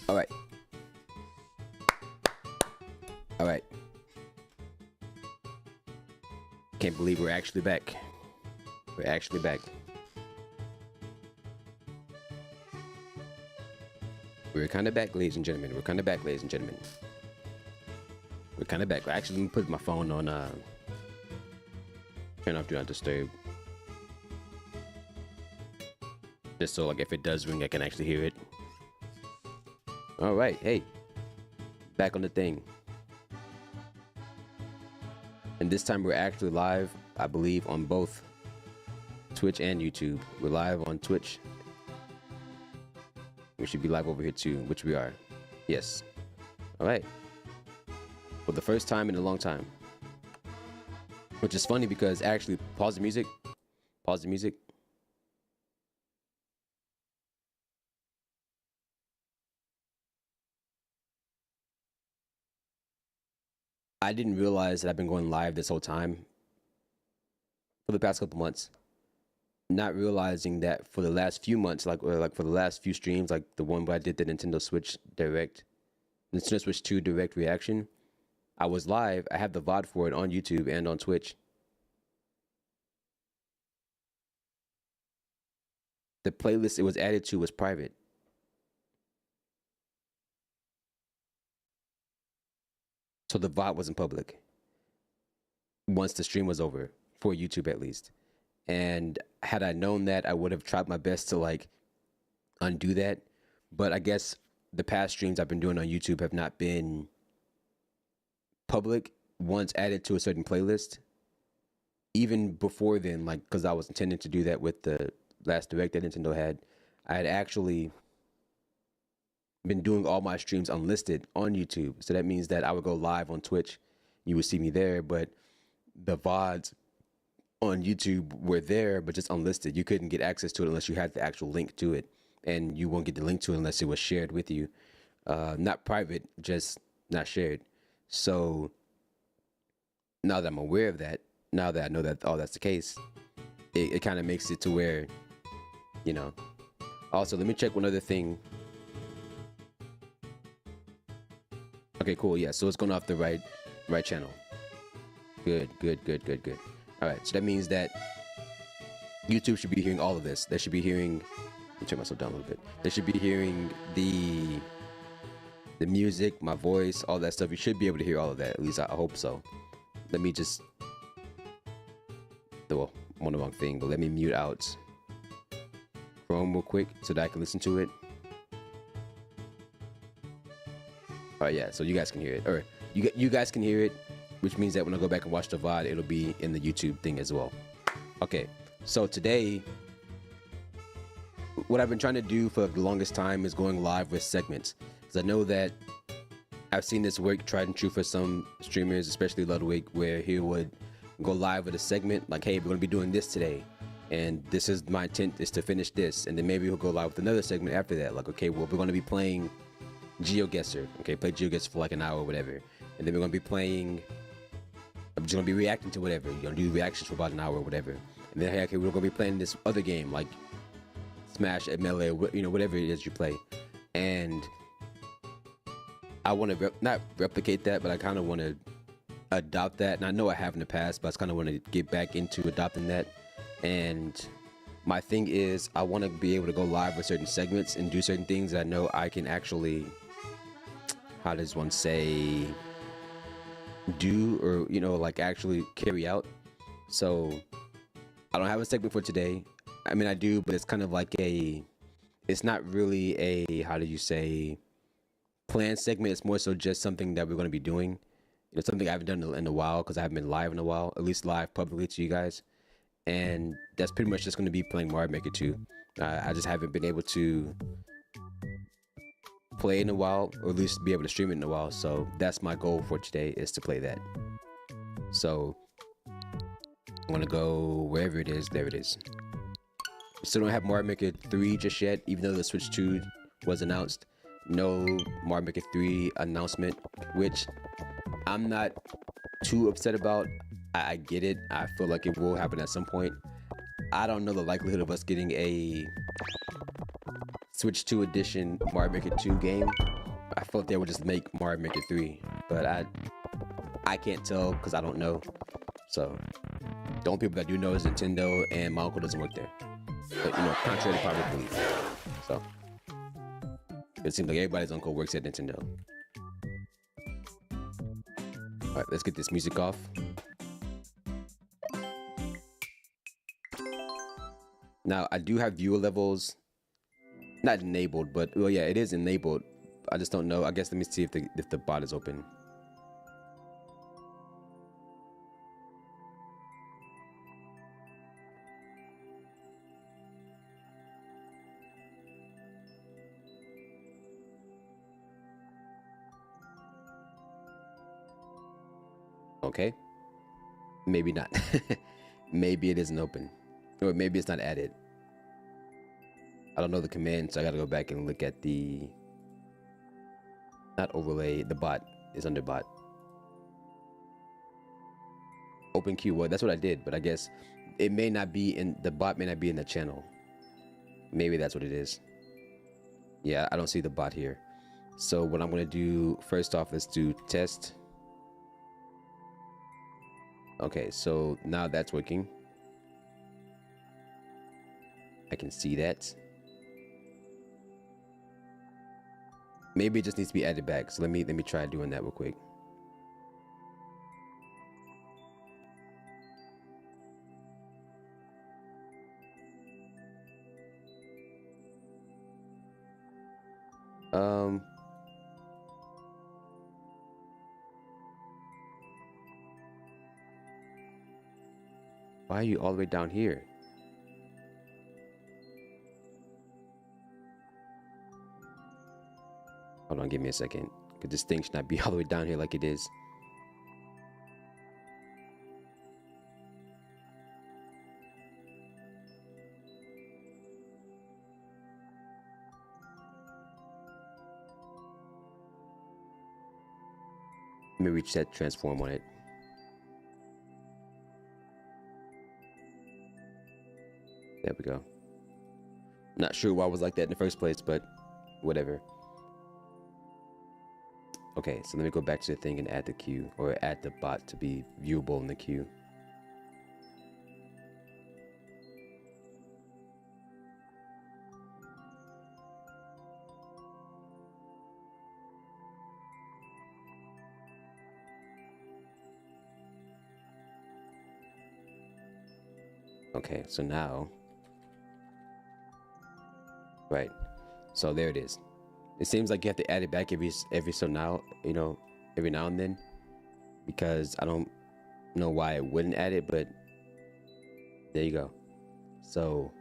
All right. All right. Can't believe we're actually back. We're actually back. We're kind of back, ladies and gentlemen. We're kind of back, ladies and gentlemen. We're kind of back. Actually, let me put my phone on. Turn off Do Not Disturb. Just so, like, if it does ring, I can actually hear it. All right. Hey. Back on the thing. And this time we're actually live, I believe, on both Twitch and YouTube. We're live on Twitch. We should be live over here too, which we are. Yes. All right. For the first time in a long time. Which is funny because actually, pause the music. Pause the music. I didn't realize that I've been going live this whole time for the past couple months. Not realizing that for the last few months, like for the last few streams, like the one where I did the Nintendo Switch 2 Direct reaction, I was live. I have the VOD for it on YouTube and on Twitch. The playlist it was added to was private. So the VOD wasn't public. Once the stream was over, for YouTube at least. And had I known that, I would have tried my best to like undo that. But I guess the past streams I've been doing on YouTube have not been public once added to a certain playlist. Even before then, like, because I was intending to do that with the last Direct that Nintendo had, I had actually been doing all my streams unlisted on YouTube. So that means that I would go live on Twitch. You would see me there, but the VODs on YouTube were there, but just unlisted. You couldn't get access to it unless you had the actual link to it. And you won't get the link to it unless it was shared with you. Not private, just not shared. So now that I'm aware of that, now that I know that that's the case, it kind of makes it to where, you know. Also, let me check one other thing. Okay, cool. Yeah, so it's going off the right channel. Good. All right, so that means that YouTube should be hearing all of this. They should be hearing. Let me turn myself down a little bit. They should be hearing the music, my voice, all that stuff. You should be able to hear all of that. At least I hope so. Let me just. Well, I'm on the wrong thing, but let me mute out Chrome real quick so that I can listen to it. All right, yeah, so you guys can hear it, or you guys can hear it, which means that when I go back and watch the VOD, it'll be in the YouTube thing as well. Okay, so today, what I've been trying to do for the longest time is going live with segments, because I know that I've seen this work tried and true for some streamers, especially Ludwig, where he would go live with a segment like, hey, we're gonna be doing this today, and this is my intent is to finish this, and then maybe he'll go live with another segment after that, like, okay, well, we're gonna be playing GeoGuessr. Okay, play GeoGuessr for like an hour or whatever. And then we're gonna be playing, I'm just gonna be reacting to whatever. You're gonna do reactions for about an hour or whatever. And then, hey, okay, we're gonna be playing this other game, like Smash, Melee, you know, whatever it is you play. And I wanna not replicate that, but I kinda wanna adopt that. And I know I have in the past, but I kinda wanna get back into adopting that. And my thing is, I wanna be able to go live with certain segments and do certain things that I know I can actually, how does one say, do, or, you know, like actually carry out. So I don't have a segment for today. I mean, I do, but it's kind of like it's not really a, how do you say, planned segment. It's more so just something that we're going to be doing. You know, something I haven't done in a while, because I haven't been live in a while, at least live publicly to you guys. And that's pretty much just going to be playing Mario Maker 2. I just haven't been able to play in a while, or at least be able to stream it in a while. So that's my goal for today, is to play that. So I'm gonna go wherever it is. There it is. Still don't have Mario Maker 3 just yet, even though the Switch 2 was announced. No Mario Maker 3 announcement, which I'm not too upset about. I get it. I feel like it will happen at some point. I don't know the likelihood of us getting a Switch 2 edition Mario Maker 2 game, I thought they would just make Mario Maker 3, but I can't tell because I don't know. So the only people that do know is Nintendo, and my uncle doesn't work there. But you know, contrary to popular belief. So it seems like everybody's uncle works at Nintendo. All right, let's get this music off. Now I do have viewer levels, not enabled, but well, yeah, it is enabled. I just don't know. I guess let me see if the bot is open. Okay, maybe not. Maybe it isn't open, or maybe it's not added. I don't know the command, so I gotta go back and look at the not overlay. The bot is under bot. Open queue. Well, that's what I did, but I guess it may not be in the bot. May not be in the channel. Maybe that's what it is. Yeah, I don't see the bot here. So what I'm gonna do first off, let's do test. Okay, so now that's working. I can see that. Maybe it just needs to be added back. So let me try doing that real quick. Why are you all the way down here? Hold on, give me a second. Because this thing should not be all the way down here like it is. Let me reach that transform on it. There we go. Not sure why I was like that in the first place, but whatever. Okay, so let me go back to the thing and add the queue, or add the bot to be viewable in the queue. Okay, so now, right, so there it is. It seems like you have to add it back every so now, you know, every now and then, because I don't know why it wouldn't add it, but there you go. So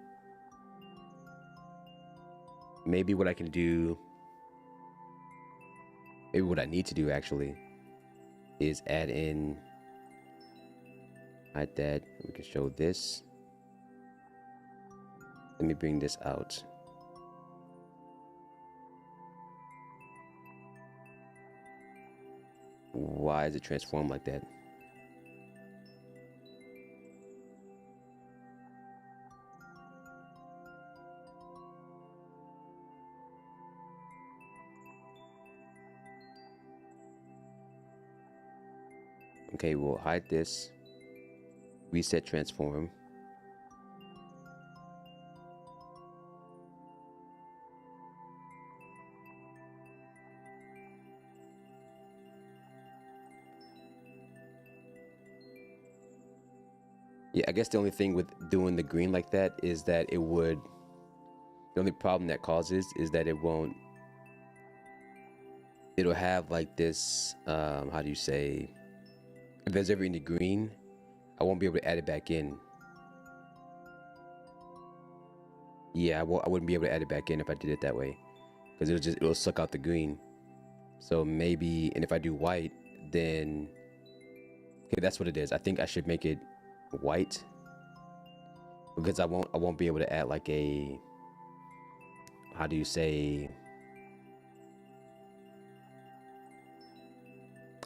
maybe what I can do, maybe what I need to do actually, is add in like that. We can show this. Let me bring this out. Why is it transformed like that? Okay, we'll hide this. Reset transform. Yeah, I guess the only thing with doing the green like that is that it would, the only problem that causes is that it won't, it'll have like this, how do you say, if there's ever any green, I won't be able to add it back in. Yeah, I wouldn't be able to add it back in if I did it that way, because it'll suck out the green. So maybe, and if I do white, then, okay, that's what it is. I think I should make it white, because I won't be able to add like a, how do you say,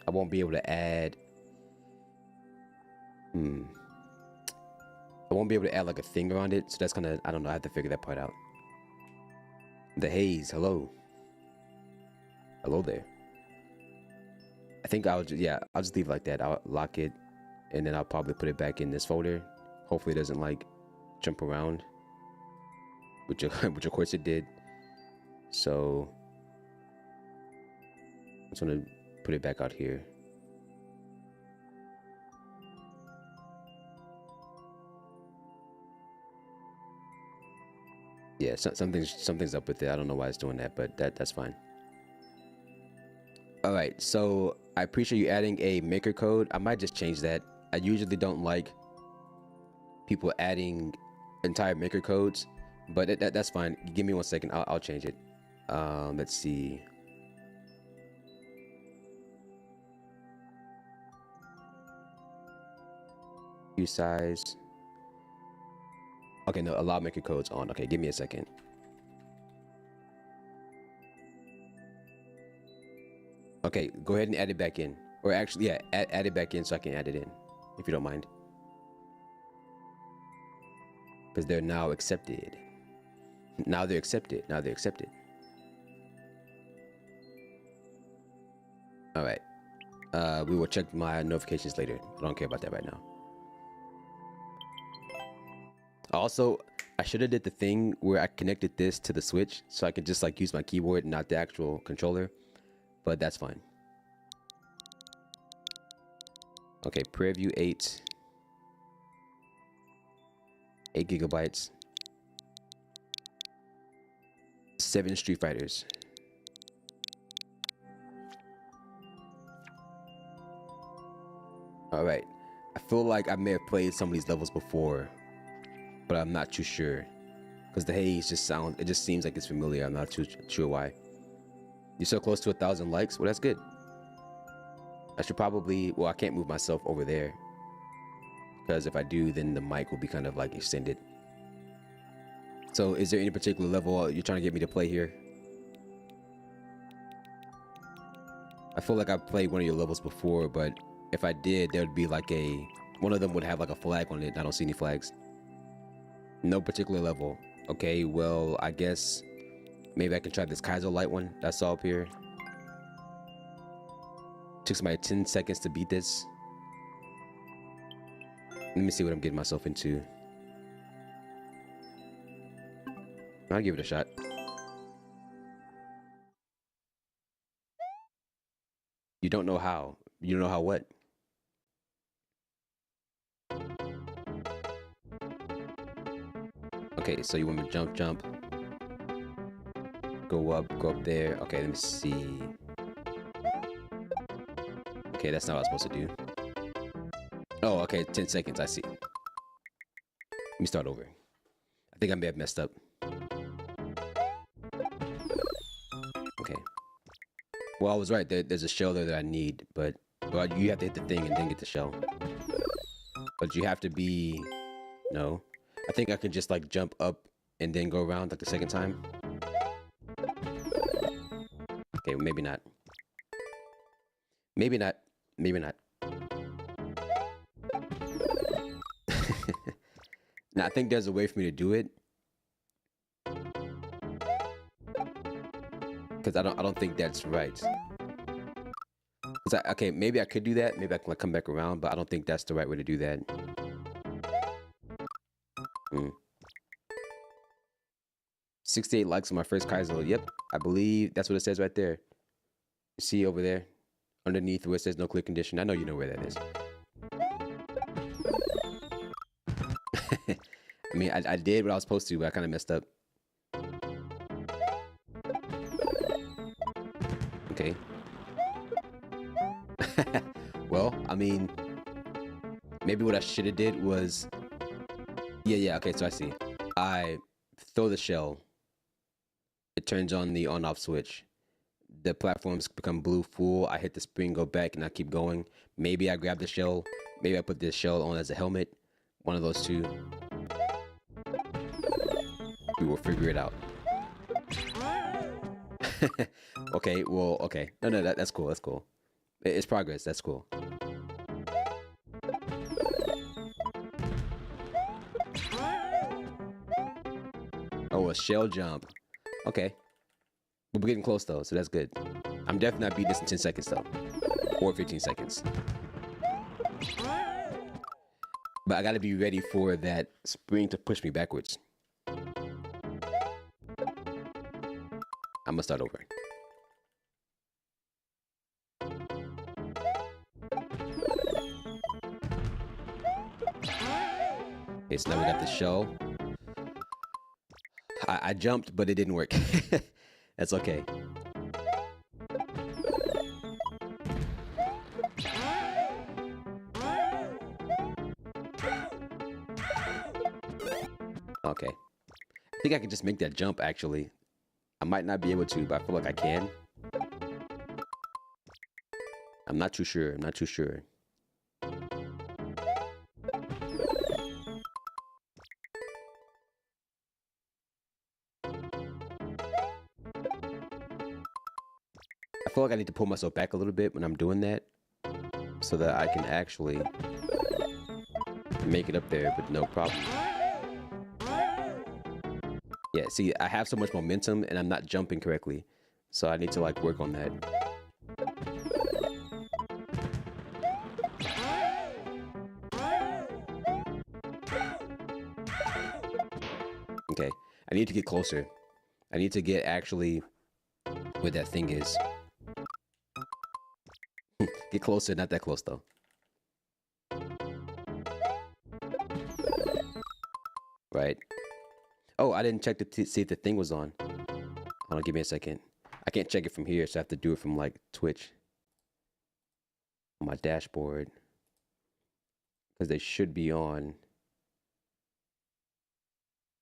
I won't be able to add, I won't be able to add like a thing around it. So that's gonna, I don't know, I have to figure that part out. The haze. Hello. Hello there. I think I'll just, yeah, I'll just leave it like that. I'll lock it, and then I'll probably put it back in this folder. Hopefully it doesn't like jump around, which which of course it did. So I'm just gonna put it back out here. Yeah, something's up with it. I don't know why it's doing that, but that's fine. All right, so I appreciate you adding a maker code. I might just change that. I usually don't like people adding entire maker codes, but that's fine. Give me 1 second. I'll change it. Let's see. View size. Okay, no, allow maker codes on. Okay, give me a second. Okay, go ahead and add it back in. Or actually, yeah, add it back in so I can add it in, if you don't mind. Because they're now accepted. Now they're accepted. Now they're accepted. All right. We will check my notifications later. I don't care about that right now. Also, I should have did the thing where I connected this to the Switch so I could just like use my keyboard, not the actual controller. But that's fine. Okay, preview 8 gigabytes, 7 Street Fighters. All right, I feel like I may have played some of these levels before, but I'm not too sure because the haze just seems like it's familiar. I'm not too sure why. You're so close to 1,000 likes. Well, that's good. I should probably, well, I can't move myself over there because if I do, then the mic will be kind of like extended. So is there any particular level you're trying to get me to play here? I feel like I've played one of your levels before, but if I did, there would be like one of them would have like a flag on it. I don't see any flags. No particular level. Okay, well, I guess maybe I can try this Kaizo Light one that I saw up here. Took somebody 10 seconds to beat this. Let me see what I'm getting myself into. I'll give it a shot. You don't know how. You don't know how what? Okay, so you want me to jump. Go up there. Okay, let me see. Okay, that's not what I was supposed to do. Oh, okay, 10 seconds, I see. Let me start over. I think I may have messed up. Okay. Well, I was right. There's a shell there that I need, but well, you have to hit the thing and then get the shell. But you have to be... No. I think I can just like jump up and then go around like the second time. Okay, well, maybe not. Maybe not. Maybe not. Now, I think there's a way for me to do it. Because I don't think that's right. Okay, maybe I could do that. Maybe I can like come back around, but I don't think that's the right way to do that. 68 likes on my first Kaizo. Yep, I believe that's what it says right there. You see over there, underneath where it says no clear condition. I know you know where that is. I mean, I did what I was supposed to, but I kind of messed up. Okay. Well, I mean, maybe what I should have did was... Yeah, okay, so I see. I throw the shell. It turns on the on-off switch. The platforms become blue full. I hit the spring, go back, and I keep going. Maybe I grab the shell. Maybe I put this shell on as a helmet. One of those two. We will figure it out. Okay, well, okay. No, that's cool, that's cool. It's progress, that's cool. Oh, a shell jump. Okay. But we're getting close though, so that's good. I'm definitely not beating this in 10 seconds though. Or 15 seconds. But I gotta be ready for that spring to push me backwards. I'm gonna start over. Okay, so now we got the shell. I jumped, but it didn't work. That's okay. Okay. I think I can just make that jump, actually. I might not be able to, but I feel like I can. I'm not too sure. I'm not too sure. I feel like I need to pull myself back a little bit when I'm doing that so that I can actually make it up there with no problem. Yeah, see, I have so much momentum and I'm not jumping correctly. So I need to like work on that. Okay, I need to get closer. I need to get actually where that thing is. Get closer, not that close though. Right. Oh, I didn't check to see if the thing was on. Hold on, give me a second. I can't check it from here, so I have to do it from like Twitch. On my dashboard. Because they should be on.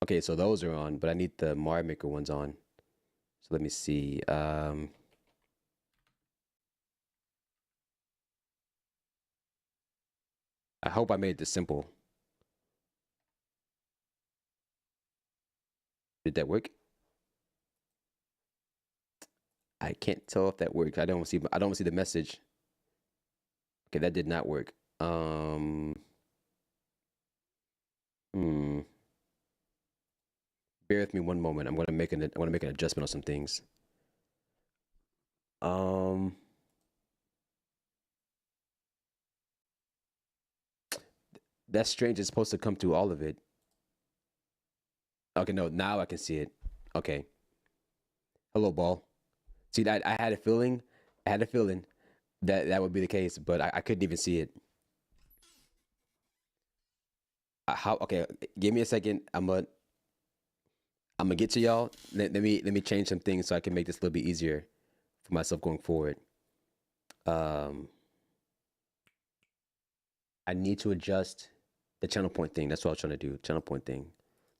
Okay, so those are on, but I need the Mario Maker ones on. So let me see. I hope I made this simple. Did that work? I can't tell if that worked. I don't see the message. Okay, that did not work. Bear with me one moment. I'm gonna make an adjustment on some things. That's strange. It's supposed to come through all of it. Okay, no, now I can see it. Okay. Hello, ball. See, that I had a feeling. I had a feeling that that would be the case, but I couldn't even see it. How? Okay, give me a second. I'm gonna get to y'all. Let me change some things so I can make this a little bit easier for myself going forward. I need to adjust the channel point thing. That's what I was trying to do. Channel point thing.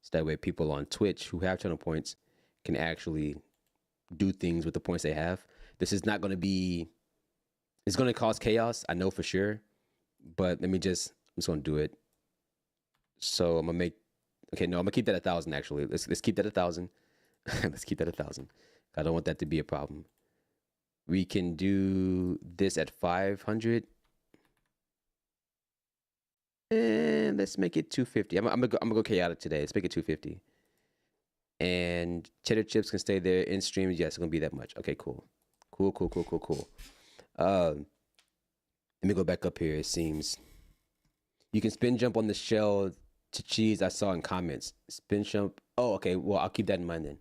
So that way people on Twitch who have channel points can actually do things with the points they have. This is not going to be, it's going to cause chaos. I know for sure, but I'm just going to do it. So I'm going to make, okay, no, I'm gonna keep that 1,000 actually. Let's keep that 1,000. Let's keep that 1,000. I don't want that to be a problem. We can do this at 500. And let's make it 250. I'm gonna go chaotic today. Let's make it 250. And cheddar chips can stay there in stream. Yes, it's gonna be that much. Okay, cool. Cool. Let me go back up here. It seems you can spin jump on the shell to cheese. I saw in comments. Spin jump. Oh, okay. Well, I'll keep that in mind then.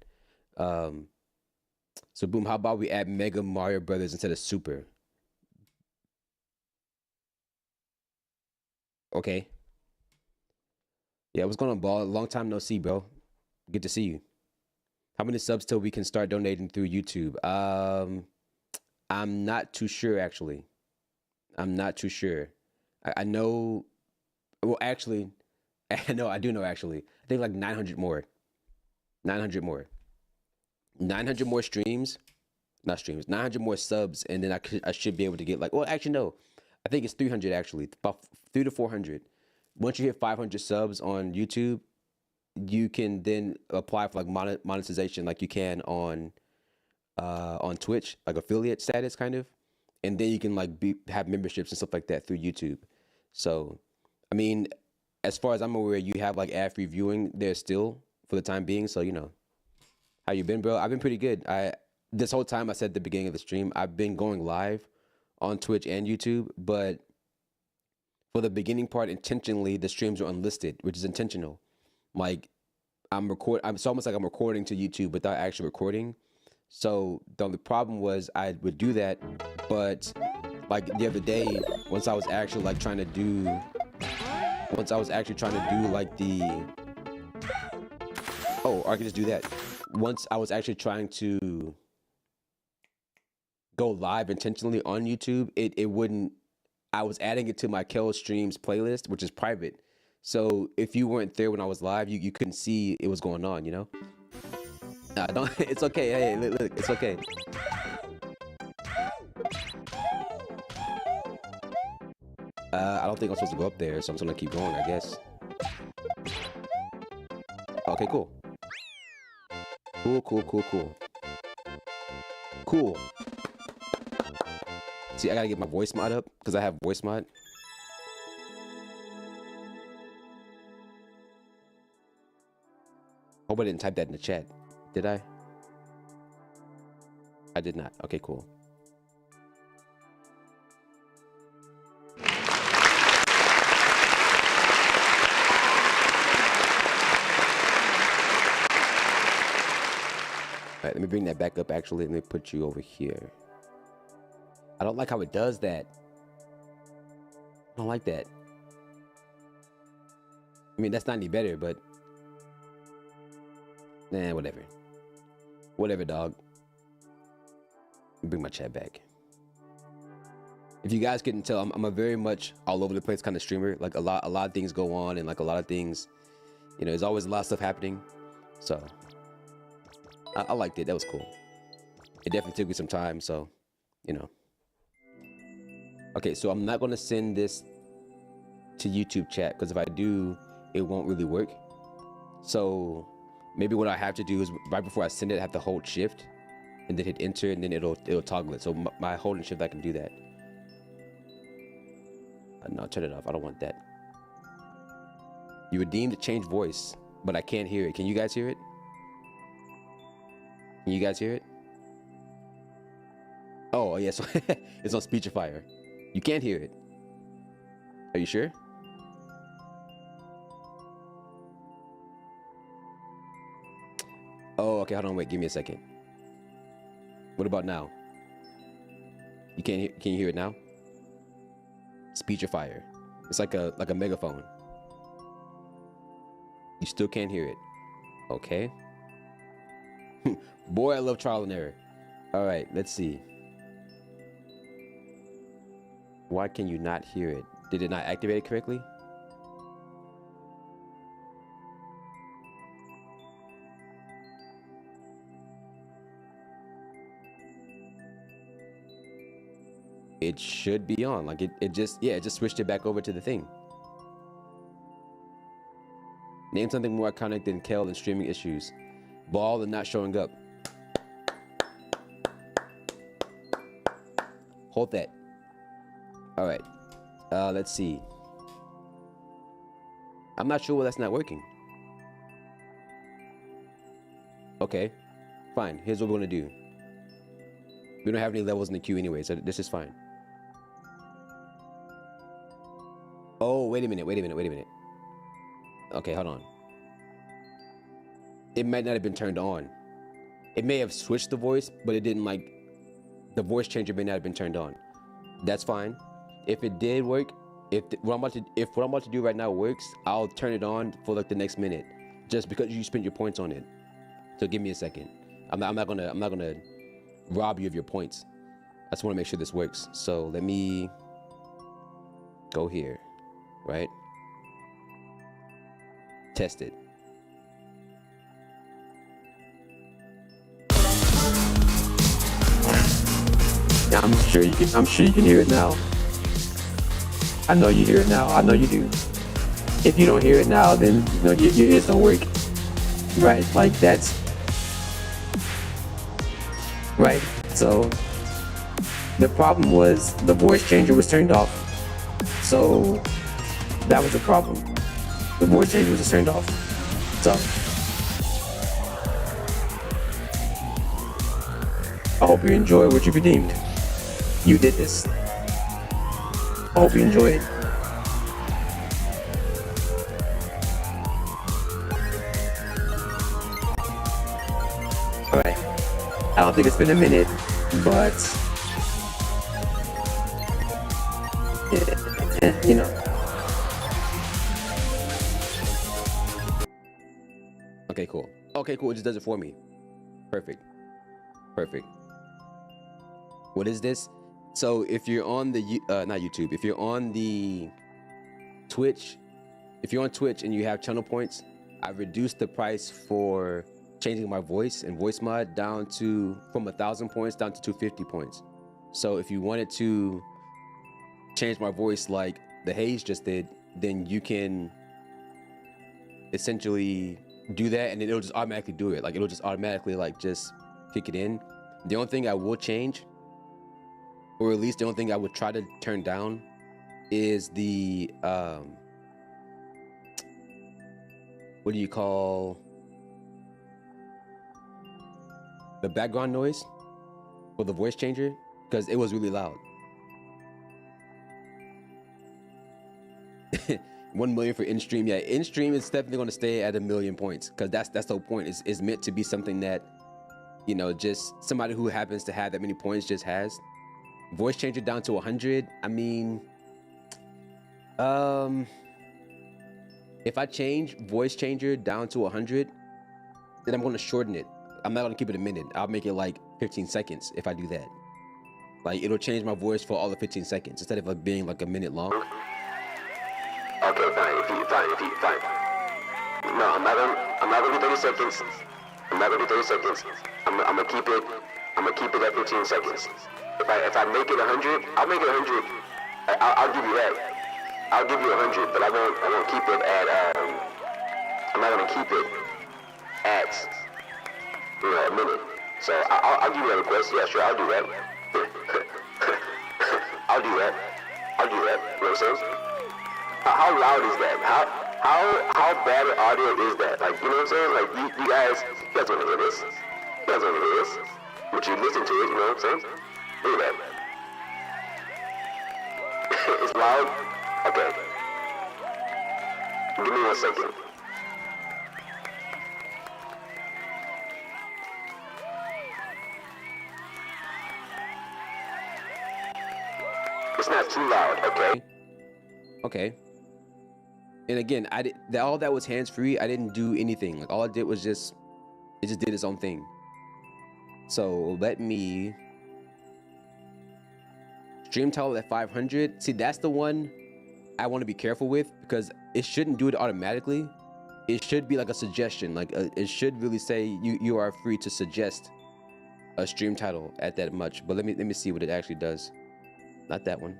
So boom. How about we add Mega Mario Brothers instead of Super? Okay. Yeah, what's going on, ball? Long time no see, bro. Good to see you. How many subs till we can start donating through YouTube? I'm not too sure actually. I'm not too sure. I know. Well, actually, no, I do know actually. I think like 900 more. 900 more. 900 more streams. Not streams. 900 more subs, and then I should be able to get like. Well, actually, no. I think it's 300 actually. About 300 to 400. Once you hit 500 subs on YouTube, you can then apply for like monetization like you can on Twitch, like affiliate status kind of, and then you can like have memberships and stuff like that through YouTube. So, I mean, as far as I'm aware, you have like ad-free viewing there still for the time being. So How you been, bro? I've been pretty good. This whole time I said at the beginning of the stream, I've been going live on Twitch and YouTube, but for the beginning part, intentionally the streams are unlisted, which is intentional. Like it's almost like I'm recording to YouTube without actually recording. So the only problem was I would do that, but like the other day, once I was actually trying to do like oh, I can just do that. Once I was actually trying to go live intentionally on YouTube, it wouldn't. I was adding it to my Kel Streams playlist, which is private. So if you weren't there when I was live, you couldn't see it was going on, you know? Don't. It's okay. Hey, look, it's okay. I don't think I'm supposed to go up there, so I'm just gonna keep going, I guess. Okay, cool. Cool. See, I gotta get my voice mod up because I have voice mod. Hope I didn't type that in the chat. Did I? I did not. Okay, cool. All right, let me bring that back up, actually. Let me put you over here. I don't like how it does that. I don't like that. I mean, that's not any better, but... Nah, whatever. Whatever, dog. Bring my chat back. If you guys couldn't tell, I'm a very much all over the place kind of streamer. Like a lot of things go on, and like a lot of things, you know, there's always a lot of stuff happening. So I liked it. That was cool. It definitely took me some time, so you know. Okay, so I'm not gonna send this to YouTube chat because if I do, it won't really work. So maybe what I have to do is right before I send it, I have to hold shift and then hit enter, and then it'll toggle it. So my holding shift, I can do that. No, turn it off. I don't want that. You were deemed to change voice, but I can't hear it. Can you guys hear it? Can you guys hear it? Oh, yeah, so it's on Speechifier. You can't hear it. Are you sure? Oh, okay, hold on, wait, give me a second. What about now? You can't hear, can you hear it now? Speechifier. It's like a megaphone. You still can't hear it. Okay. Boy, I love trial and error. All right, let's see. Why can you not hear it? Did it not activate it correctly? It should be on. Like it just switched it back over to the thing. Name something more iconic than Kel and streaming issues. Ball and not showing up. Hold that. All right. Let's see. I'm not sure why that's not working. Okay. Fine. Here's what we're gonna do. We don't have any levels in the queue anyway, so this is fine. Oh, wait a minute. Okay, hold on. It might not have been turned on. It may have switched the voice, but it didn't like... The voice changer may not have been turned on. That's fine. If it did work, if what I'm about to do right now works, I'll turn it on for like the next minute, just because you spent your points on it. So give me a second. I'm not gonna rob you of your points. I just want to make sure this works. So let me go here, right? Test it. Yeah, I'm sure you can hear it now. I know you hear it now. I know you do. If you don't hear it now, then you know your ears don't work. Right? Like that's right. So the problem was the voice changer was turned off. So that was the problem. The voice changer was just turned off. So I hope you enjoy what you redeemed. You did this. I hope you enjoy it. Alright. I don't think it's been a minute, but you know. Okay, cool. Okay, cool. It just does it for me. Perfect. Perfect. What is this? So if you're on the not YouTube, if you're on the Twitch, if you're on Twitch and you have channel points, I've reduced the price for changing my voice and voice mod down to from 1,000 points down to 250 points. So if you wanted to change my voice like the Hayes just did, then you can essentially do that, and then it'll just automatically do it. Like it'll just automatically like just kick it in. The only thing I will change, or at least the only thing I would try to turn down, is the what do you call the background noise for the voice changer, because it was really loud. 1 million for in-stream. Yeah, in-stream is definitely going to stay at 1 million points, because that's the whole point. It's meant to be something that, you know, just somebody who happens to have that many points just has. Voice changer down to 100. I mean, if I change voice changer down to 100, then I'm going to shorten it. I'm not going to keep it a minute. I'll make it like 15 seconds if I do that. Like it'll change my voice for all the 15 seconds instead of like being like a minute long. Okay, fine. No, I'm not gonna do 30 seconds. I'm not gonna do 30 seconds. I'm gonna keep it at 15 seconds. If I make it 100, I'll make it 100. I'll give you that. I'll give you 100, but I won't keep it at I'm not gonna keep it at a minute. So I'll give you a request. Yeah, sure, I'll do that. I'll do that. You know what I'm saying? How loud is that? How bad an audio is that? Like, you know what I'm saying? Like, you guys want to hear this. You guys want to hear this. But you listen to it, you know what I'm saying? Look at that. It's loud? Okay. Give me 1 second. It's not too loud, okay? Okay. And again, all that was hands-free. I didn't do anything. Like all I did was it just did its own thing. So let me stream title at 500. See, that's the one I want to be careful with, because it shouldn't do it automatically. It should be like a suggestion. Like it should really say you are free to suggest a stream title at that much. But let me see what it actually does. Not that one.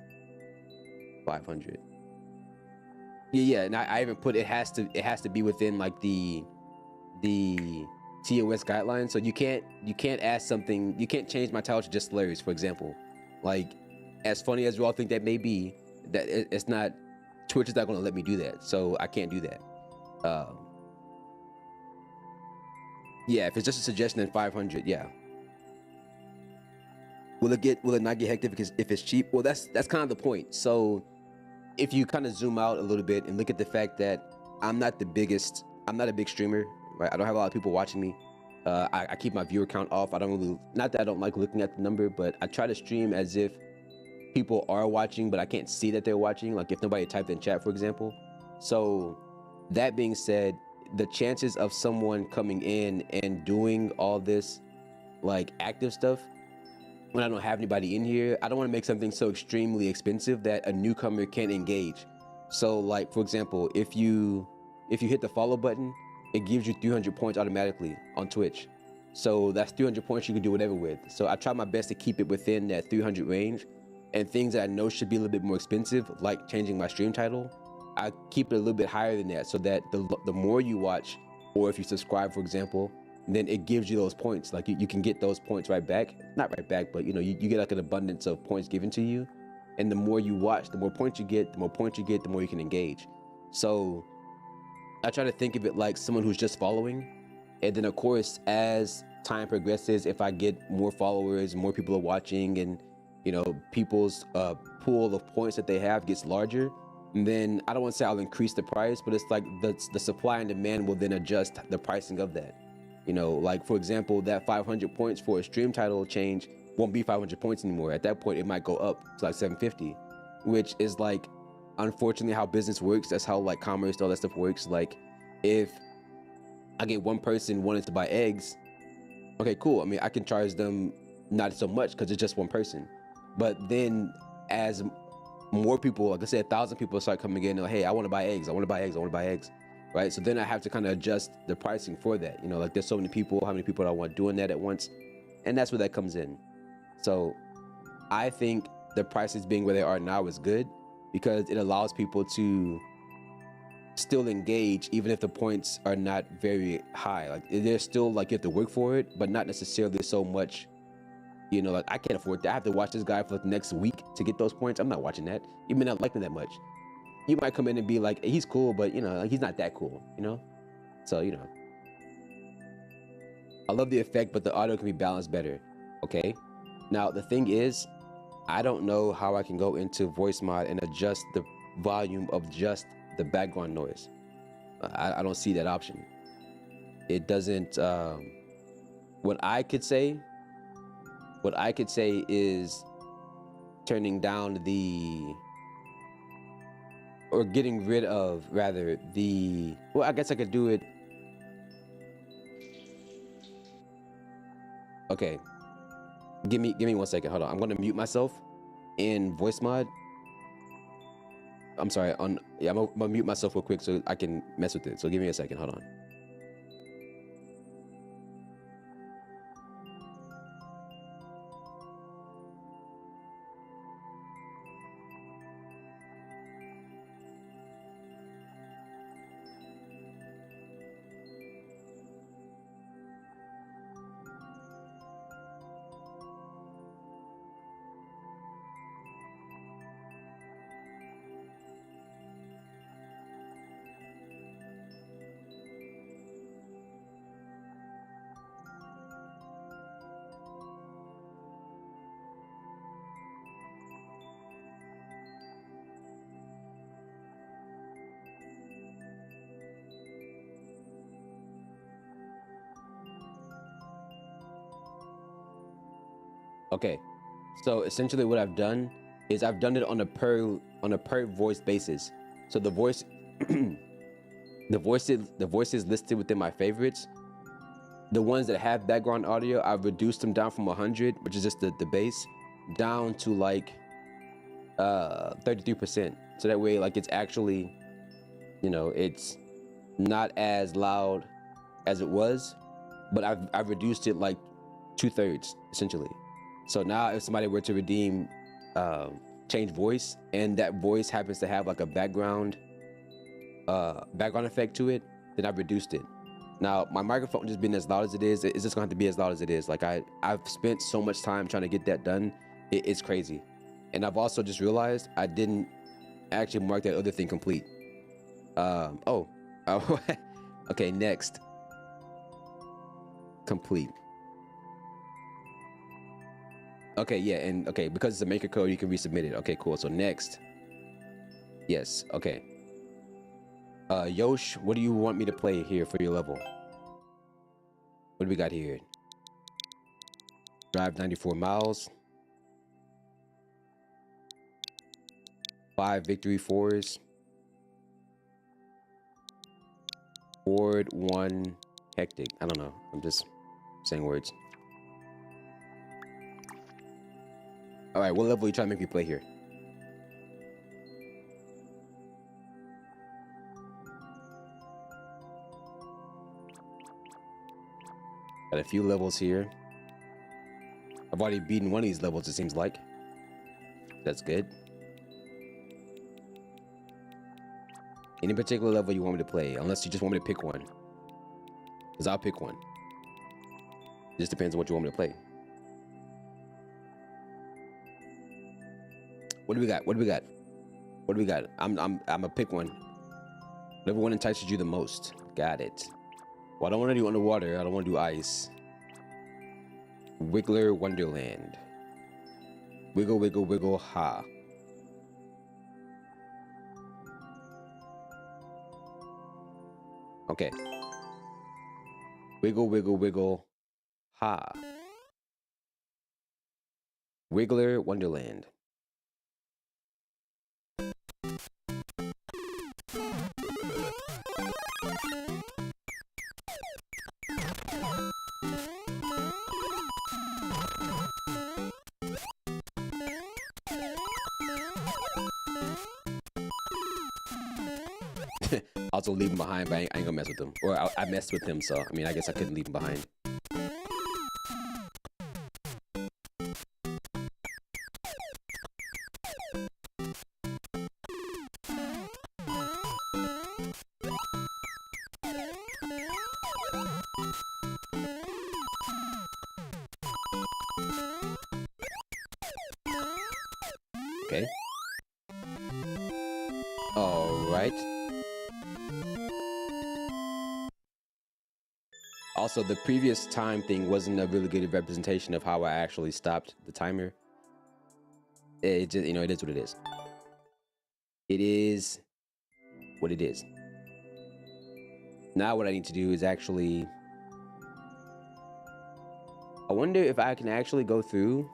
500. Yeah, and I even put it has to be within like the TOS guidelines. So you can't ask something, you can't change my title to just hilarious, for example. Like, as funny as you all think that may be, that it's not, Twitch is not going to let me do that, so I can't do that. Yeah, if it's just a suggestion, then 500. Yeah. Will it not get hectic because if it's cheap? Well, that's kind of the point. So if you kind of zoom out a little bit and look at the fact that I'm not a big streamer, right? I don't have a lot of people watching me. I keep my viewer count off. Not that I don't like looking at the number, but I try to stream as if people are watching, but I can't see that they're watching. Like if nobody typed in chat, for example. So that being said, the chances of someone coming in and doing all this like active stuff when I don't have anybody in here, I don't want to make something so extremely expensive that a newcomer can't engage. So like, for example, if you hit the follow button, it gives you 300 points automatically on Twitch. So that's 300 points you can do whatever with. So I try my best to keep it within that 300 range, and things that I know should be a little bit more expensive, like changing my stream title, I keep it a little bit higher than that, so that the more you watch, or if you subscribe, for example, then it gives you those points. Like you can get those points right back. Not right back, but you know, you get like an abundance of points given to you. And the more you watch, the more points you get, the more you can engage. So I try to think of it like someone who's just following. And then of course, as time progresses, if I get more followers, more people are watching, and people's pool of points that they have gets larger, then I don't want to say I'll increase the price, but it's like the supply and demand will then adjust the pricing of that. Like for example, that 500 points for a stream title change won't be 500 points anymore. At that point, it might go up to like 750, which is like, unfortunately, how business works. That's how like commerce, all that stuff works. Like, if I get one person wanting to buy eggs, okay, cool. I mean, I can charge them not so much because it's just one person. But then as more people, like I said, 1,000 people start coming in, hey, I want to buy eggs, I want to buy eggs, I want to buy eggs, right? So then I have to kind of adjust the pricing for that. Like there's so many people, how many people do I want doing that at once? And that's where that comes in. So I think the prices being where they are now is good because it allows people to still engage even if the points are not very high. Like they're still like, you have to work for it, but not necessarily so much. Like I can't afford that. I have to watch this guy for the next week to get those points. I'm not watching that. You may not like me that much. You might come in and be like, he's cool, but he's not that cool, So, I love the effect, but the audio can be balanced better. Okay. Now the thing is, I don't know how I can go into voice mod and adjust the volume of just the background noise. I don't see that option. It doesn't, what I could say is turning down or getting rid of rather well, I guess I could do it. Okay. Give me 1 second. Hold on. I'm going to mute myself in voice mod. I'm sorry. I'm going to mute myself real quick so I can mess with it. So give me a second. Hold on. Okay, so essentially what I've done is I've done it on a per voice basis. So the voices listed within my favorites, the ones that have background audio, I've reduced them down from 100, which is just the base, down to like 33%. So that way, like it's actually, it's not as loud as it was, but I've reduced it like 2/3 essentially. So now if somebody were to redeem change voice and that voice happens to have like a background effect to it, then I've reduced it. Now my microphone just being as loud as it is, it's just going to have to be as loud as it is. Like I've spent so much time trying to get that done. It's crazy. And I've also just realized I didn't actually mark that other thing complete. Okay, next. Complete. Okay, yeah, and okay, because it's a maker code, you can resubmit it. Okay, cool. So next. Yes, okay. Yosh, what do you want me to play here for your level? What do we got here? Drive 94 miles. 5 victory 4s. Ford 1 hectic. I don't know. I'm just saying words. All right, what level are you trying to make me play here? Got a few levels here. I've already beaten one of these levels, it seems like. That's good. Any particular level you want me to play, unless you just want me to pick one. Because I'll pick one. It just depends on what you want me to play. What do we got? What do we got? What do we got? I'm gonna pick one. Whatever one entices you the most. Got it. Well, I don't want to do underwater. I don't want to do ice. Wiggler Wonderland. Wiggle, wiggle, wiggle, ha. Okay. Wiggle, wiggle, wiggle, ha. Wiggler Wonderland. Also leave him behind, but I ain't gonna mess with him. Or I messed with him, so I mean, I guess I couldn't leave him behind. Okay. All right. Also, the previous time thing wasn't a really good representation of how I actually stopped the timer. It just, you know, it is what it is. It is what it is. Now what I need to do is actually... I wonder if I can actually go through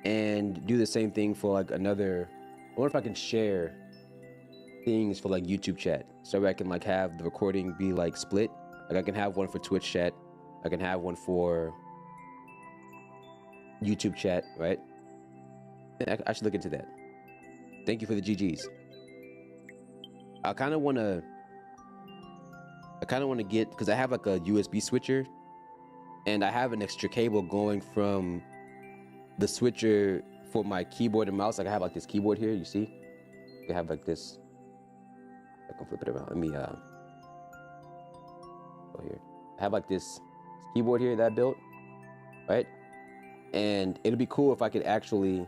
and do the same thing for like another... I wonder if I can share things for like YouTube chat, so I can like have the recording be like split. Like I can have one for Twitch chat, I can have one for YouTube chat, right? I should look into that. Thank you for the GGs. I kind of want to get, because I have like a USB switcher and I have an extra cable going from the switcher for my keyboard and mouse. Like I have like this keyboard here, you see? I have like this. I can flip it around. Let me go here. I have like this keyboard here that I built, right? And it'll be cool if I could actually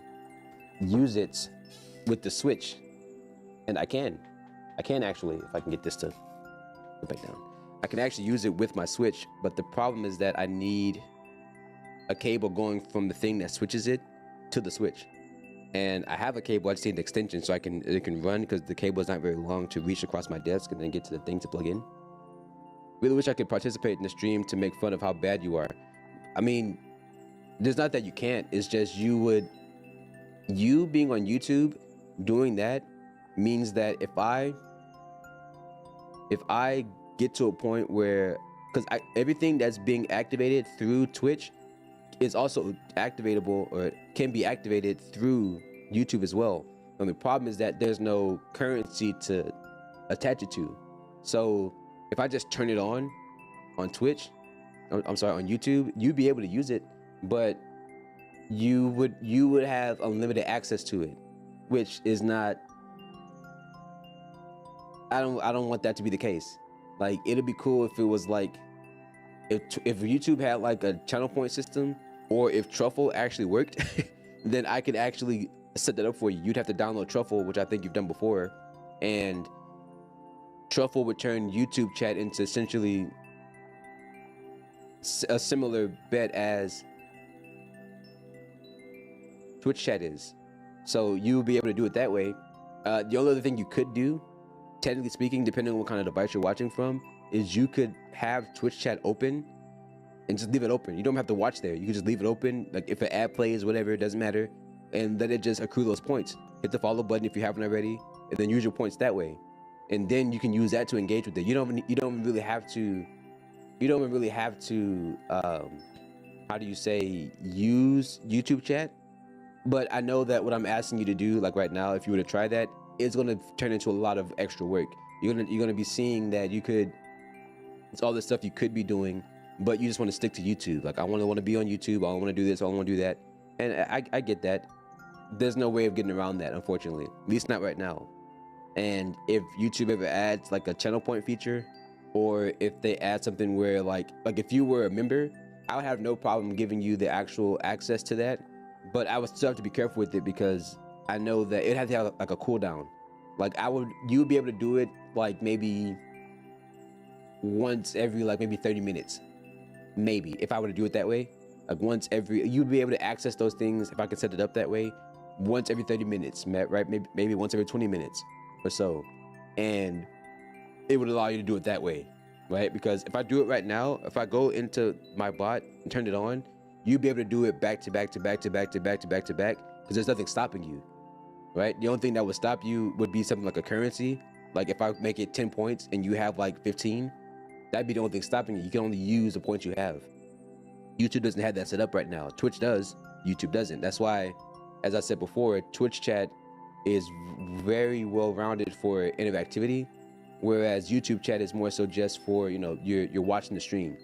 use it with the switch. And I can actually, if I can get this to go back down. I can actually use it with my switch, but the problem is that I need a cable going from the thing that switches it to the switch. And I have a cable, I just need an extension so it can run, because the cable is not very long to reach across my desk and then get to the thing to plug in. Really wish I could participate in the stream to make fun of how bad you are. I mean, there's not that you can't, it's just you being on YouTube doing that means that if I get to a point where, because everything that's being activated through Twitch is also activatable, or can be activated through YouTube as well. And the problem is that there's no currency to attach it to. So if I just turn it on Twitch, I'm sorry, on YouTube, you'd be able to use it, but you would have unlimited access to it, which is not, I don't want that to be the case. Like, it'd be cool if it was like, if YouTube had like a channel point system, or if Truffle actually worked, then I could actually set that up for you. You'd have to download Truffle, which I think you've done before, and Truffle would turn YouTube chat into essentially a similar bet as Twitch chat is. So you'll be able to do it that way. The only other thing you could do, technically speaking, depending on what kind of device you're watching from, is you could have Twitch chat open and just leave it open. You don't have to watch there. You can just leave it open. Like if an ad plays, whatever, it doesn't matter. And let it just accrue those points. Hit the follow button if you haven't already, and then use your points that way. And then you can use that to engage with it. You don't really have to, how do you say, use YouTube chat? But I know that what I'm asking you to do, like right now, if you were to try that, it's gonna turn into a lot of extra work. You're gonna be seeing that it's all this stuff you could be doing, but you just want to stick to YouTube. Like I want to be on YouTube. I want to do this. I want to do that. And I get that. There's no way of getting around that, unfortunately. At least not right now. And if YouTube ever adds like a channel point feature, or if they add something where like if you were a member, I would have no problem giving you the actual access to that. But I would still have to be careful with it, because I know that it has to have like a cooldown. Like you would be able to do it like maybe once every like maybe 30 minutes. maybe if I were to do it that way, like once every, you'd be able to access those things if I could set it up that way, once every 30 minutes, right? Maybe once every 20 minutes or so, and it would allow you to do it that way, right? Because if I do it right now, if I go into my bot and turn it on, you'd be able to do it back to back to back to back to back to back to back, because there's nothing stopping you, right? The only thing that would stop you would be something like a currency. Like if I make it 10 points and you have like 15, that'd be the only thing stopping you. You can only use the points you have. YouTube doesn't have that set up right now. Twitch does, YouTube doesn't. That's why, as I said before, Twitch chat is very well rounded for interactivity, whereas YouTube chat is more so just for, you know, you're watching the stream,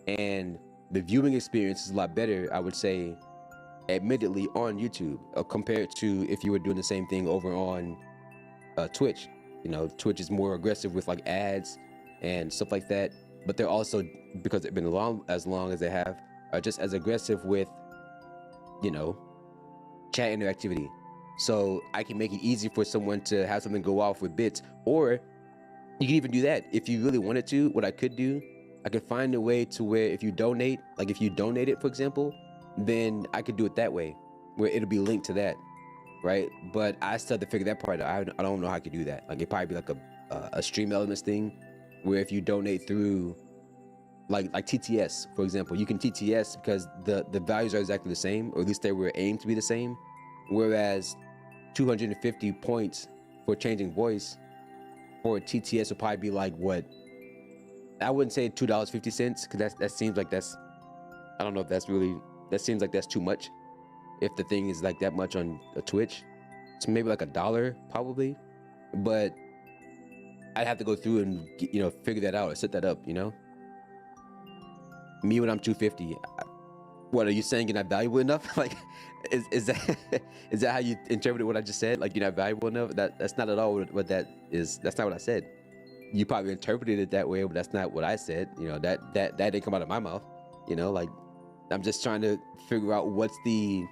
and the viewing experience is a lot better, I would say, admittedly, on YouTube compared to if you were doing the same thing over on Twitch. You know, Twitch is more aggressive with like ads and stuff like that, but they're also, because they've been as long as they have, are just as aggressive with, you know, chat interactivity. So I can make it easy for someone to have something go off with bits, or you can even do that if you really wanted to. What I could do, I could find a way to where if you donate, like if you donate it, for example, then I could do it that way, where it'll be linked to that, right? But I still have to figure that part out. I don't know how I could do that. Like it'd probably be like a Stream Elements thing, where if you donate through like TTS, for example, you can TTS because the values are exactly the same, or at least they were aimed to be the same, whereas 250 points for changing voice for TTS would probably be like, what, I wouldn't say $2.50, because that seems like that's, I don't know if that's really, that seems like that's too much if the thing is like that much on a Twitch. So maybe like $1 probably, but I'd have to go through and, you know, figure that out or set that up, you know. Me when I'm 250, what are you saying? You're not valuable enough? Like, is that how you interpreted what I just said? Like you're not valuable enough? That's not at all what that is. That's not what I said. You probably interpreted it that way, but that's not what I said. You know, that didn't come out of my mouth. You know, like I'm just trying to figure out what's the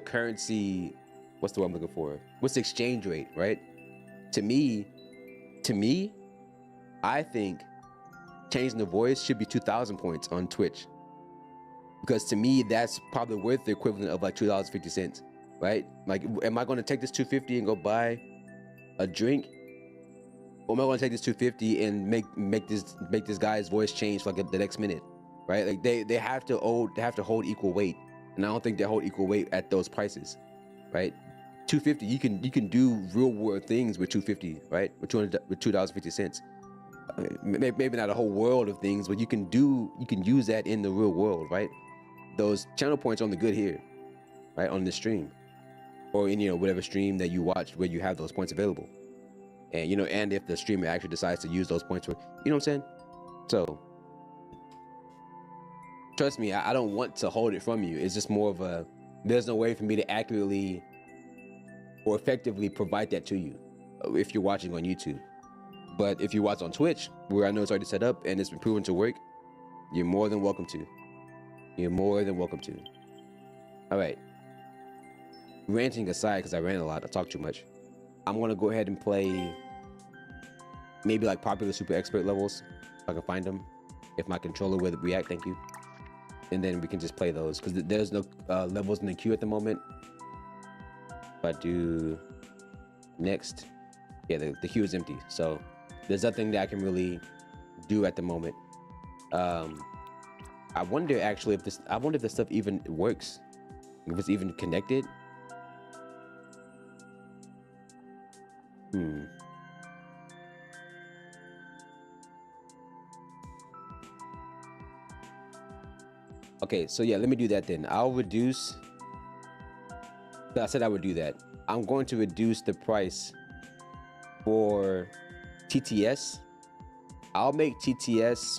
currency, what's the word I'm looking for? What's the exchange rate, right? To me, I think changing the voice should be 2,000 points on Twitch, because to me that's probably worth the equivalent of like $2.50, right? Like, am I going to take this 250 and go buy a drink, or am I going to take this 250 and make this guy's voice change for like the next minute, right? Like they have to hold equal weight, and I don't think they hold equal weight at those prices, right? 250, you can do real world things with 250, right? With $2.50. Maybe not a whole world of things, but you can use that in the real world, right? Those channel points are only good here, right, on the stream, or in, you know, whatever stream that you watch where you have those points available, and you know, and if the streamer actually decides to use those points for, you know what I'm saying? So trust me, I don't want to hold it from you. It's just more of a, there's no way for me to accurately or effectively provide that to you if you're watching on YouTube. But if you watch on Twitch, where I know it's already set up and it's been proven to work, you're more than welcome to. You're more than welcome to. All right. Ranting aside, because I ran a lot, I talk too much, I'm going to go ahead and play maybe like popular super expert levels, if I can find them, if my controller would react, thank you. And then we can just play those, because there's no levels in the queue at the moment. If I do next, yeah, the queue is empty, so there's nothing that I can really do at the moment. I wonder actually if this stuff even works, if it's even connected. Okay, so yeah, let me do that then. I'll reduce, I said I would do that. I'm going to reduce the price for TTS. I'll make TTS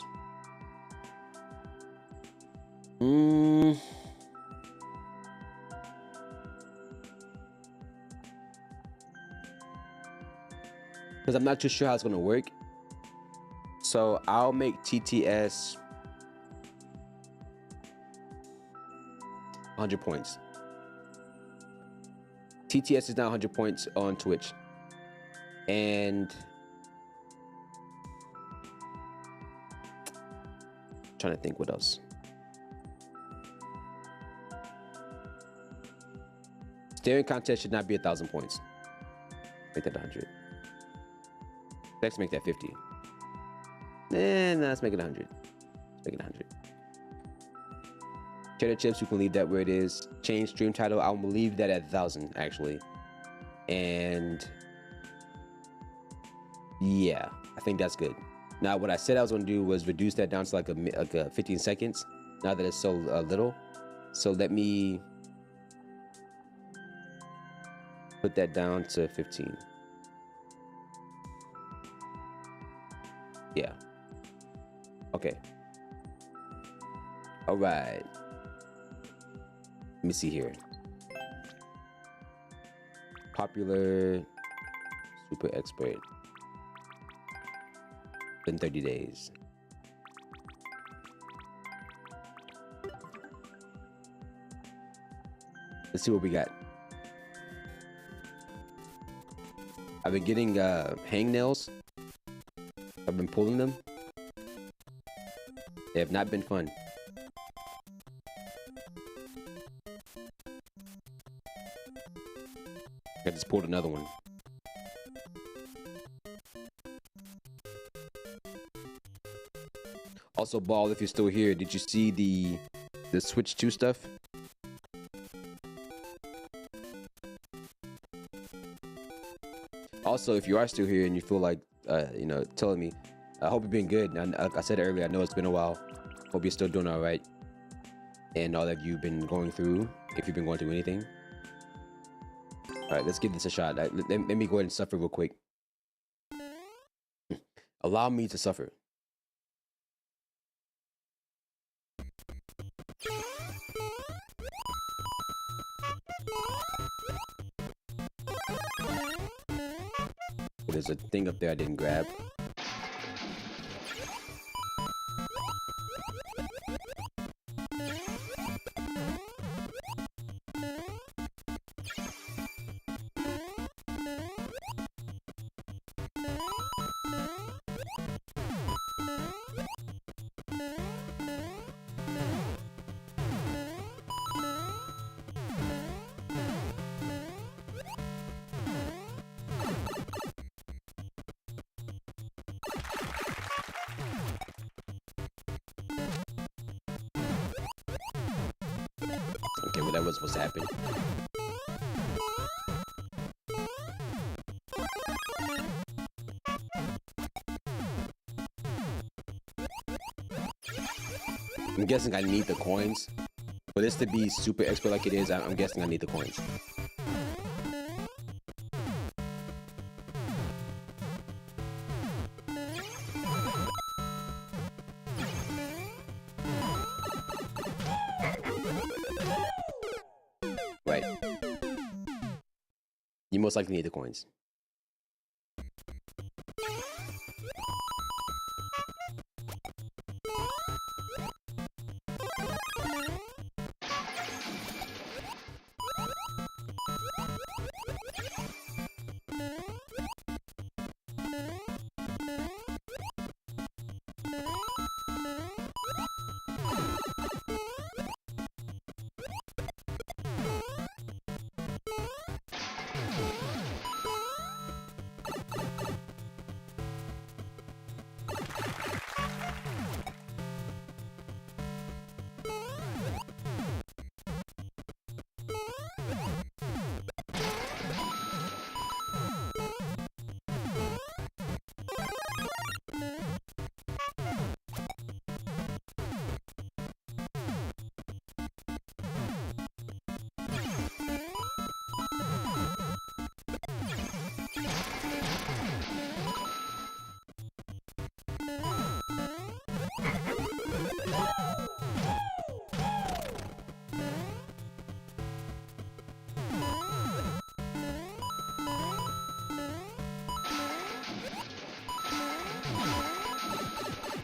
because I'm not too sure how it's going to work. So I'll make TTS 100 points. TTS is now 100 points on Twitch. And trying to think what else. Staring contest should not be 1,000 points. Make that 100. Let's make that 50. Nah, let's make it 100. Let's make it 100. Cheddar chips, you can leave that where it is. Change stream title, I will leave that at 1,000 actually. And yeah, I think that's good. Now, what I said I was going to do was reduce that down to like a 15 seconds. Now that it's so little, so let me put that down to 15. Yeah. Okay. All right. Let me see here. Popular, super expert. In 30 days. Let's see what we got. I've been getting hangnails. I've been pulling them. They have not been fun. I just pulled another one. Also, Ball, if you're still here, did you see the Switch 2 stuff? Also, if you are still here and you feel like, you know, telling me, I hope you've been good. Like I said earlier, I know it's been a while. Hope you're still doing all right. And all that you've been going through, if you've been going through anything. All right, let's give this a shot. Let me go ahead and suffer real quick. Allow me to suffer. There's a thing up there I didn't grab. Okay, well, that was supposed to happen. I'm guessing I need the coins. For this to be super expert like it is, I'm guessing I need the coins. Right. You most likely need the coins.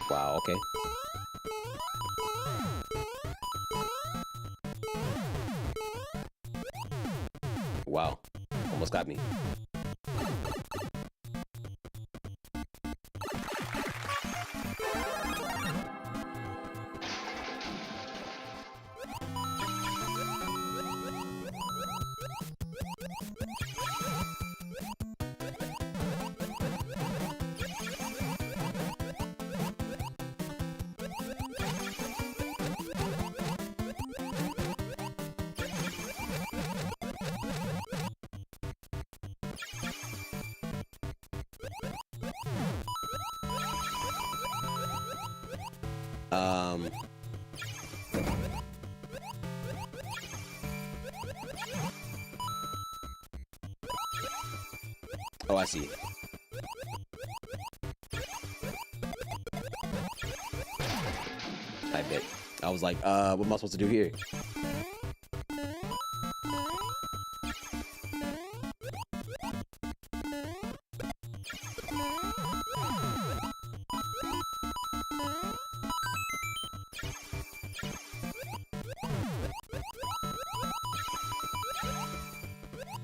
Wow, okay. Wow, almost got me. Oh, I see. I bet. I was like, what am I supposed to do here?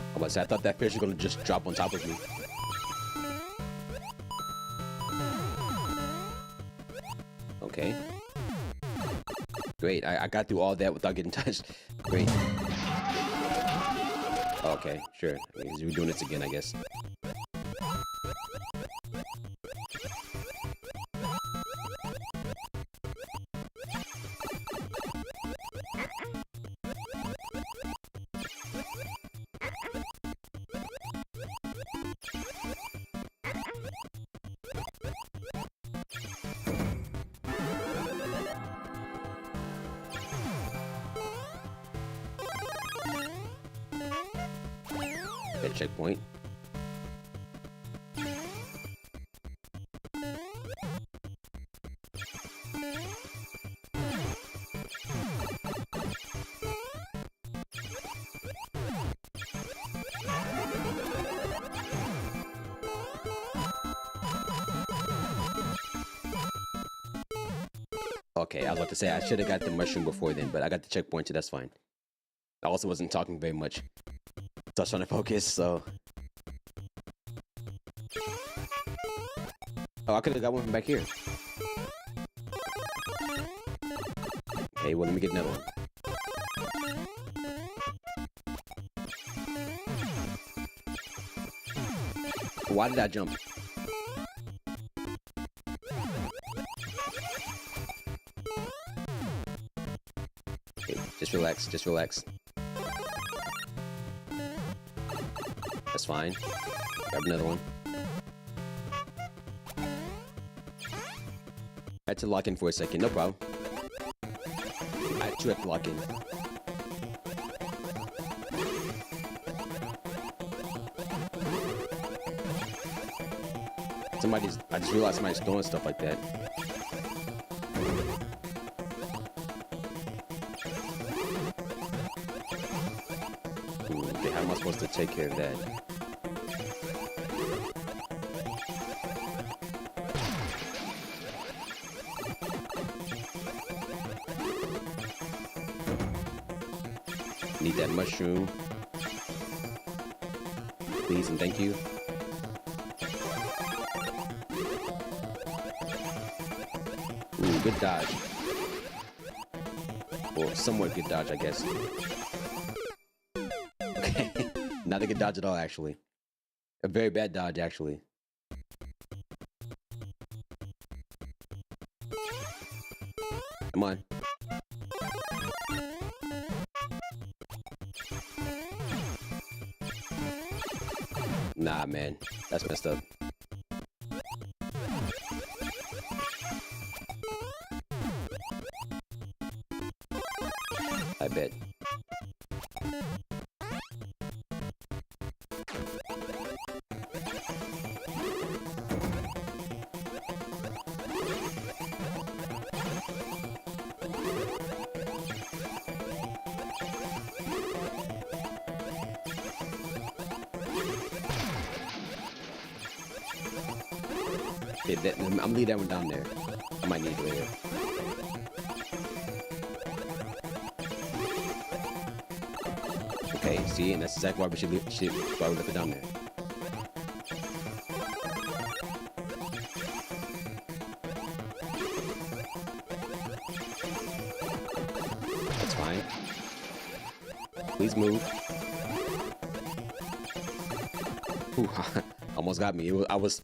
I'm about to say, I thought that fish was gonna just drop on top of me. Okay. Great, I got through all that without getting touched. Great. Okay, sure. I mean, we're doing this again, I guess. That checkpoint. Okay, I was about to say I should have got the mushroom before then, but I got the checkpoint, so that's fine. I also wasn't talking very much. So I was trying to focus, so. Oh, I could have got one from back here. Okay, well, let me get another one. Why did I jump? Okay, just relax, just relax. That's fine. Grab another one. I had to lock in for a second, no problem. I too had to lock in. I just realized somebody's throwing stuff like that. Okay, how am I supposed to take care of that? Need that mushroom. Please and thank you. Ooh, good dodge. Or somewhat good dodge, I guess. Okay. Not a good dodge at all, actually. A very bad dodge, actually. Come on. Nah, man. That's messed up. I bet. Okay, I'm leaving that one down there. I might need it later. Okay, see, and that's exactly why we why we left it down there. That's fine. Please move. Ooh, almost got me. I was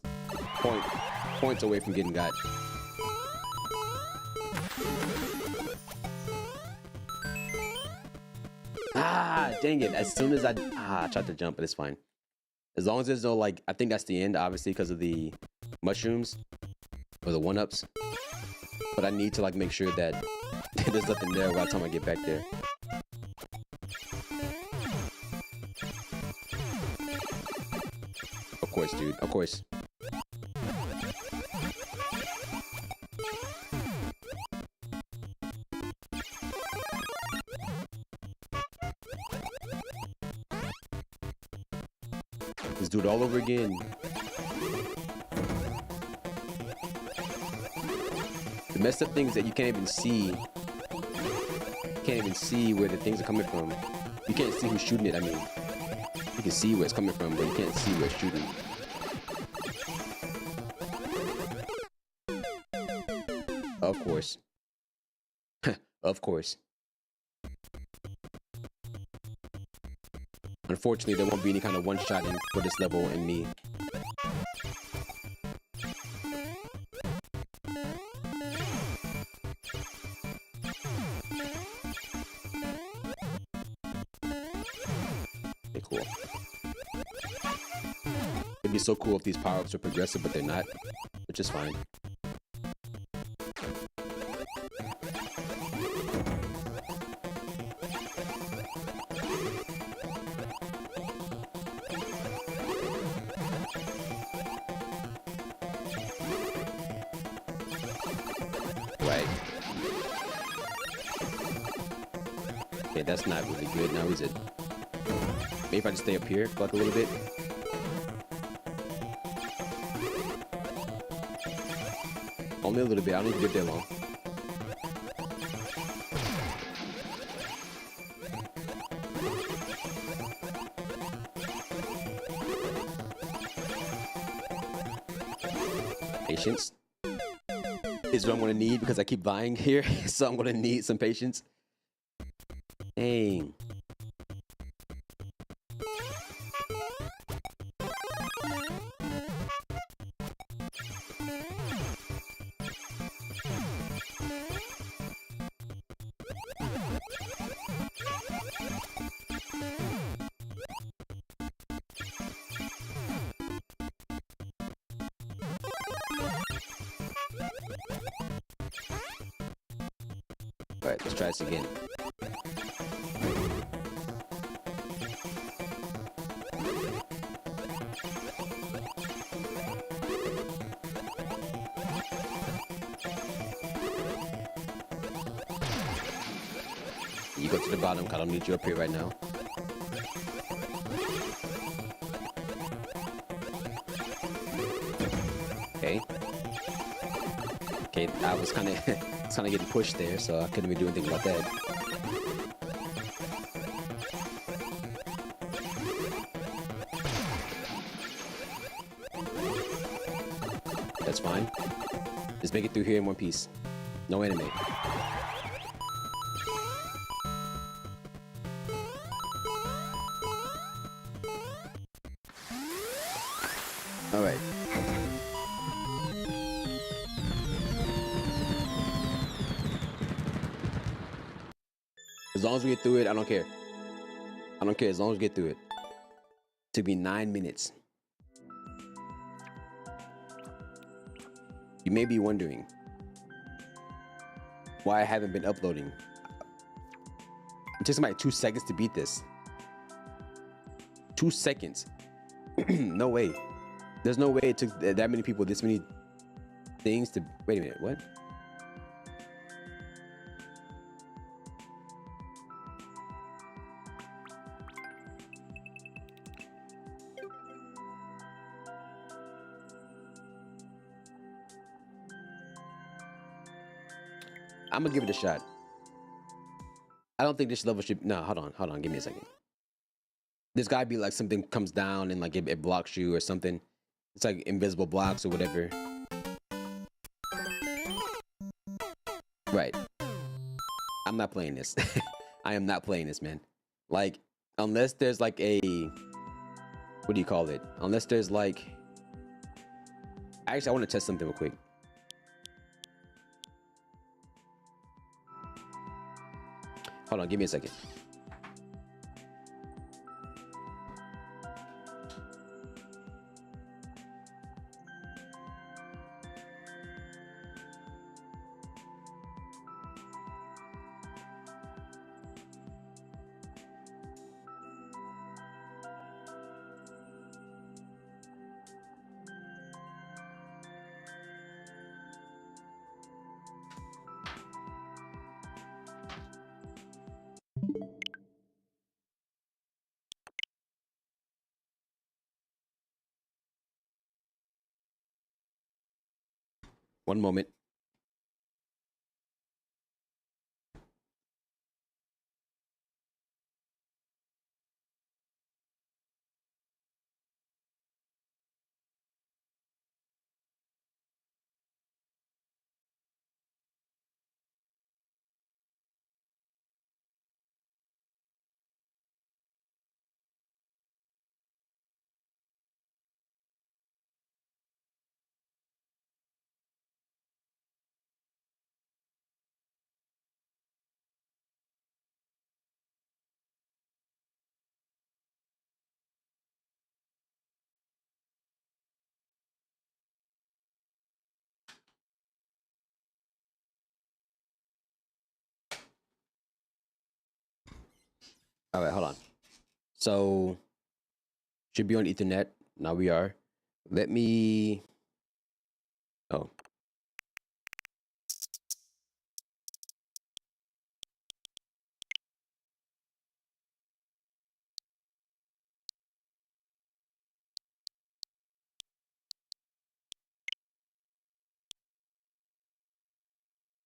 points away from getting got. Ah, dang it. As soon as I tried to jump, but it's fine. As long as there's no, like, I think that's the end, obviously, because of the mushrooms. Or the one-ups. but I need to like make sure that there's nothing there by the time I get back there. Of course, dude. Of course. Let's do it all over again. The messed up thing is that you can't even see. Can't even see where the things are coming from. You can't see who's shooting it. I mean, you can see where it's coming from, but you can't see where it's shooting. Of course. Of course. Unfortunately, there won't be any kind of one-shotting for this level in me. Okay, cool. It'd be so cool if these power-ups were progressive, but they're not, which is fine. Right. Okay, that's not really good. Now is it? Maybe if I just stay up here for like a little bit. Only a little bit. I don't need to get there long. Patience is what I'm gonna need because I keep dying here, so I'm gonna need some patience. Dang. Alright, let's try this again. You go to the bottom, I don't need you up here right now. Okay. Okay, I was kind of getting pushed there, so I couldn't even do anything about that. That's fine. Just make it through here in one piece. No enemy. All right. As long as we get through it, I don't care. I don't care as long as we get through it. Took me 9 minutes. You may be wondering why I haven't been uploading. It takes me like 2 seconds to beat this. 2 seconds. No way. There's no way it took that many people this many things to... Wait a minute, what? I'm gonna give it a shot. I don't think this level should... No, hold on, give me a second. There's gotta be like something comes down and like it blocks you or something. It's like invisible blocks or whatever. Right. I'm not playing this. I am not playing this, man. Like, unless there's like a... What do you call it? Unless there's like... Actually, I want to test something real quick. Hold on, give me a second. One moment. All right, hold on. So should be on Ethernet. Now we are. Let me. Oh,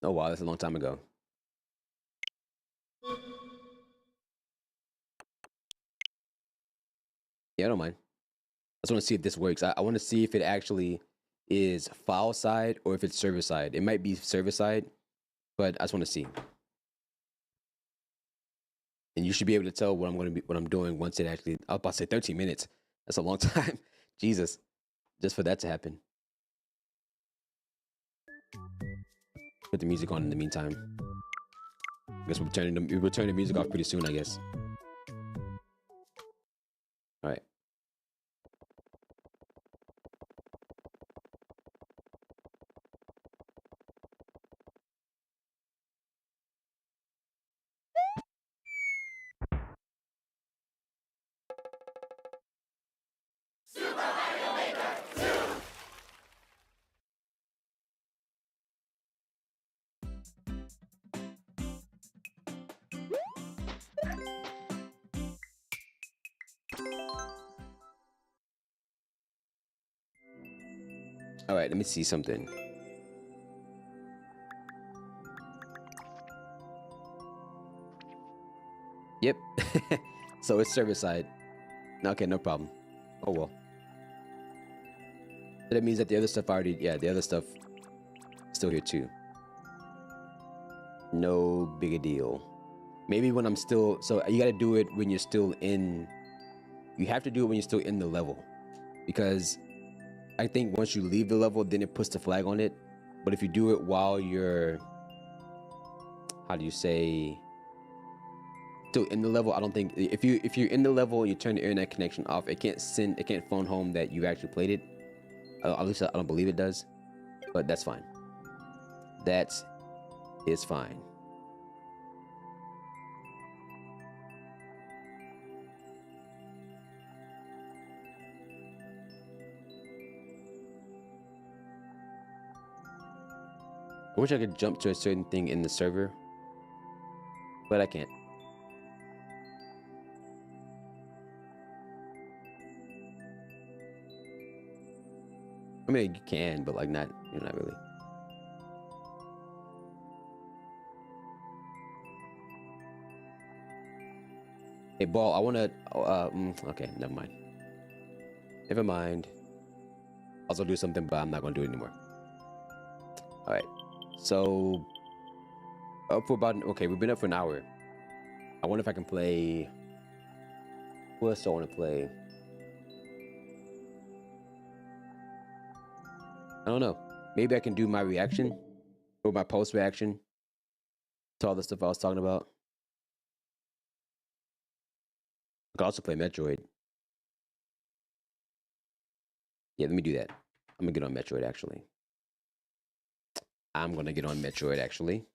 oh wow, that's a long time ago. Yeah, I don't mind. I just want to see if this works. I want to see if it actually is file side or if it's server side. It might be server side, but I just want to see. And you should be able to tell what I'm doing once it actually. I was about to say 13 minutes. That's a long time. Jesus, just for that to happen. Put the music on in the meantime. I guess we'll turn the music off pretty soon. I guess. All right. All right. Let me see something. Yep. So it's server side. Okay, no problem. Oh well. So that means that the other stuff already. Yeah, the other stuff still here too. No big a deal. Maybe when I'm still. So you got to do it when you're still in. You have to do it when you're still in the level, because I think once you leave the level, then it puts the flag on it. But if you do it while you're, how do you say, still in the level, I don't think if you're in the level and you turn the internet connection off, it can't phone home that you actually played it. At least I don't believe it does, but that's fine. That is fine. I wish I could jump to a certain thing in the server, but I can't. I mean, you can, but like not, not really. Hey, Ball, I want to. Okay, never mind. Never mind. I was gonna do something, but I'm not gonna do it anymore. All right. So up for about we've been up for an hour. I wonder if I can play. What else do I want to play? I don't know. Maybe I can do my reaction or my post reaction to all the stuff I was talking about. I could also play Metroid. Yeah, let me do that. I'm gonna get on Metroid actually. I'm gonna get on Metroid actually.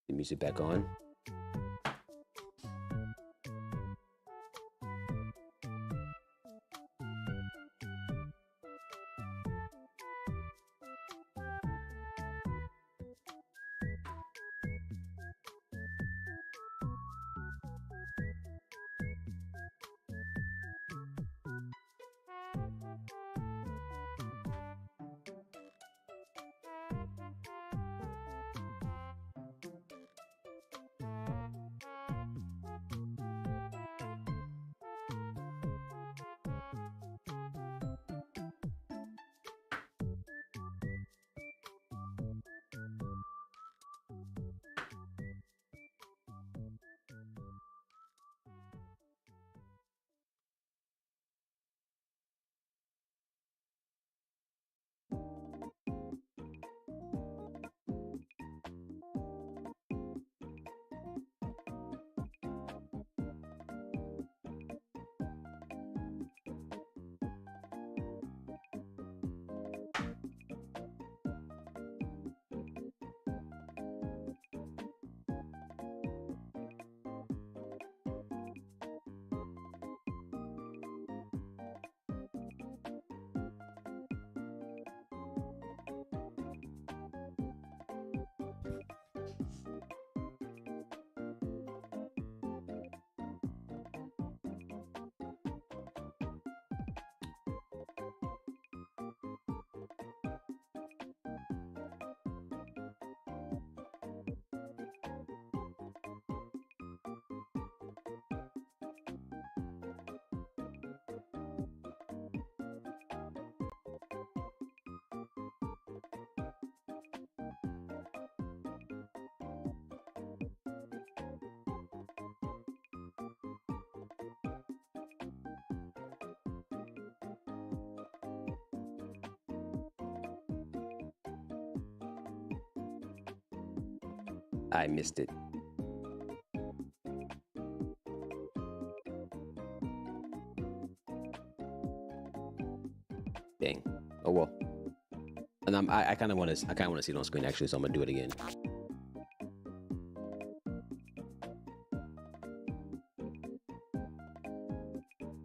The music back on. I missed it. Dang. Oh well. And I kind of want to see it on screen actually, so I'm gonna do it again.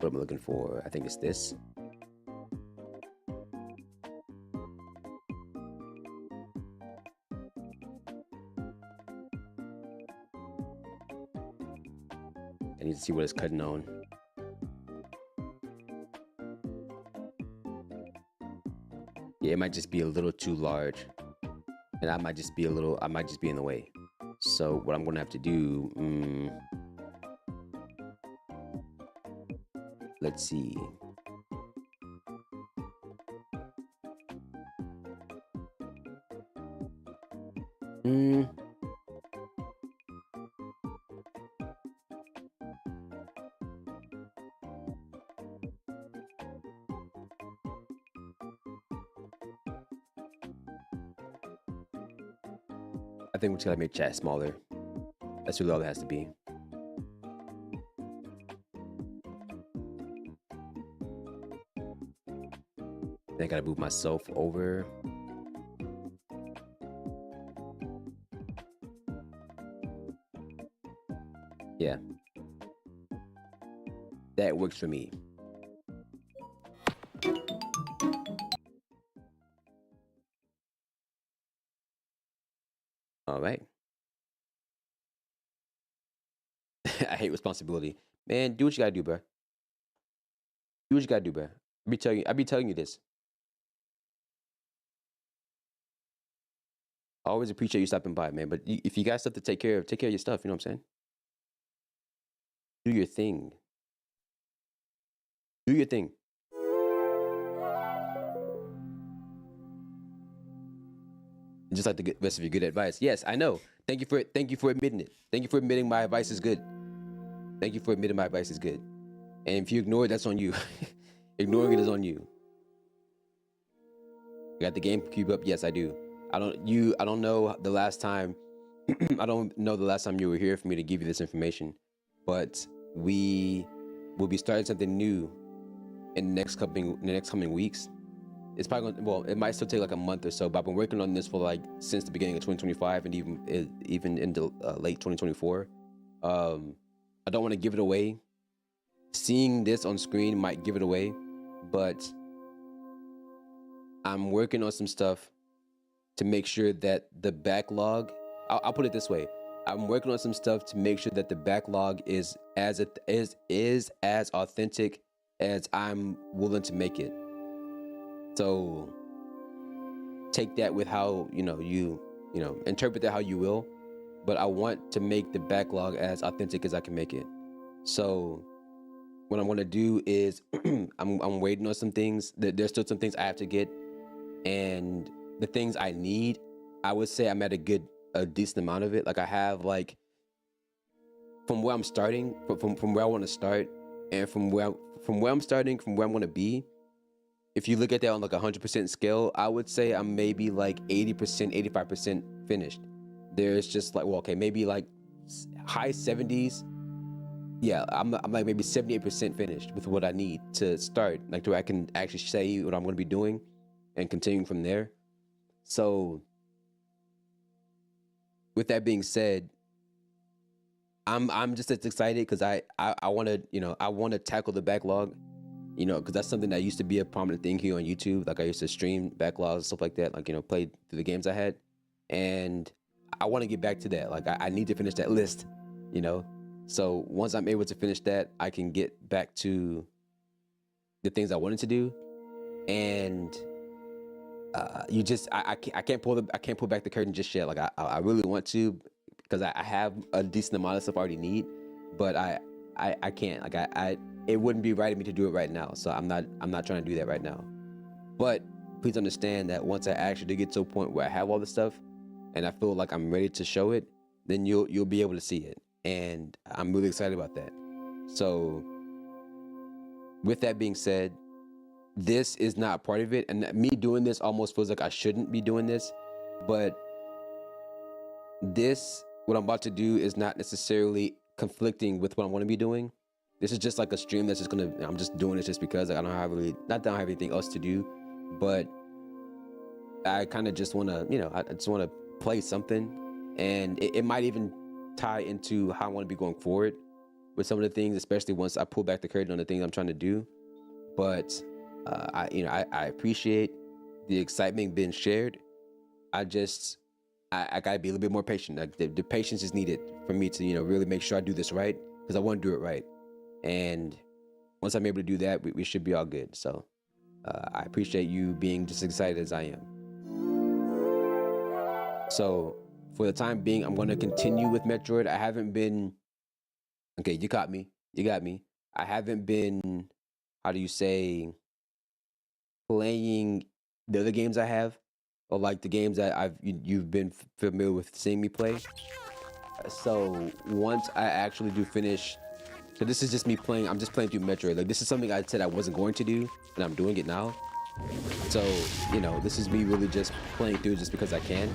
What am I looking for? I think it's this. I need to see what it's cutting on. Yeah, it might just be a little too large, and I might just be in the way. So what I'm gonna have to do, let's see. I think we just gotta make chat smaller. That's really all it has to be. Then I gotta move myself over. Yeah. That works for me. All right. I hate responsibility. Man, do what you gotta do, bro. Do what you gotta do, bro. I be telling you this. I always appreciate you stopping by, man. But if you got stuff to take care of your stuff. You know what I'm saying? Do your thing. Do your thing. Just like the rest of your good advice. Yes, I know. Thank you for admitting it. Thank you for admitting my advice is good. Thank you for admitting my advice is good. And if you ignore it, that's on you. Ignoring it is on you. You got the GameCube up? Yes, I do. I don't know the last time I don't know the last time you were here for me to give you this information. But we will be starting something new in the next coming weeks. It's probably it might still take like a month or so, but I've been working on this for like since the beginning of 2025 and even into late 2024. I don't want to give it away. Seeing this on screen might give it away, but I'm working on some stuff to make sure that the backlog, I'll put it this way. I'm working on some stuff to make sure that the backlog is as authentic as I'm willing to make it. So take that with how, you interpret that how you will, but I want to make the backlog as authentic as I can make it. So what I'm going to do is I'm waiting on some things. There's still some things I have to get, and the things I need, I would say I'm at a decent amount of it. Like I have from where I'm starting, from where I want to start, and from where I'm starting, from where I'm going to be. If you look at that on like 100% scale, I would say I'm maybe like 80%, 85% finished. There's just like, maybe like high 70s. Yeah, I'm like maybe 78% finished with what I need to start, like to where I can actually say what I'm going to be doing and continuing from there. So with that being said, I'm just as excited because I want to tackle the backlog, because that's something that used to be a prominent thing here on YouTube. Like I used to stream backlogs and stuff like that, like play through the games I had, and I want to get back to that. Like I need to finish that list, So once I'm able to finish that, I can get back to the things I wanted to do, and I can't pull back the curtain just yet. Like I really want to, because I have a decent amount of stuff I already need, but I can't. Like it wouldn't be right of me to do it right now. So I'm not trying to do that right now. But please understand that once I actually get to a point where I have all the stuff and I feel like I'm ready to show it, then you'll be able to see it. And I'm really excited about that. So with that being said, this is not a part of it. And me doing this almost feels like I shouldn't be doing this, but this what I'm about to do is not necessarily conflicting with what I want to be doing. This is just like a stream that's just gonna. I'm just doing this just because I don't have really, not that I don't have anything else to do, but I kind of just want to, I just want to play something, and it might even tie into how I want to be going forward with some of the things, especially once I pull back the curtain on the things I'm trying to do. But I appreciate the excitement being shared. I gotta be a little bit more patient. Like the patience is needed for me to, really make sure I do this right, because I want to do it right. And once I'm able to do that, we should be all good. So I appreciate you being just as excited as I am. So for the time being, I'm going to continue with Metroid. I haven't been, okay, you got me. I haven't been, how do you say, playing the other games I have, or like the games that you've been familiar with seeing me play. So once I actually do finish, so this is just me playing, I'm just playing through Metroid. Like this is something I said I wasn't going to do, and I'm doing it now. So, this is me really just playing through just because I can,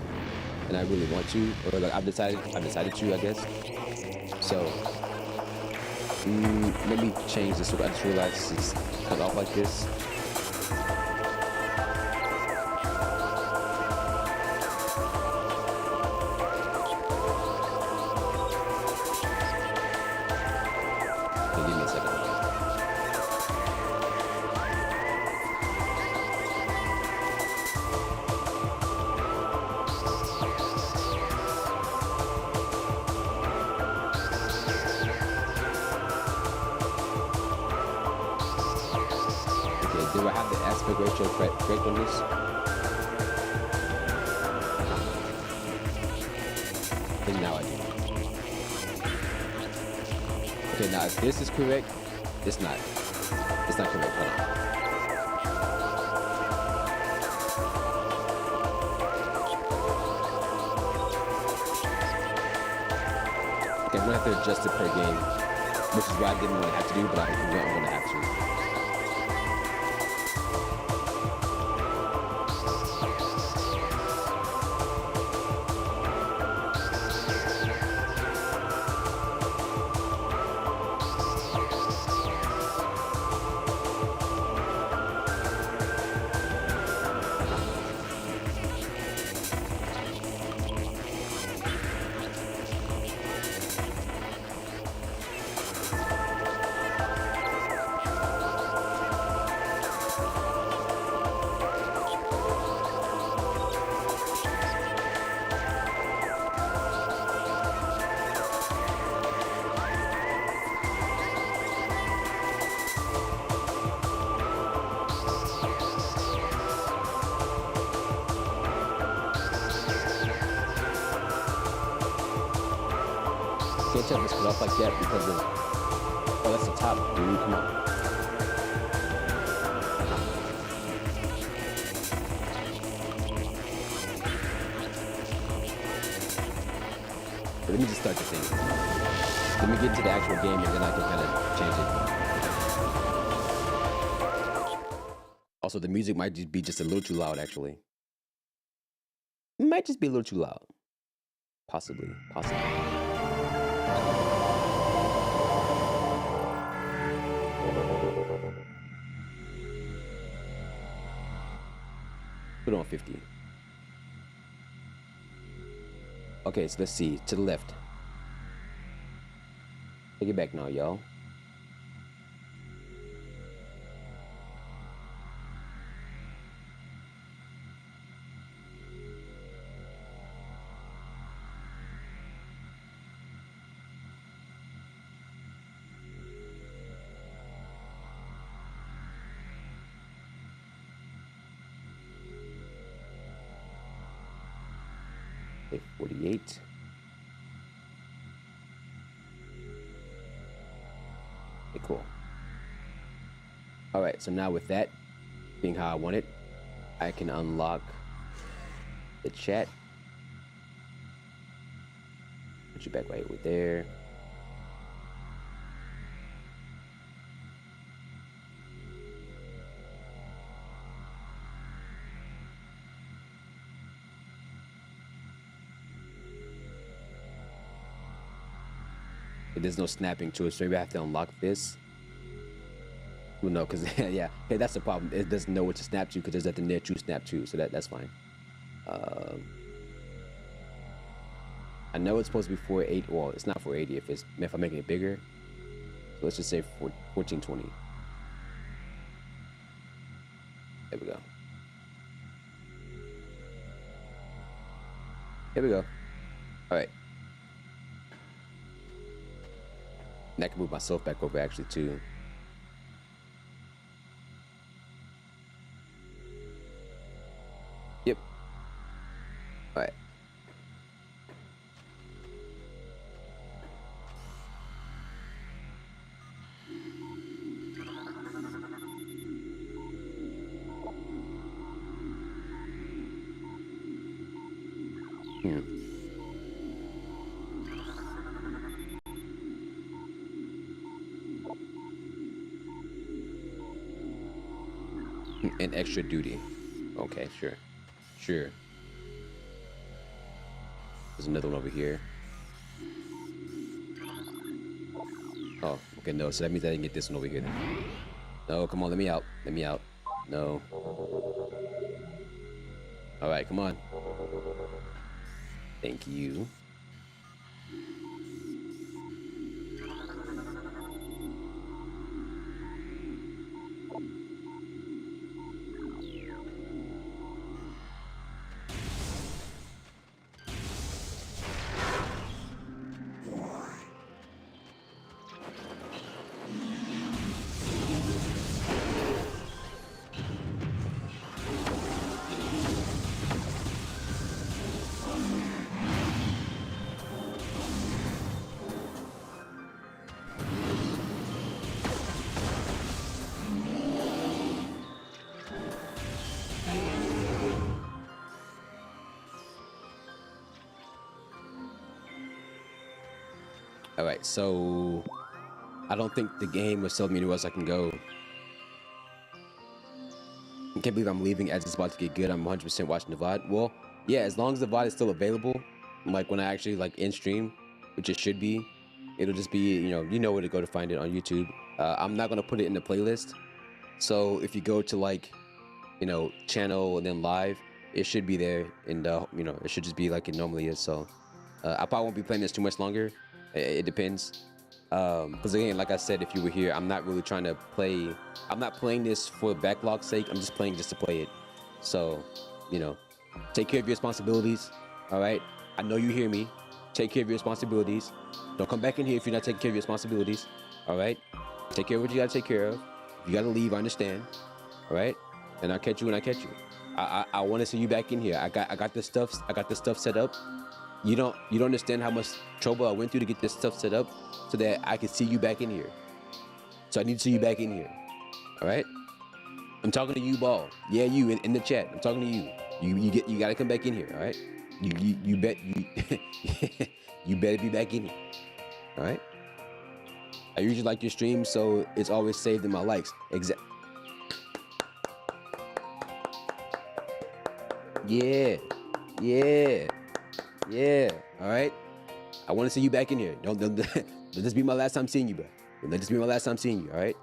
and I really want to, or like I've decided to, I guess. So, let me change this. I just realized it's cut off like this. Okay, give me a second. Do I have the aspect ratio correct on this? I think now I do. Okay, now if this is correct, it's not correct. Hold on. Okay, I'm gonna have to adjust it per game, which is what I didn't want to have to do, but I'm gonna have to. Can't tell if it's cut off like that because of, oh, that's the top, dude, come on. But let me just start the thing. Let me get into the actual game and then I can kind of change it. Also, the music might just be a little too loud, actually. It might just be a little too loud. Possibly. Put it on 50. Okay, so let's see. To the left. Take it back now, y'all. Okay, 48. Okay, cool. All right, so now with that being how I want it, I can unlock the chat. Put you back right over there. There's no snapping to it, so maybe I have to unlock this. Well, no, because yeah, okay, that's the problem. It doesn't know what to snap to because there's nothing there to snap to, so that's fine. I know it's supposed to be 480. Well, it's not 480 if I'm making it bigger. So let's just say 1420. There we go. Here we go. All right. And I can move myself back over actually too. Yep. All right. And extra duty. Okay, sure. Sure. There's another one over here. Oh, okay, no. So that means I didn't get this one over here then. No, come on, let me out. Let me out. No. All right, come on. Thank you. All right, so I don't think the game was telling me anywhere else I can go. I can't believe I'm leaving as it's about to get good. I'm 100% watching the VOD. Well, yeah, as long as the VOD is still available, like when I actually like in stream, which it should be, it'll just be, you know where to go to find it on YouTube. I'm not gonna put it in the playlist. So if you go to like, channel and then live, it should be there, and it should just be like it normally is. So I probably won't be playing this too much longer. It depends. Because again, like I said, if you were here, I'm not really trying to play. I'm not playing this for backlog's sake. I'm just playing just to play it. So, take care of your responsibilities. All right. I know you hear me. Take care of your responsibilities. Don't come back in here if you're not taking care of your responsibilities. All right. Take care of what you gotta take care of. If you gotta leave, I understand. All right. And I'll catch you when I catch you. I want to see you back in here. I got this stuff. I got this stuff set up. You don't understand how much trouble I went through to get this stuff set up so that I could see you back in here. So I need to see you back in here. All right? I'm talking to you, Ball. Yeah, you in the chat. I'm talking to you. You gotta come back in here. All right? You bet you you better be back in here. All right? I usually like your stream, so it's always saved in my likes. Yeah. All right. I want to see you back in here. Don't let this be my last time seeing you, bro. Let this be my last time seeing you. All right.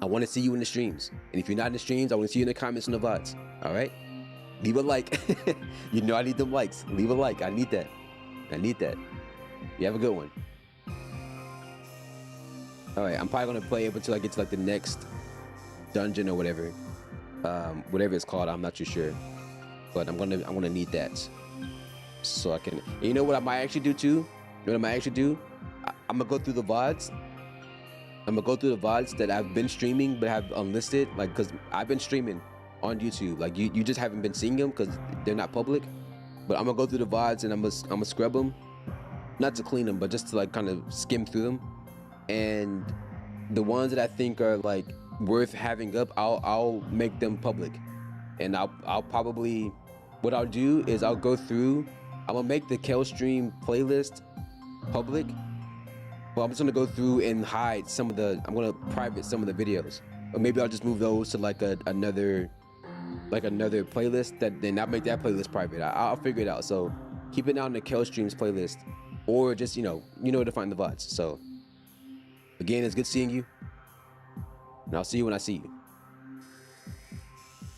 I want to see you in the streams, and if you're not in the streams, I want to see you in the comments and the VODs. All right. Leave a like. I need them likes. Leave a like. I need that. You have a good one. All right. I'm probably gonna play up until I get to like the next dungeon or whatever. Whatever it's called. I'm not too sure, but I'm gonna need that. So I can, you know what I might actually do too? You know what I might actually do? I'm gonna go through the VODs. I'm gonna go through the VODs that I've been streaming but have unlisted, like, cause I've been streaming on YouTube. Like you just haven't been seeing them cause they're not public. But I'm gonna go through the VODs and I'm gonna scrub them, not to clean them, but just to like kind of skim through them. And the ones that I think are like worth having up, I'll make them public. And I'll probably, what I'll do is I'll go through. I'm gonna make the Kelstream playlist public, but I'm just gonna go through and hide some of the. I'm gonna private some of the videos, or maybe I'll just move those to like another playlist. That then I'll make that playlist private. I'll figure it out. So keep it out in the Kelstream's playlist, or just where to find the VODs. So again, it's good seeing you, and I'll see you when I see you.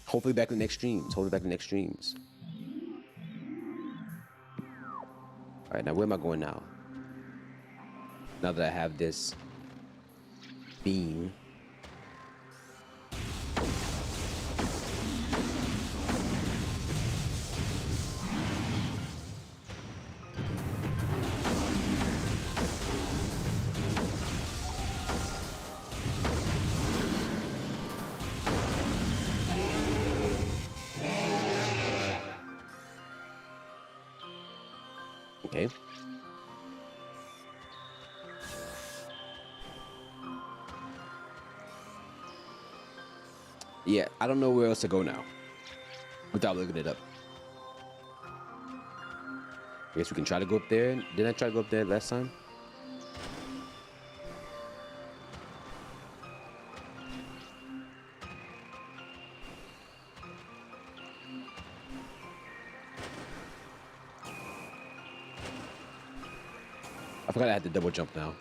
Hopefully back in the next streams. All right, now where am I going now? Now that I have this beam. Okay. Yeah, I don't know where else to go now without looking it up. I guess we can try to go up there. Didn't I try to go up there last time? I forgot I had to double jump now.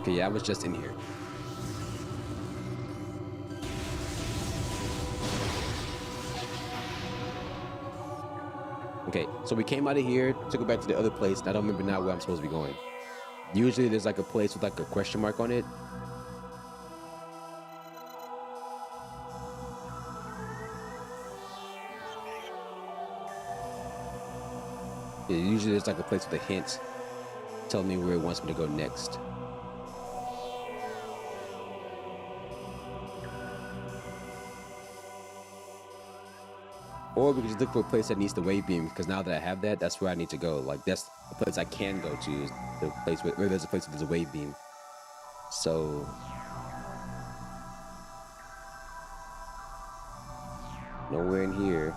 Okay, yeah, I was just in here. Okay, so we came out of here to go back to the other place, and I don't remember now where I'm supposed to be going. Usually there's like a place with like a question mark on it. Yeah, usually there's like a place with a hint telling me where it wants me to go next. Or we can just look for a place that needs the wave beam, because now that I have that, that's where I need to go. Like, that's the place I can go to, is the place where there's a place where there's a wave beam. So nowhere in here.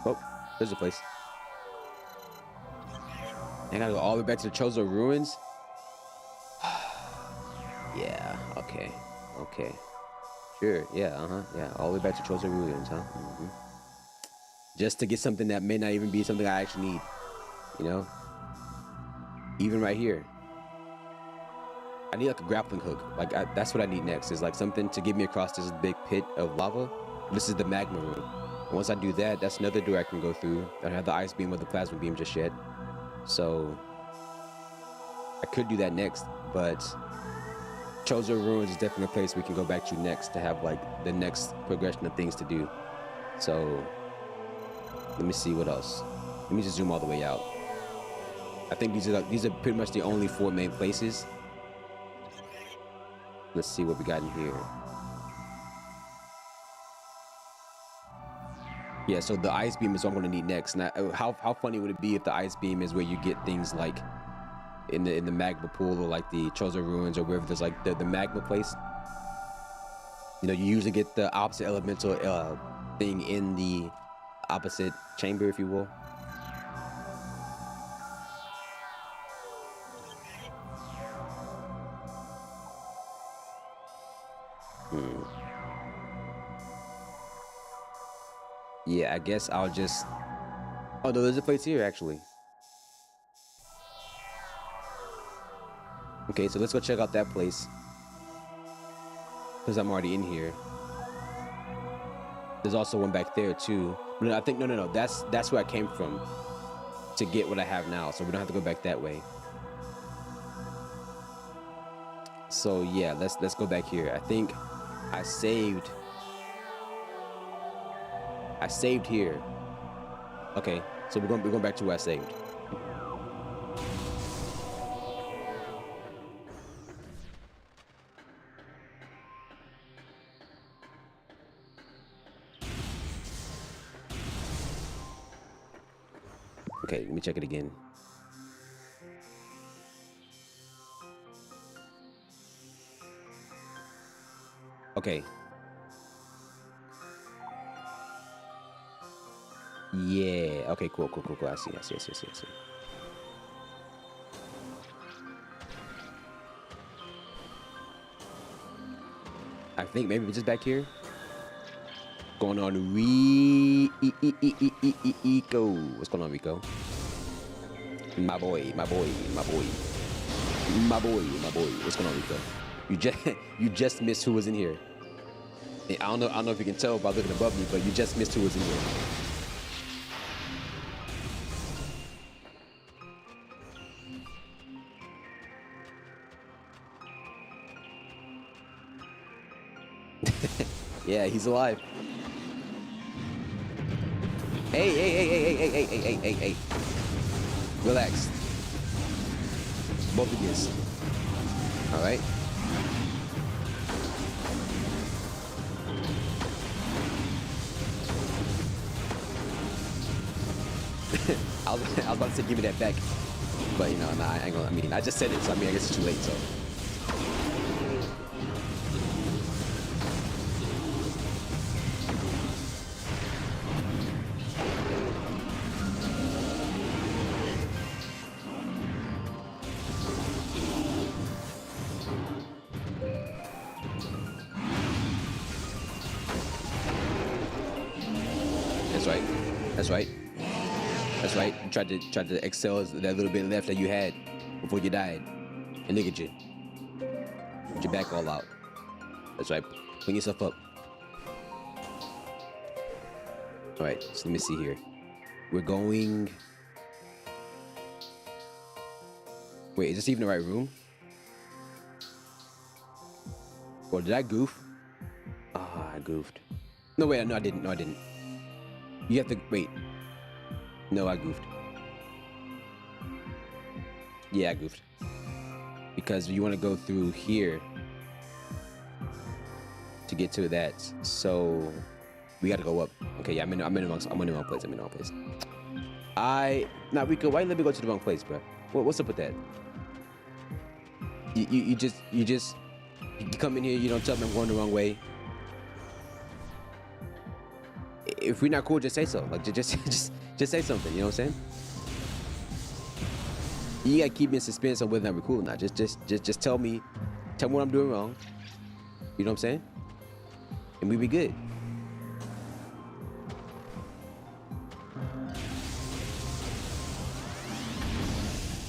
Oh, there's a place. I gotta go all the way back to the Chozo Ruins. Yeah, okay. Sure, yeah, yeah, all the way back to Chozo Ruins, huh? Just to get something that may not even be something I actually need, you know? Even right here. I need like a grappling hook. Like, that's what I need next, is like something to get me across this big pit of lava. This is the magma room. And once I do that, that's another door I can go through. I don't have the ice beam or the plasma beam just yet. So I could do that next, but Chozo Ruins is definitely a place we can go back to next to have like the next progression of things to do. So let me see what else. Let me just zoom all the way out. I think these are pretty much the only 4 main places. Let's see what we got in here. Yeah, so the ice beam is what I'm gonna need next. Now, how funny would it be if the ice beam is where you get things like in the magma pool, or like the Chozo Ruins, or wherever there's like the magma place. You know, you usually get the opposite elemental thing in the opposite chamber, if you will. Yeah, I guess I'll just... Oh, no, there's a place here, actually. Okay, so let's go check out that place, because I'm already in here. There's also one back there, too. But I think... No. That's where I came from to get what I have now, so we don't have to go back that way. So, yeah, let's go back here. I think I saved here. Okay, so we're going back to where I saved. Okay, let me check it again. Okay. Yeah. Okay, cool. I see. I think maybe just back here. Going on, Rico? What's going on, Rico? My boy. What's going on, Rico? You just missed who was in here. I don't know if you can tell by looking above me, but you just missed who was in here. Yeah, he's alive. Hey. Relax. Both of you. All right. I was about to say give me that back, but you know, nah, I ain't gonna. I mean, I just said it, so I mean, I guess it's too late. So. That's right. You tried to excel that little bit left that you had before you died. And look at you. With your back all out. That's right. Clean yourself up. Alright, so let me see here. We're going... Wait, is this even the right room? Or did I goof? Ah, I goofed. No, wait, no, I didn't. You have to... Wait. No, I goofed. Yeah, I goofed. Because you want to go through here to get to that. So we got to go up. Okay, yeah, I'm in the wrong place. Now Rico, why you let me go to the wrong place, bro? What's up with that? You come in here, you don't tell me I'm going the wrong way. If we're not cool, just say so. Like just say something. You know what I'm saying? You gotta keep me in suspense on whether or not we're cool or not. Just tell me what I'm doing wrong. You know what I'm saying? And we be good.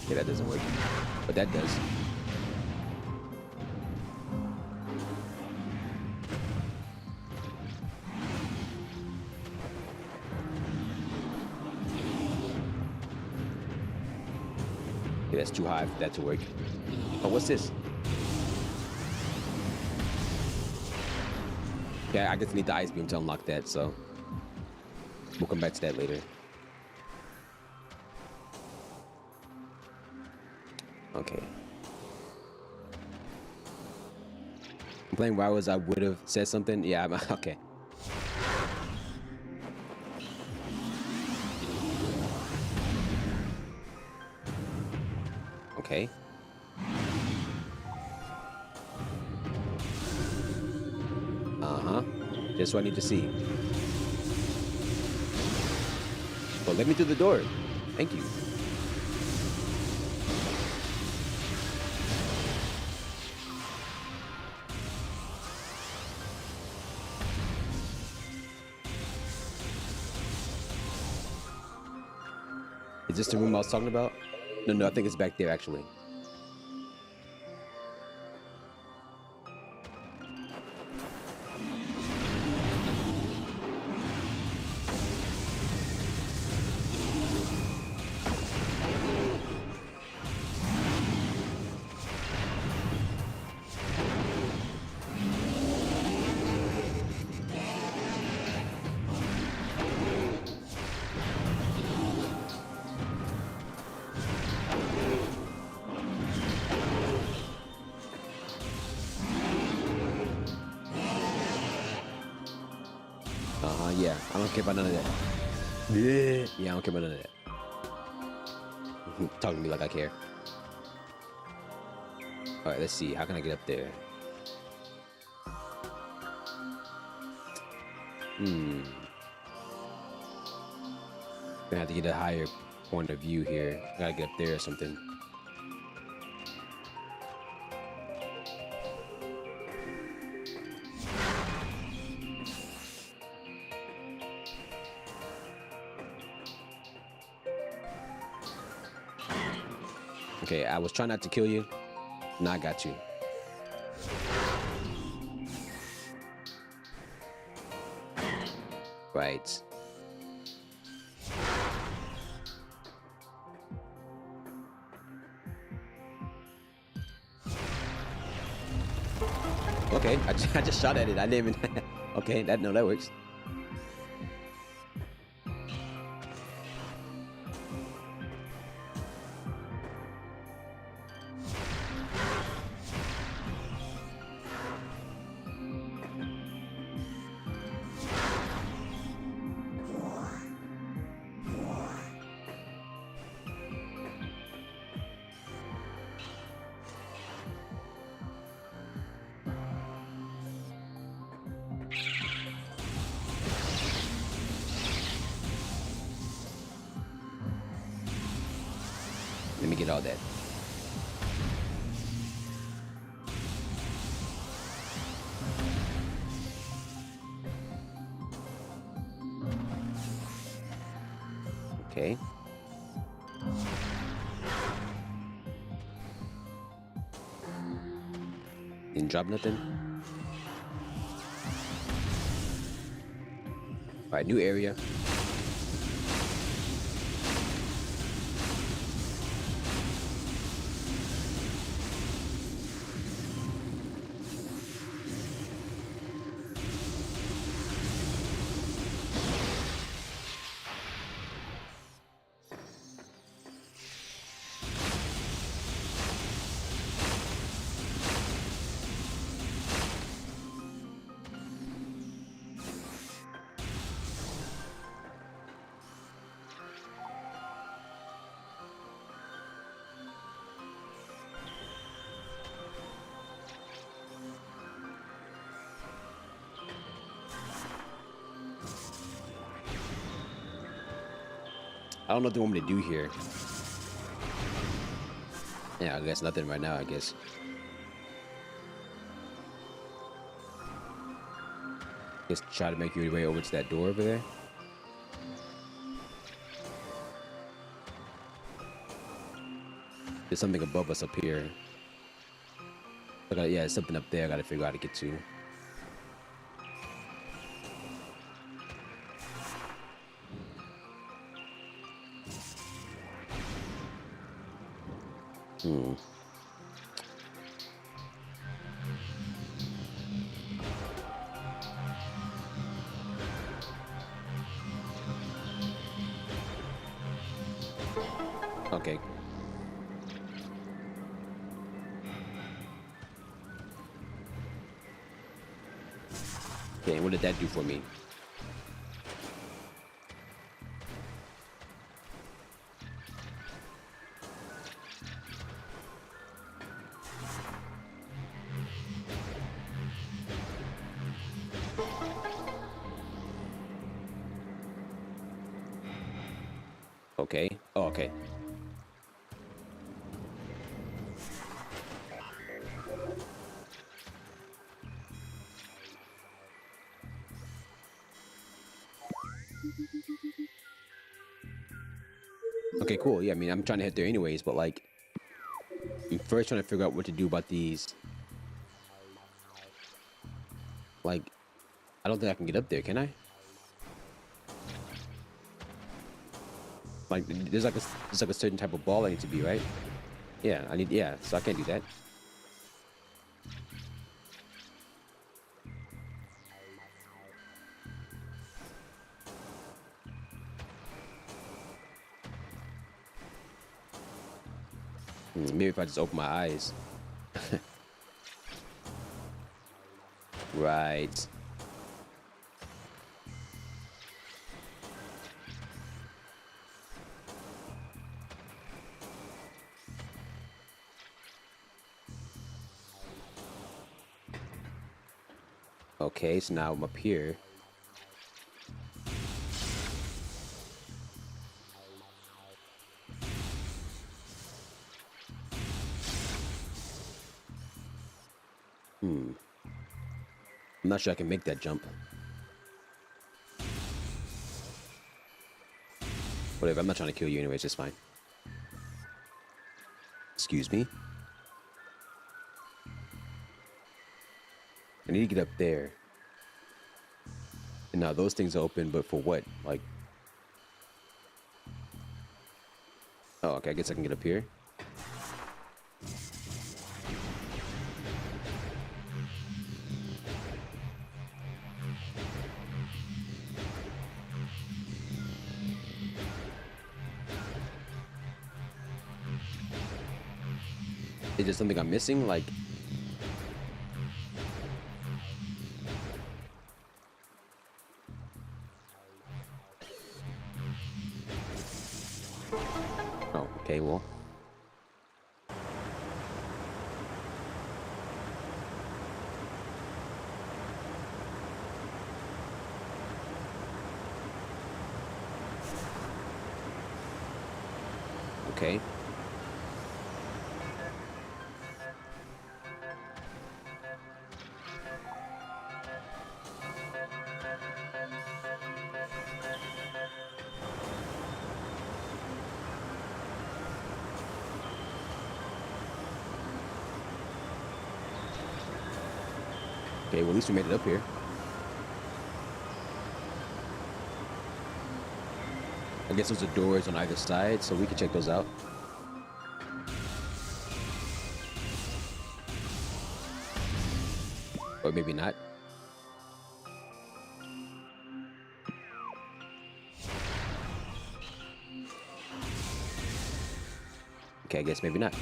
Yeah, that doesn't work, but that does. Yeah, that's too high for that to work. Oh, what's this? Yeah, I guess I need the ice beam to unlock that, so we'll come back to that later. Okay. I'm playing Rivals, I would have said something. Yeah, I'm okay. Okay. Just what I need to see. Well, let me through the door. Thank you. Is this the room I was talking about? No, I think it's back there actually. Yeah, I don't care about none of that. Yeah, I don't care about none of that. Talking to me like I care. All right, let's see. How can I get up there? Gonna have to get a higher point of view here. Gotta get up there or something. Okay, I was trying not to kill you. Now I got you. Right. Okay, I just shot at it. I didn't even. Okay, that works. Let me get all that. Okay. Didn't drop nothing. All right, new area. I don't know what they want me to do here. Yeah, I guess nothing right now, I guess. Just try to make your way over to that door over there. There's something above us up here. Yeah, there's something up there I gotta figure out how to get to. Okay. Okay, what did that do for me? Okay. Oh, okay. Okay, cool. Yeah, I mean, I'm trying to head there anyways, but like, I'm first trying to figure out what to do about these. Like, I don't think I can get up there, can I? Like, there's like a certain type of ball I need to be, right? Yeah, so I can't do that. Maybe if I just open my eyes. Right. Okay, so now I'm up here. I'm not sure I can make that jump. Whatever, I'm not trying to kill you anyways, it's fine. Excuse me. I need to get up there. And now those things are open, but for what? Like... Oh, okay, I guess I can get up here. Is there something I'm missing? Like... Oh, okay, well... Okay. Okay, well, at least we made it up here. I guess those are doors on either side, so we can check those out. Or maybe not. Okay, I guess maybe not.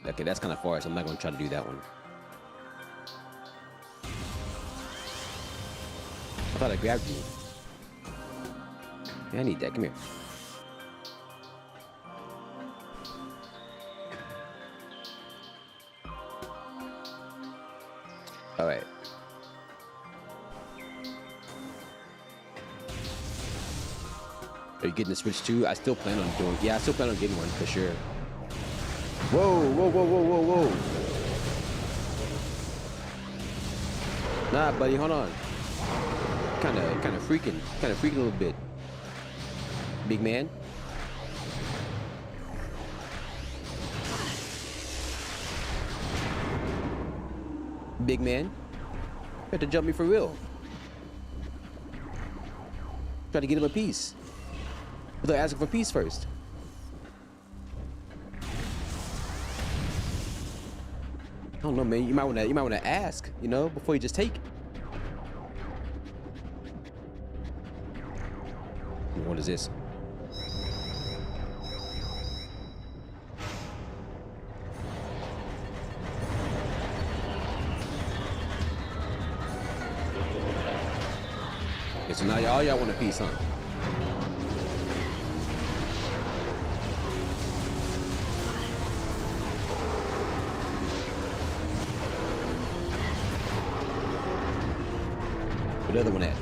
Okay, that's kind of far, so I'm not going to try to do that one. I thought I grabbed you. Yeah, I need that. Come here. All right. Are you getting the Switch too? I still plan on doing... Yeah, I still plan on getting one for sure. Whoa, whoa, whoa, whoa, whoa, whoa. Nah, buddy, hold on. Kind of freaking a little bit. Big man. Big man. You had to jump me for real. Try to get him a piece. Without asking for peace first. I don't know, man. You might wanna ask, you know, before you just take. What is this? Okay, so now all y'all want a piece, huh? Where the other one at?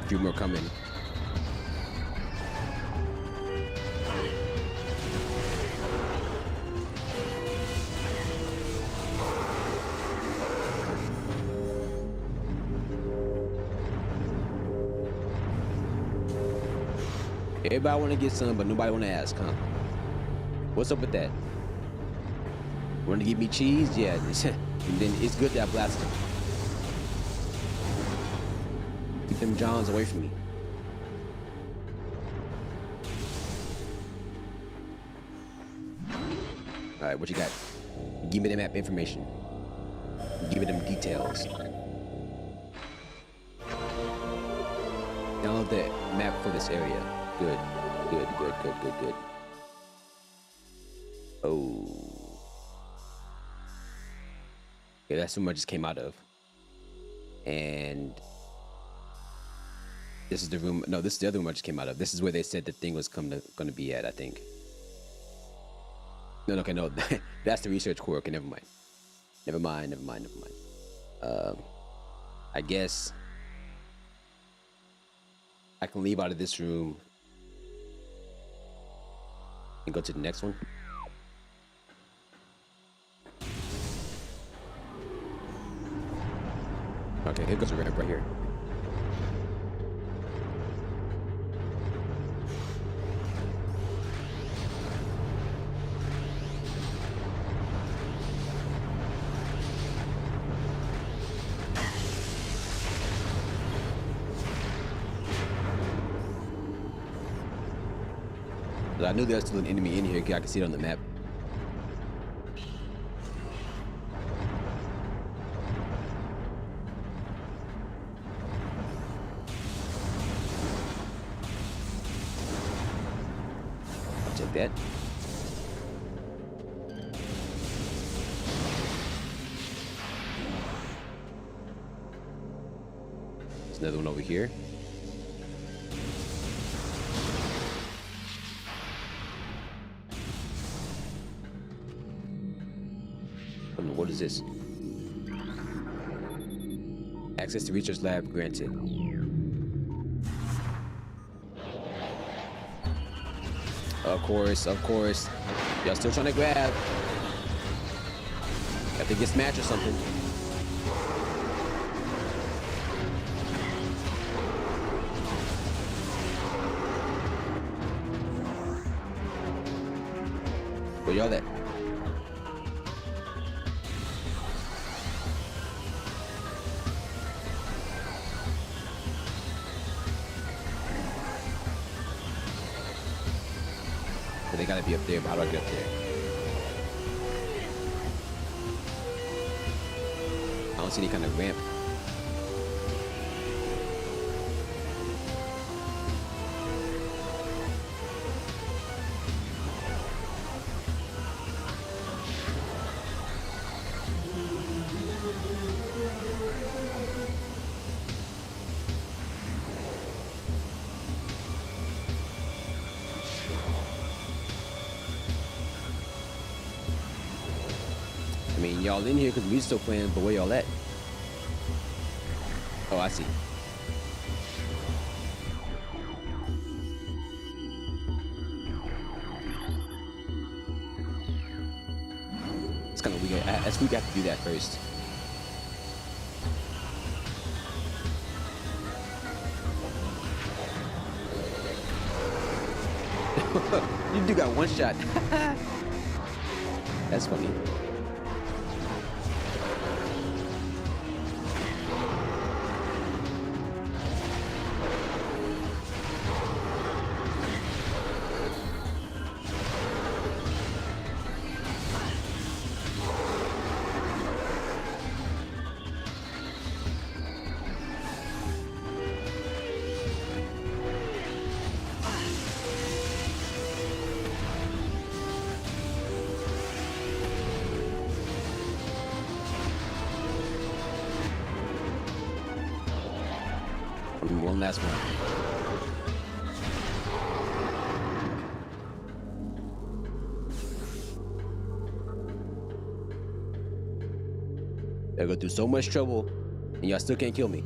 A few more coming. Everybody want to get some, but nobody want to ask, huh? What's up with that? Want to give me cheese? Yeah, and then it's good that I blasted them. Keep them Johns away from me. All right, what you got? Give me the map information. Give me them details. Download the map for this area. Good, good, good, good, good, good. Oh. Yeah, that's the room I just came out of. And this is the room. No, this is the other room I just came out of. This is where they said the thing was going to be at, I think. No, okay, no. That's the research core. Okay, never mind. Never mind. I guess I can leave out of this room and go to the next one. Okay, here goes a ramp right here. But I knew there was still an enemy in here. I can see it on the map. I'll take that. There's another one over here. What is this? Access to research lab granted. Of course. Y'all still trying to grab. I think it's match or something. Where y'all at? They gotta be up there, but how do I get up there? I don't see any kind of ramp. I mean, y'all in here because we still playing, but where y'all at? Oh, I see. It's kind of weird. I think we have to do that first. You do got one shot. That's funny. One last one. I go through so much trouble, and y'all still can't kill me.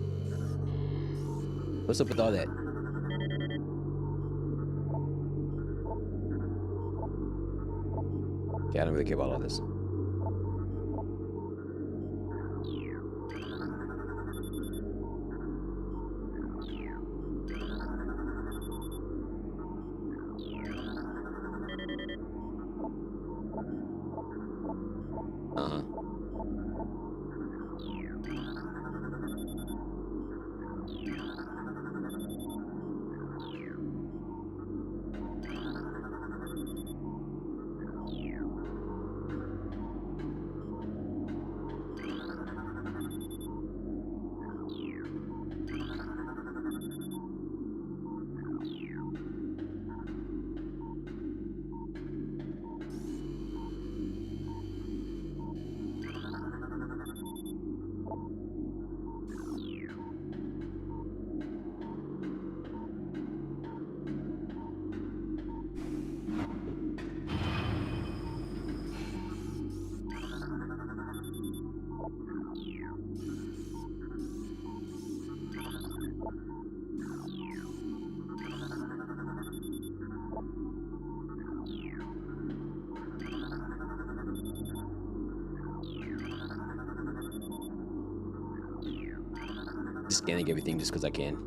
What's up with all that? Okay, I don't really care about all this. Just scanning everything just because I can.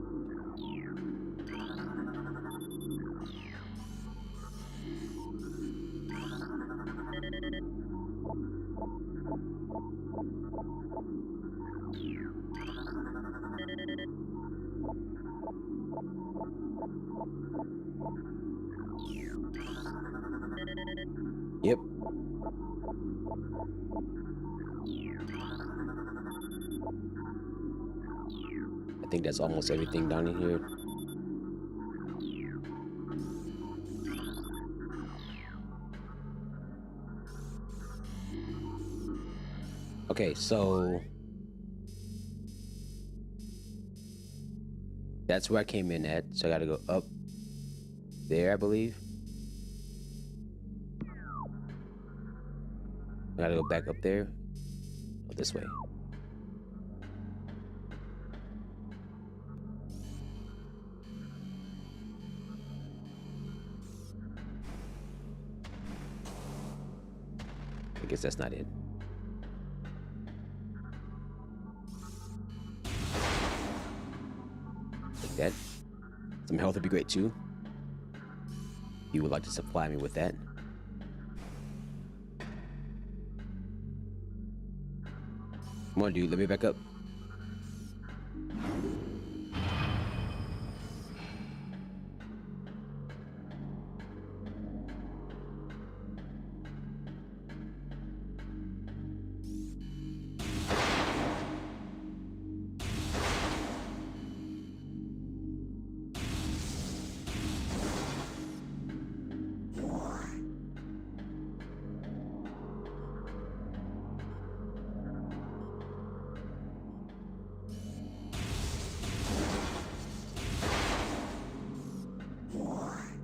Yep. I think that's almost everything down in here. Okay, so that's where I came in at. So I gotta go up there, I believe. I gotta go back up there. Oh, this way. I guess that's not it. Like that. Some health would be great too. You would like to supply me with that. Come on, dude, let me back up.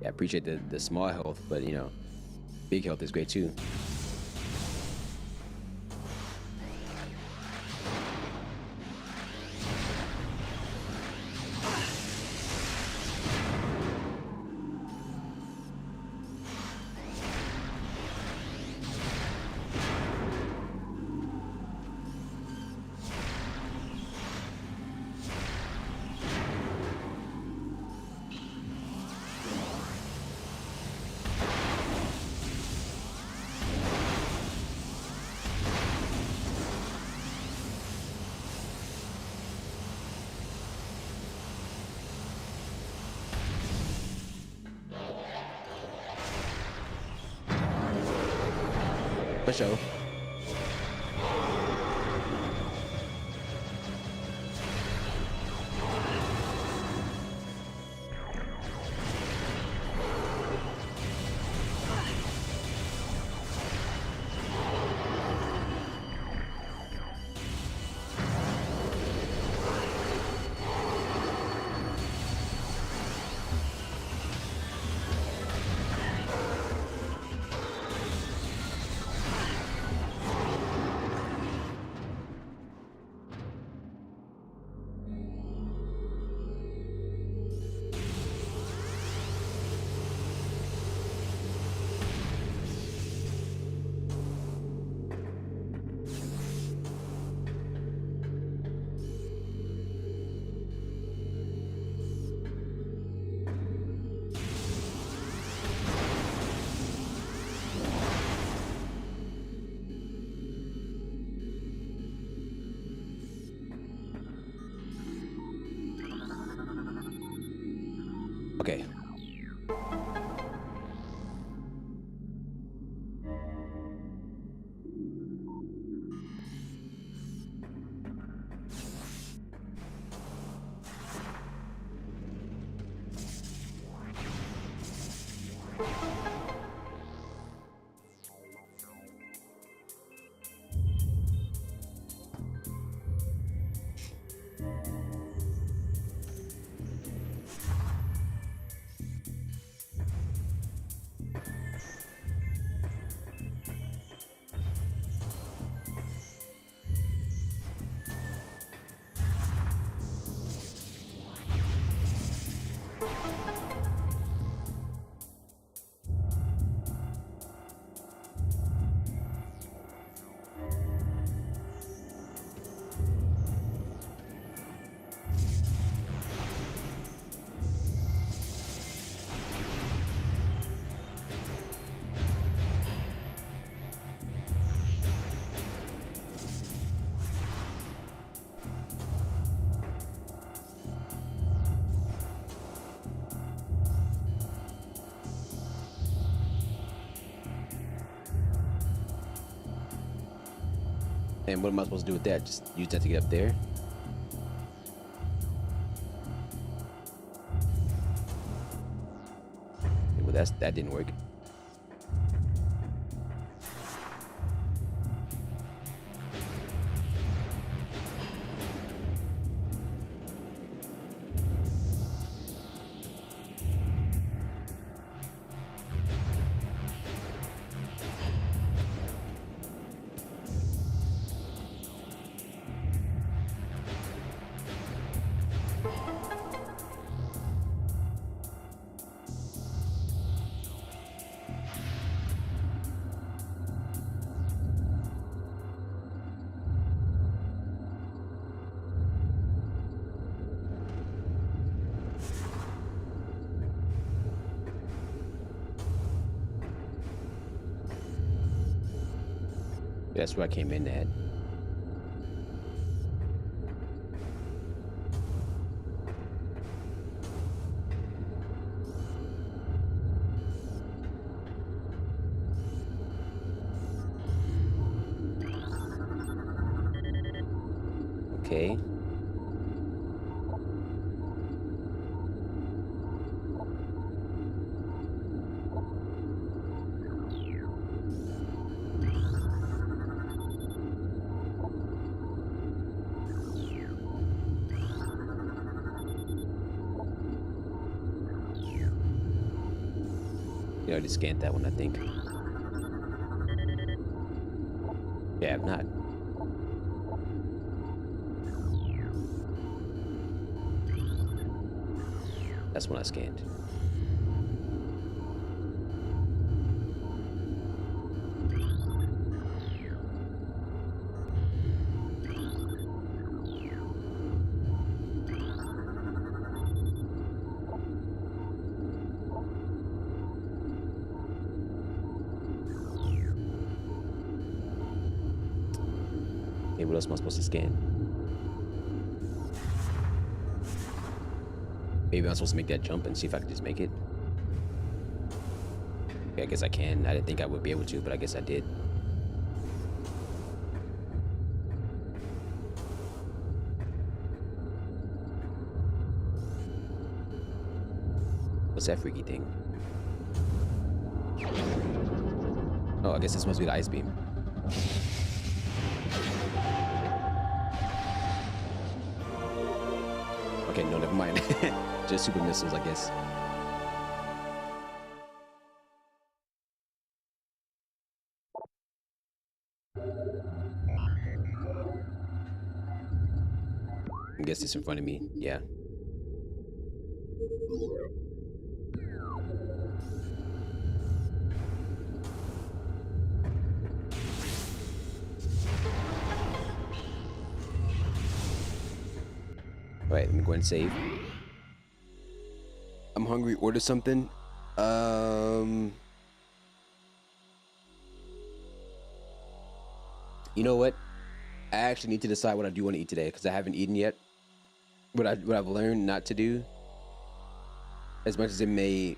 Yeah, I appreciate the small health, but you know, big health is great too. For sure. And what am I supposed to do with that? Just use that to get up there? Okay, well, that didn't work. That's where I came in at. Okay. You already scanned that one, I think. Yeah, I've not. That's when I scanned. Okay, what else am I supposed to scan? Maybe I'm supposed to make that jump and see if I can just make it. Okay, I guess I can. I didn't think I would be able to, but I guess I did. What's that freaky thing? Oh, I guess this must be the ice beam. Okay, no, never mind. Just super missiles, I guess. I guess it's in front of me. Yeah. All right, let me go and save. I'm hungry. Order something. You know what? I actually need to decide what I do want to eat today because I haven't eaten yet. What I've learned not to do, as much as it may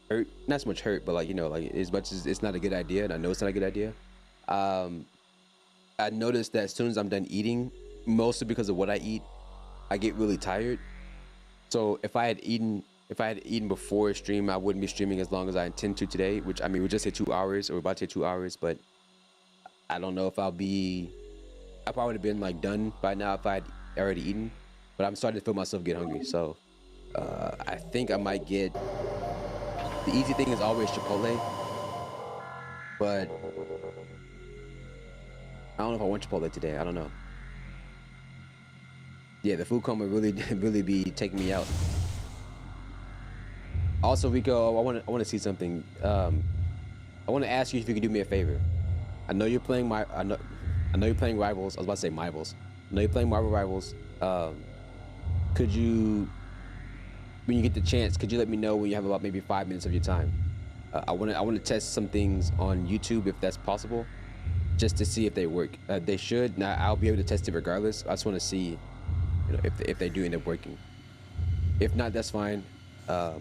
hurt, not so much hurt, but like, you know, like as much as it's not a good idea, and I know it's not a good idea. I noticed that as soon as I'm done eating, mostly because of what I eat, I get really tired. So if I had eaten before stream, I wouldn't be streaming as long as I intend to today, which I mean, we just hit 2 hours, or we're about to hit 2 hours, but I don't know if I probably would have been like done by now if I had already eaten, but I'm starting to feel myself get hungry. So I think I might get, the easy thing is always Chipotle, but I don't know if I want Chipotle today. I don't know. Yeah, the food coma really be taking me out. Also, Rico, I want to see something. I want to ask you if you could do me a favor. I know you're playing I know you're playing Rivals. I was about to say Marvels. I know you're playing Marvel Rivals. Could you, when you get the chance, could you let me know when you have about maybe 5 minutes of your time? I want to test some things on YouTube if that's possible, just to see if they work. They should. Now I'll be able to test it regardless. I just want to see, you know, if they do end up working. If not, that's fine. I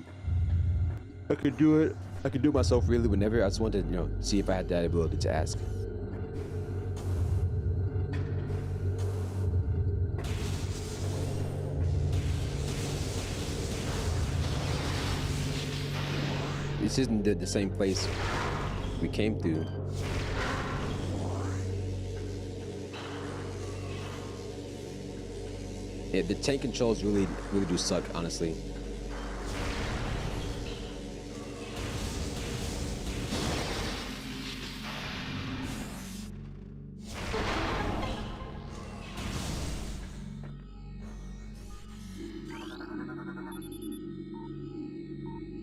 could do it. I could do it myself really whenever. I just wanted to, you know, see if I had that ability to ask. This isn't the same place we came through. Yeah, the tank controls really do suck, honestly.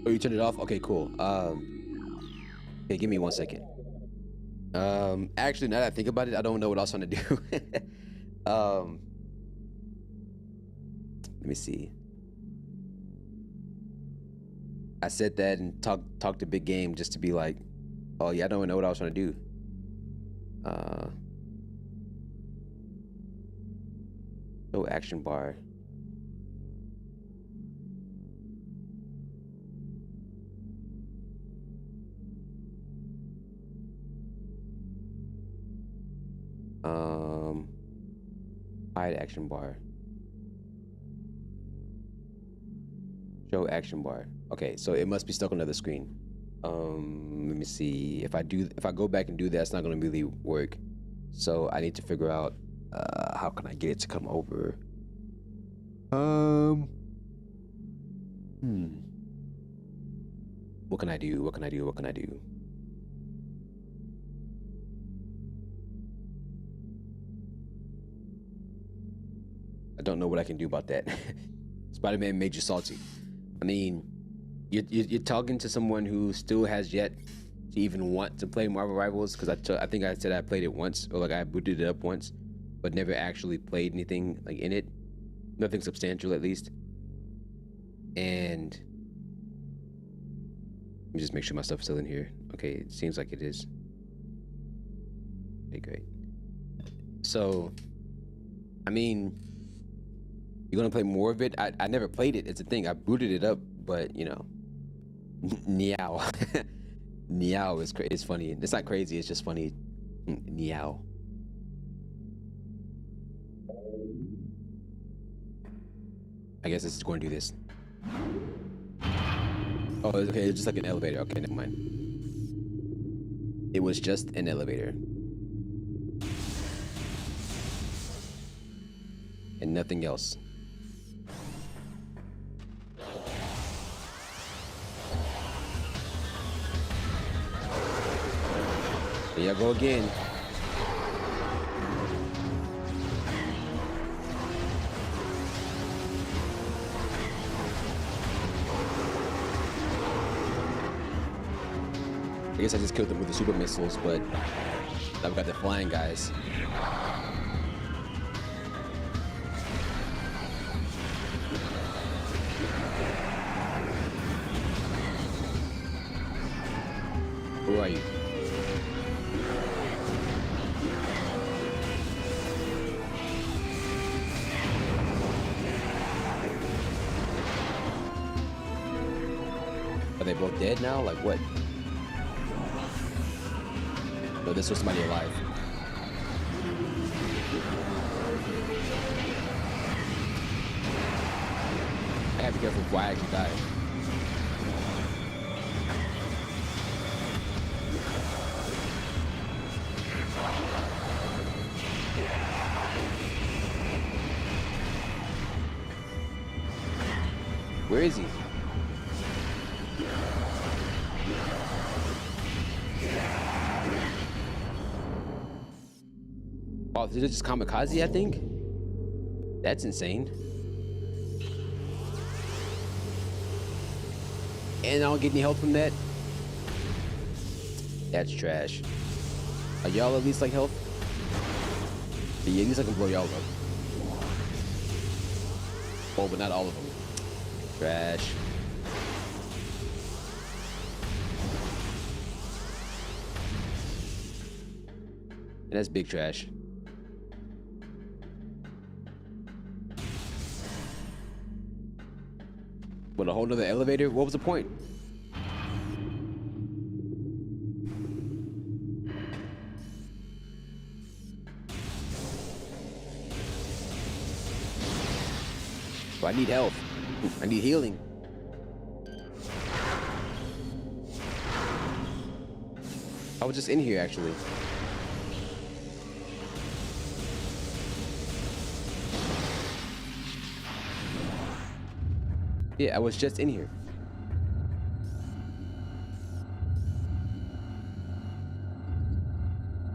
Oh, you turned it off? Okay, cool. Okay, give me 1 second. Actually, now that I think about it, I don't know what else I'm trying to do. Let me see. I said that and talked a big game just to be like, oh yeah, I don't know what I was trying to do. No action bar. Hide action bar. Show action bar. Okay, so it must be stuck on another screen. Let me see. If I go back and do that, it's not gonna really work. So I need to figure out how can I get it to come over. What can I do? What can I do? What can I do? I don't know what I can do about that. Spider-Man made you salty. I mean, you're talking to someone who still has yet to even want to play Marvel Rivals, because I think I said I played it once, or like I booted it up once, but never actually played anything like in it. Nothing substantial, at least. And let me just make sure my stuff's still in here. Okay, it seems like it is. Okay, great. So, I mean, you're gonna play more of it? I never played it. It's a thing. I booted it up, but you know, Niao, Niao is funny. It's not crazy. It's just funny. Niao. I guess it's going to do this. Oh, okay. It's just like an elevator. Okay, never mind. It was just an elevator. And nothing else. There you go again. I guess I just killed them with the super missiles, but I've got the flying guys. Who are you? Are they both dead now? Like what? No, this was somebody alive. I have to be careful before I actually die. Where is he? Oh, did it just kamikaze, I think? That's insane. And I don't get any help from that? That's trash. Are y'all at least like health? Yeah, at least I can blow y'all up. Oh, but not all of them. Trash. And that's big trash. What, a whole nother elevator? What was the point? Oh, I need health. I need healing. I was just in here actually. Yeah, I was just in here.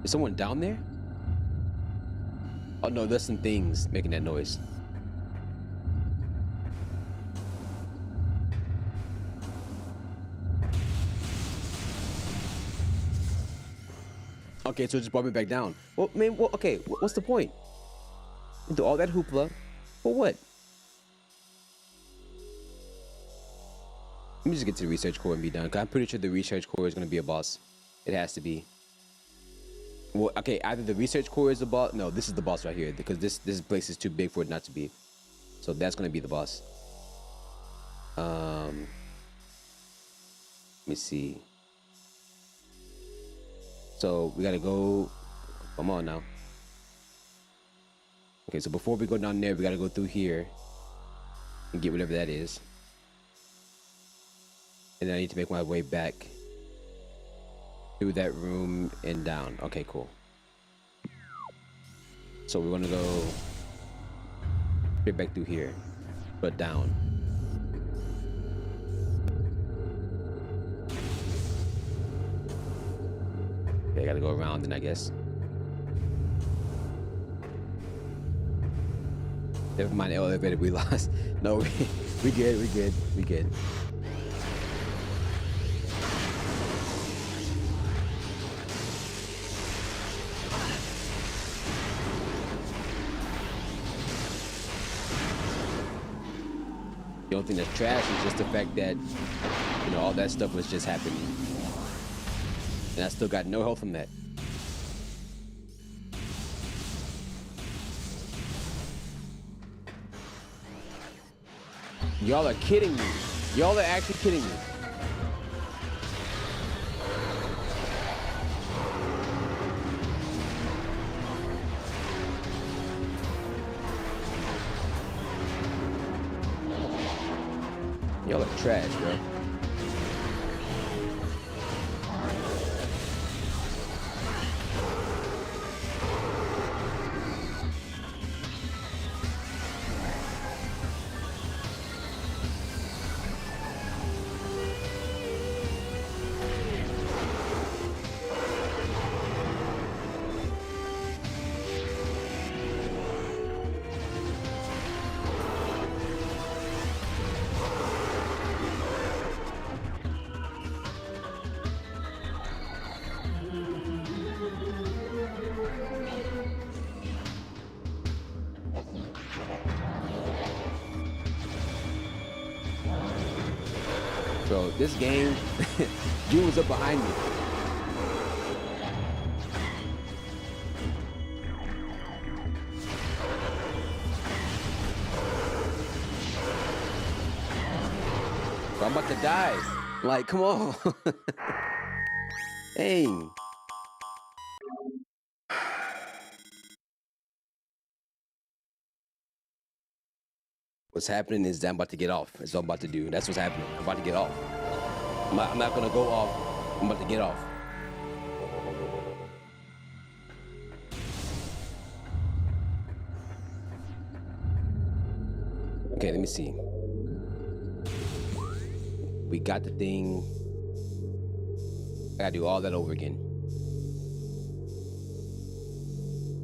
Is someone down there? Oh no, there's some things making that noise. Okay, so it just brought me back down. Well, man, well, okay, what's the point? Do all that hoopla for what? Let me just get to the research core and be done. Cause I'm pretty sure the research core is gonna be a boss. It has to be. Well, okay, either the research core is the boss. No, this is the boss right here because this place is too big for it not to be. So that's gonna be the boss. Let me see. So we gotta go. Come on now. Okay, so before we go down there, we gotta go through here and get whatever that is. And then I need to make my way back through that room and down. Okay, cool. So we're gonna go straight back through here, but down. Okay, I gotta go around then, I guess. Never mind the elevator we lost. No, we good, we good, we good. The only thing that's trash is just the fact that, you know, all that stuff was just happening. And I still got no help from that. Y'all are kidding me. Y'all are actually kidding me. Y'all are trash, bro. Bro, this game, June was up behind me. Bro, I'm about to die. Like, come on. Dang. What's happening is that I'm about to get off. That's what I'm about to do. That's what's happening. I'm about to get off. I'm not gonna go off. I'm about to get off. Okay, let me see. We got the thing. I gotta do all that over again.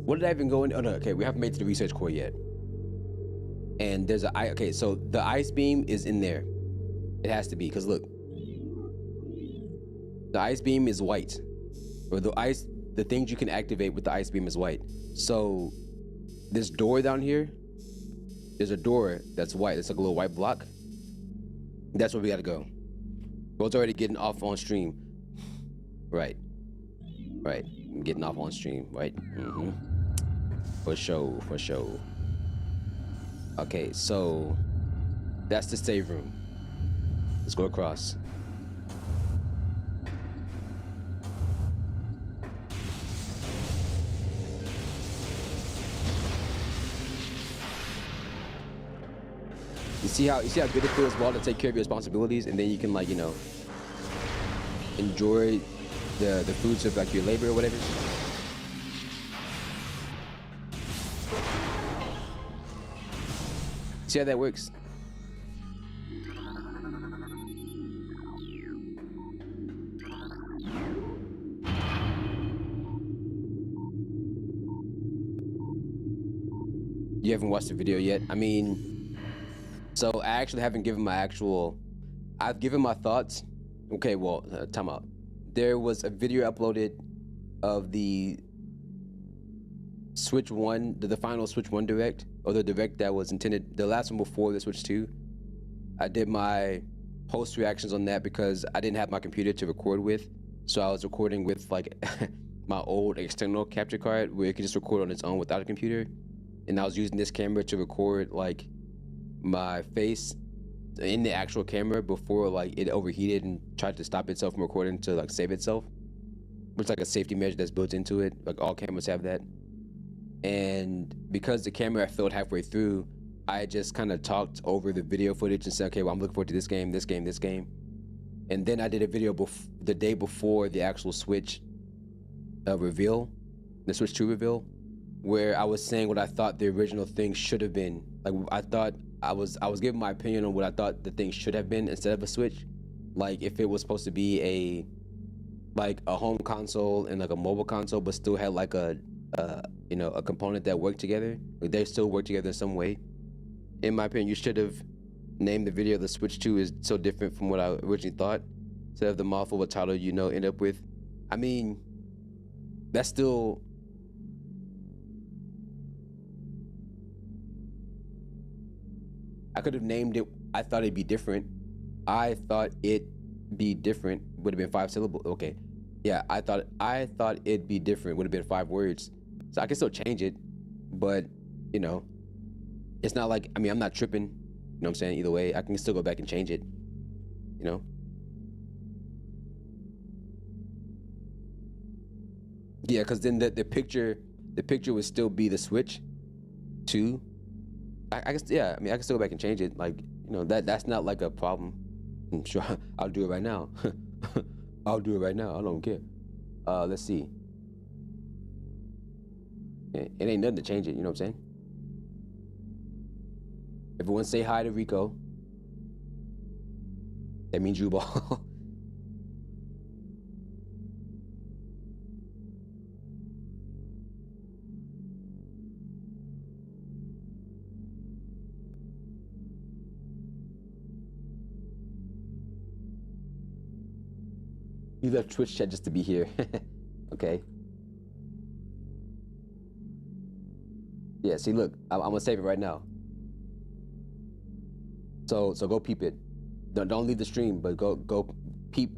What did I even go in? Oh no, okay, we haven't made it to the research core yet. And there's okay, so the ice beam is in there. It has to be, because look. The ice beam is white. Or the things you can activate with the ice beam is white. So this door down here, there's a door that's white. It's like a little white block. That's where we gotta go. Bro's already getting off on stream. Right. Right. I'm getting off on stream, right? Mm-hmm. For sure, for sure. Okay, so that's the save room. Let's go across. You see how good it feels well to take care of your responsibilities, and then you can, like, you know, enjoy the fruits of like your labor or whatever. See how that works? You haven't watched the video yet? I mean, so I actually haven't given my actual. I've given my thoughts. Okay, well, time out. There was a video uploaded of the Switch 1, the final Switch 1 Direct, or the Direct that was intended, the last one before the Switch 2. I did my post reactions on that because I didn't have my computer to record with. So I was recording with like my old external capture card where it could just record on its own without a computer. And I was using this camera to record like my face in the actual camera before like it overheated and tried to stop itself from recording to like save itself, which is like a safety measure that's built into it. Like all cameras have that. And because the camera filled halfway through, I just kind of talked over the video footage and said, okay, well, I'm looking forward to this game, this game, this game. And then I did a video the day before the actual Switch reveal, the Switch 2 reveal, where I was saying what I thought the original thing should have been. Like I thought I was giving my opinion on what I thought the thing should have been instead of a Switch. Like if it was supposed to be a home console and like a mobile console, but still had like a component that worked together. Like they still work together in some way. In my opinion, you should have named the video "The Switch 2 is so different from what I originally thought," instead of the mouthful of title end up with. I mean, that's still. I could have named it. I thought it'd be different. I thought it'd be different. Would have been 5 syllables. Okay, yeah. I thought it'd be different. Would have been 5 words. So I can still change it, but it's not like, I mean, I'm not tripping. You know what I'm saying? Either way, I can still go back and change it. Yeah, because then the picture would still be the Switch 2. I guess, yeah, I mean, I can still go back and change it. Like, that's not like a problem. I'm sure I'll do it right now. I'll do it right now. I don't care. Let's see. It ain't nothing to change it, you know what I'm saying? Everyone say hi to Rico. That means you ball. You left Twitch chat just to be here. Okay. Yeah, see, look, I'm gonna save it right now. So go peep it. Don't leave the stream, but go peep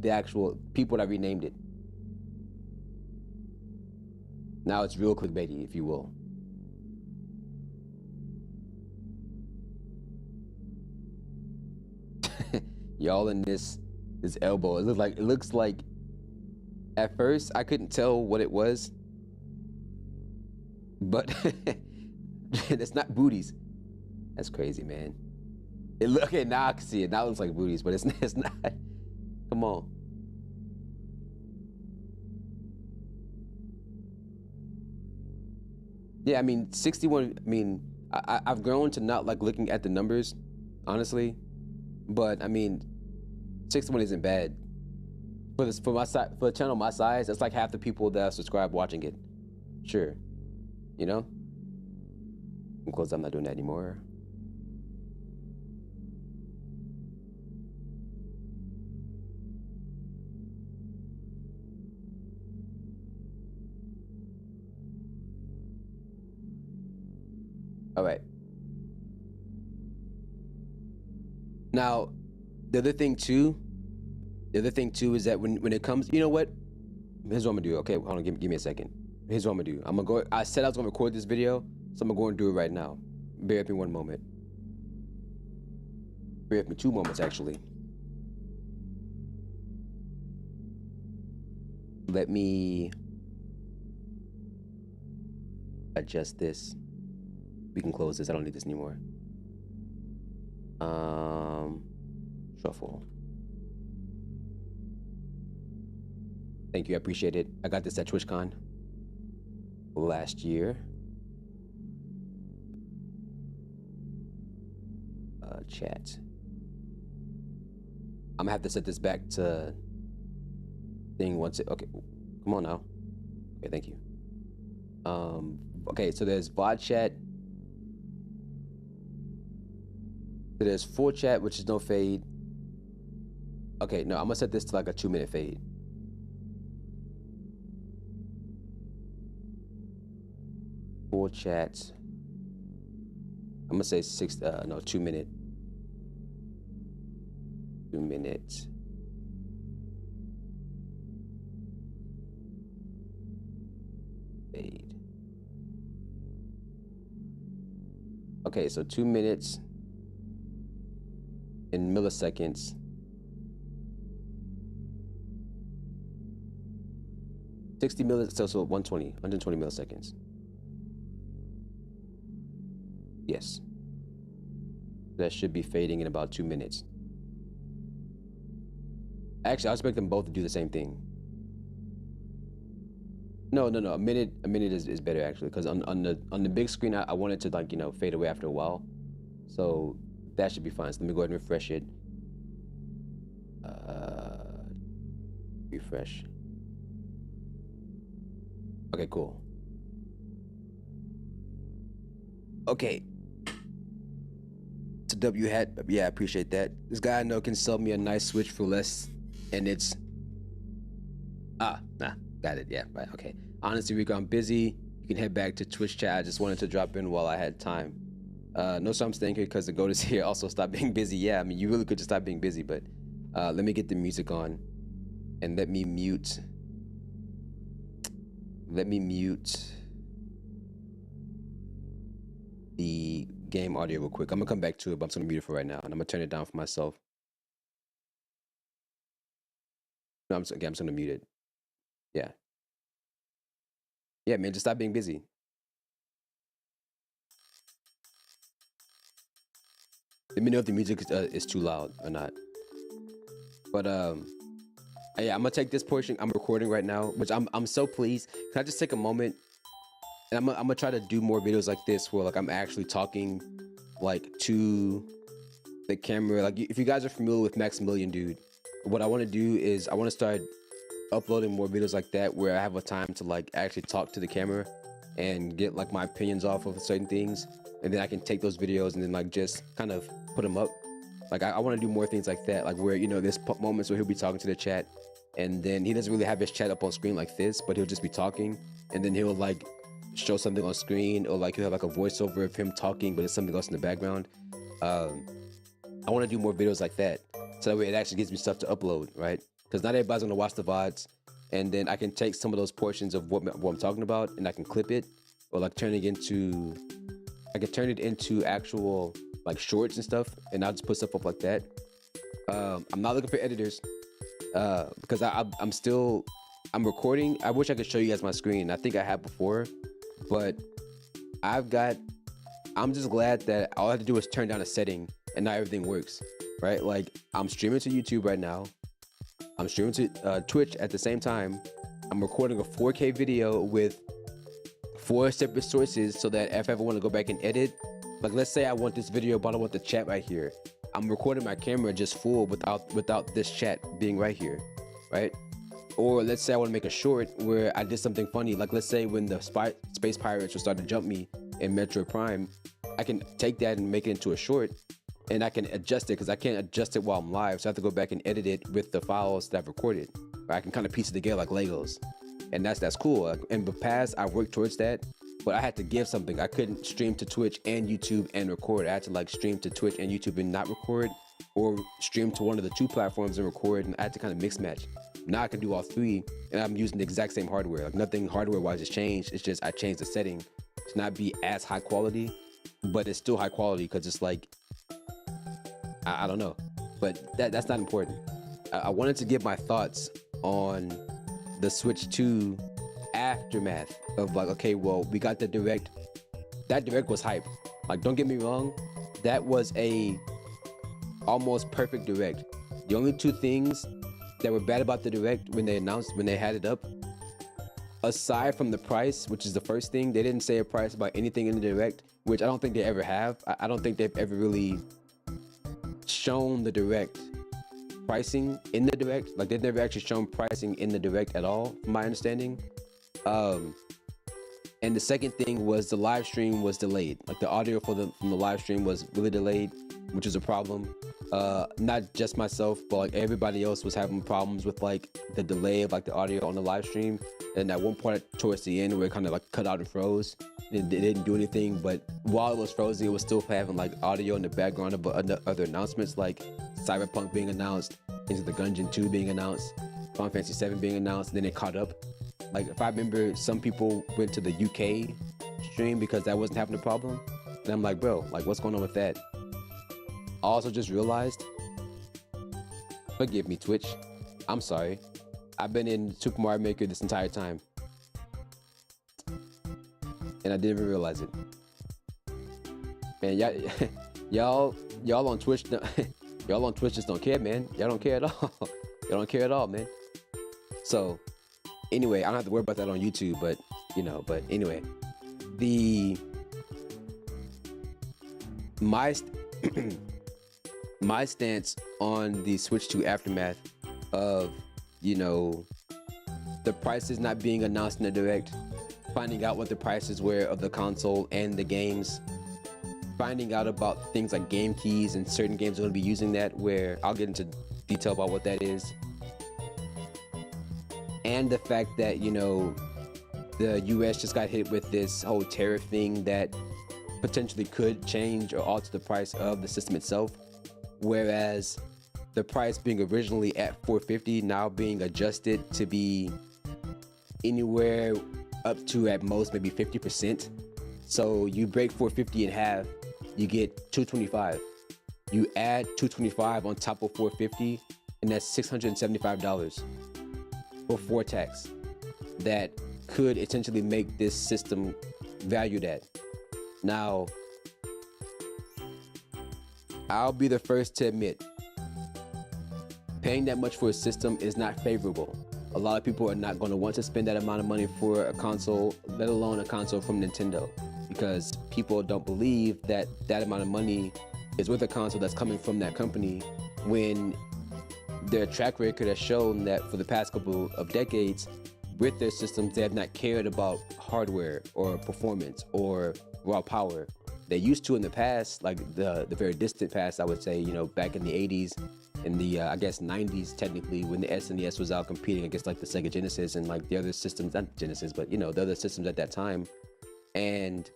what I renamed it. Now it's real clickbaity, if you will. Y'all in this elbow. It looks like at first I couldn't tell what it was, but it's not booties. That's crazy, man. Okay, now I can see it. Now it looks like booties, but it's not. Come on. Yeah, I mean, 61. I mean, I've grown to not like looking at the numbers, honestly. But I mean, 61 isn't bad. For a channel my size, that's like half the people that are subscribed watching it. Sure, I'm close. I'm not doing that anymore. All right. Now, the other thing too is that when it comes, you know what? Here's what I'm gonna do. Okay, hold on, give me a second. Here's what I'm gonna do. I said I was gonna record this video, so I'm gonna go and do it right now. Bear with me 1 moment. Bear with me 2 moments, actually. Let me adjust this. We can close this. I don't need this anymore. Shuffle. Thank you, I appreciate it. I got this at TwitchCon last year. Chat. I'm gonna have to set this back to thing once it. Okay, come on now. Okay, thank you. Okay, so there's VOD chat. So there's full chat, which is no fade. Okay, no, I'm gonna set this to like a 2-minute fade. Full chat. I'm gonna say 2 minute. 2 minutes. Fade. Okay, so 2 minutes in milliseconds. 60 milliseconds, so 120 milliseconds. Yes. That should be fading in about 2 minutes. Actually, I expect them both to do the same thing. No. A minute is better actually, because on the big screen, I want it to, like, you know, fade away after a while. So that should be fine. So let me go ahead and refresh it. Refresh. Okay, cool. Okay. It's a W hat. Yeah, I appreciate that. This guy I know can sell me a nice Switch for less, and it's got it. Yeah, right. Okay. Honestly, Rico, I'm busy. You can head back to Twitch chat. I just wanted to drop in while I had time. No, so I'm staying here because the goat is here. Also, stop being busy. Yeah, I mean, you really could just stop being busy, but let me get the music on, and let me mute. The game audio real quick. I'm gonna come back to it, but I'm just gonna mute it for right now, and I'm gonna turn it down for myself. No, I'm just gonna mute it. Yeah, man, just stop being busy. Let me know if the music is too loud or not. But yeah, I'm gonna take this portion. I'm recording right now, which I'm so pleased. Can I just take a moment? And I'm gonna try to do more videos like this, where like I'm actually talking like to the camera. Like, if you guys are familiar with Maximilian Dood, what I want to do is I want to start uploading more videos like that, where I have a time to like actually talk to the camera and get like my opinions off of certain things, and then I can take those videos and then like just kind of put them up. Like, I want to do more things like that, like where, you know, there's moments where he'll be talking to the chat, and then he doesn't really have his chat up on screen like this, but he'll just be talking, and then he'll like show something on screen, or like he'll have like a voiceover of him talking, but it's something else in the background. I want to do more videos like that, so that way it actually gives me stuff to upload, right? Because not everybody's gonna watch the VODs, and then I can take some of those portions of what I'm talking about, and I can clip it, or like turn it into actual like shorts and stuff, and I'll just put stuff up like that. I'm not looking for editors, because I'm recording. I wish I could show you guys my screen. I think I have before, but I'm just glad that all I have to do is turn down a setting and now everything works, right? Like, I'm streaming to YouTube right now. I'm streaming to Twitch at the same time. I'm recording a 4K video with 4 separate sources, so that if I ever want to go back and edit, like let's say I want this video, but I want the chat right here. I'm recording my camera just full without this chat being right here, right? Or let's say I want to make a short where I did something funny. Like, let's say when the space pirates will start to jump me in Metro Prime, I can take that and make it into a short, and I can adjust it, because I can't adjust it while I'm live, so I have to go back and edit it with the files that I've recorded. Or I can kind of piece it together like Legos, and that's cool. In the past, I worked towards that, but I had to give something. I couldn't stream to Twitch and YouTube and record. I had to like stream to Twitch and YouTube and not record, or stream to one of the 2 platforms and record, and I had to kind of mix match. Now I can do all 3, and I'm using the exact same hardware. Like, nothing hardware-wise has changed. It's just I changed the setting to not be as high quality, but it's still high quality, because it's like, I don't know, but that's not important. I wanted to give my thoughts on the Switch 2 aftermath of like, okay, well, we got the direct. That direct was hype. Like, don't get me wrong, that was a almost perfect direct. The only 2 things that were bad about the direct when they had it up, aside from the price, which is the first thing, they didn't say a price about anything in the direct, which I don't think they ever have. I don't think they've ever really shown the direct pricing in the direct. Like, they've never actually shown pricing in the direct at all, from my understanding. And the second thing was the live stream was delayed. Like, the audio from the live stream was really delayed, which is a problem. Not just myself, but like everybody else was having problems with like the delay of like the audio on the live stream. And at one point towards the end where it kind of like cut out and froze, it didn't do anything. But while it was frozen, it was still having like audio in the background of other announcements, like Cyberpunk being announced, Into the Gungeon 2 being announced, Final Fantasy 7 being announced, and then it caught up. Like, if I remember, some people went to the UK stream because that wasn't having a problem. And I'm like, bro, like, what's going on with that? I also just realized, forgive me, Twitch, I'm sorry. I've been in Super Mario Maker this entire time. And I didn't even realize it. Man, y'all on Twitch, y'all on Twitch just don't care, man. Y'all don't care at all. Y'all don't care at all, man. So, anyway, I don't have to worry about that on YouTube, but, you know, but anyway. My stance on the Switch 2 aftermath of, you know, the prices not being announced in the direct, finding out what the prices were of the console and the games, finding out about things like game keys, and certain games are going to be using that, where I'll get into detail about what that is. And the fact that, you know, the US just got hit with this whole tariff thing that potentially could change or alter the price of the system itself. Whereas the price being originally at $450 now being adjusted to be anywhere up to at most maybe 50%. So you break $450 in half, you get $225. You add $225 on top of $450, and that's $675 before tax. That could essentially make this system valued at. Now, I'll be the first to admit, paying that much for a system is not favorable. A lot of people are not going to want to spend that amount of money for a console, let alone a console from Nintendo, because people don't believe that that amount of money is with a console that's coming from that company, when their track record has shown that for the past couple of decades, with their systems, they have not cared about hardware or performance or raw power. They used to in the past, like the very distant past, I would say, you know, back in the 80s, in the, I guess, 90s, technically, when the SNES was out competing against, like, the Sega Genesis and, like, the other systems, not Genesis, but, you know, the other systems at that time. And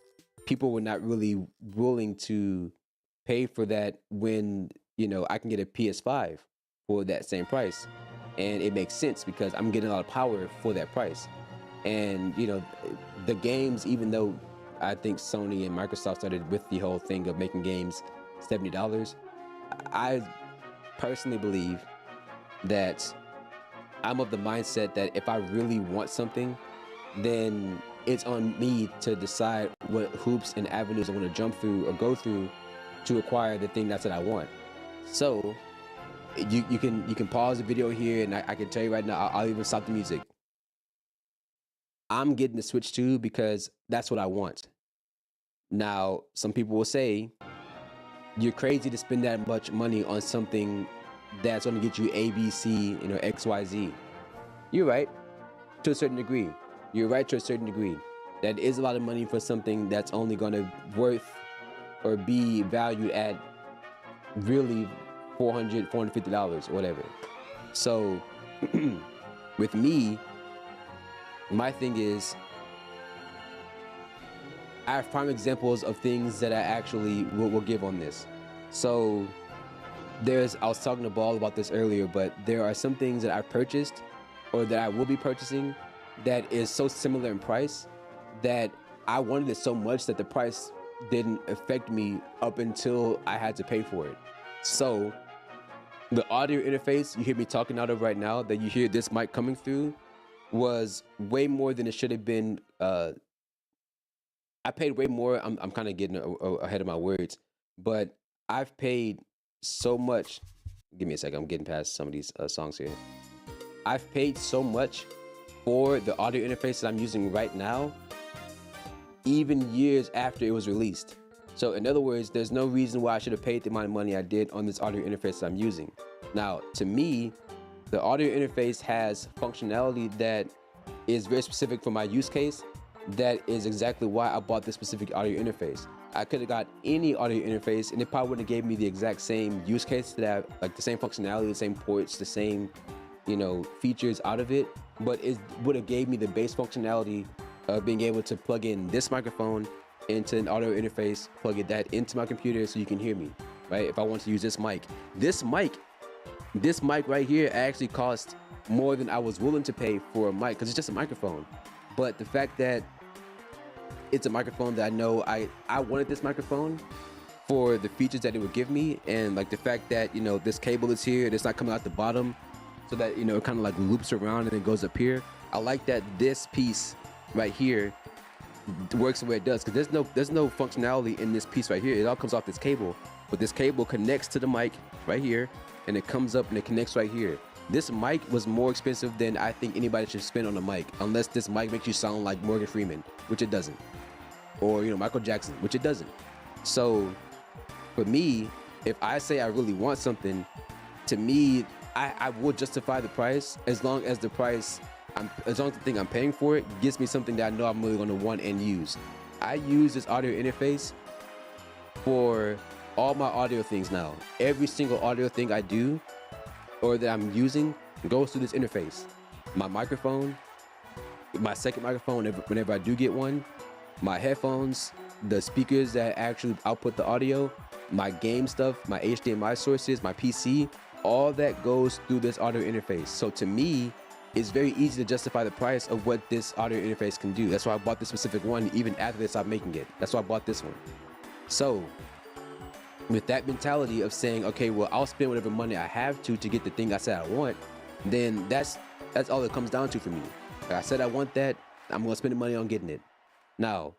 people were not really willing to pay for that when, you know, I can get a PS5 for that same price. And it makes sense because I'm getting a lot of power for that price. And, you know, the games, even though I think Sony and Microsoft started with the whole thing of making games $70, I personally believe that I'm of the mindset that if I really want something, then it's on me to decide what hoops and avenues I want to jump through or go through to acquire the thing that's what I want. So you can pause the video here, and I can tell you right now, I'll even stop the music. I'm getting the Switch 2 because that's what I want. Now, some people will say, you're crazy to spend that much money on something that's going to get you A, B, C, you know, X, Y, Z. You're right, to a certain degree. You're right to a certain degree. That is a lot of money for something that's only going to worth or be valued at really $400, $450 or whatever. So, with me, my thing is, I have prime examples of things that I actually will give on this. So, I was talking to Ball about this earlier, but there are some things that I've purchased or that I will be purchasing that is so similar in price that I wanted it so much that the price didn't affect me up until I had to pay for it. So, the audio interface you hear me talking out of right now, that you hear this mic coming through, was way more than it should have been. I paid way more. I'm kind of getting ahead of my words, but I've paid so much. Give me a second. I'm getting past some of these songs here. I've paid so much for the audio interface that I'm using right now, even years after it was released. So in other words, there's no reason why I should have paid the amount of money I did on this audio interface that I'm using. Now, to me, the audio interface has functionality that is very specific for my use case. That is exactly why I bought this specific audio interface. I could have got any audio interface and it probably would have gave me the exact same use case that like the same functionality, the same ports, the same, features out of it, but it would have gave me the base functionality of being able to plug in this microphone into an audio interface, plug that into my computer so you can hear me, right? If I want to use this mic right here actually cost more than I was willing to pay for a mic because it's just a microphone. But the fact that it's a microphone that I know I wanted this microphone for the features that it would give me, and like the fact that this cable is here, it's not coming out the bottom, so that it kind of like loops around and then goes up here. I like that this piece right here works the way it does, because there's no functionality in this piece right here. It all comes off this cable, but this cable connects to the mic right here, and it comes up and it connects right here. This mic was more expensive than I think anybody should spend on a mic, unless this mic makes you sound like Morgan Freeman, which it doesn't, or Michael Jackson, which it doesn't. So for me, if I say I really want something, to me, I will justify the price as long as the thing I'm paying for it gives me something that I know I'm really going to want and use. I use this audio interface for all my audio things now. Every single audio thing I do or that I'm using goes through this interface. My microphone, my second microphone whenever I do get one, my headphones, the speakers that actually output the audio, my game stuff, my HDMI sources, my PC, all that goes through this audio interface. So to me, it's very easy to justify the price of what this audio interface can do. That's why I bought this specific one even after they stopped making it. That's why I bought this one. So with that mentality of saying, okay, well, I'll spend whatever money I have to get the thing I said I want, then that's all it comes down to for me. Like I said I want that, I'm gonna spend the money on getting it. Now,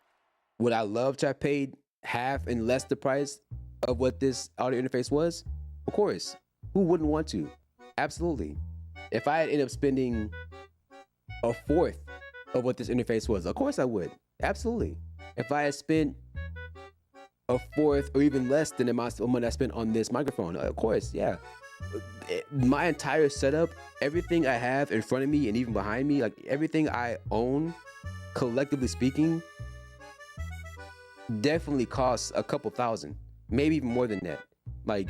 would I love to have paid half and less the price of what this audio interface was? Of course. Who wouldn't want to? Absolutely. If I had ended up spending a fourth of what this interface was, of course I would. Absolutely. If I had spent a fourth or even less than the amount of money I spent on this microphone, of course, yeah. My entire setup, everything I have in front of me and even behind me, like everything I own, collectively speaking, definitely costs a couple thousand, maybe even more than that. Like,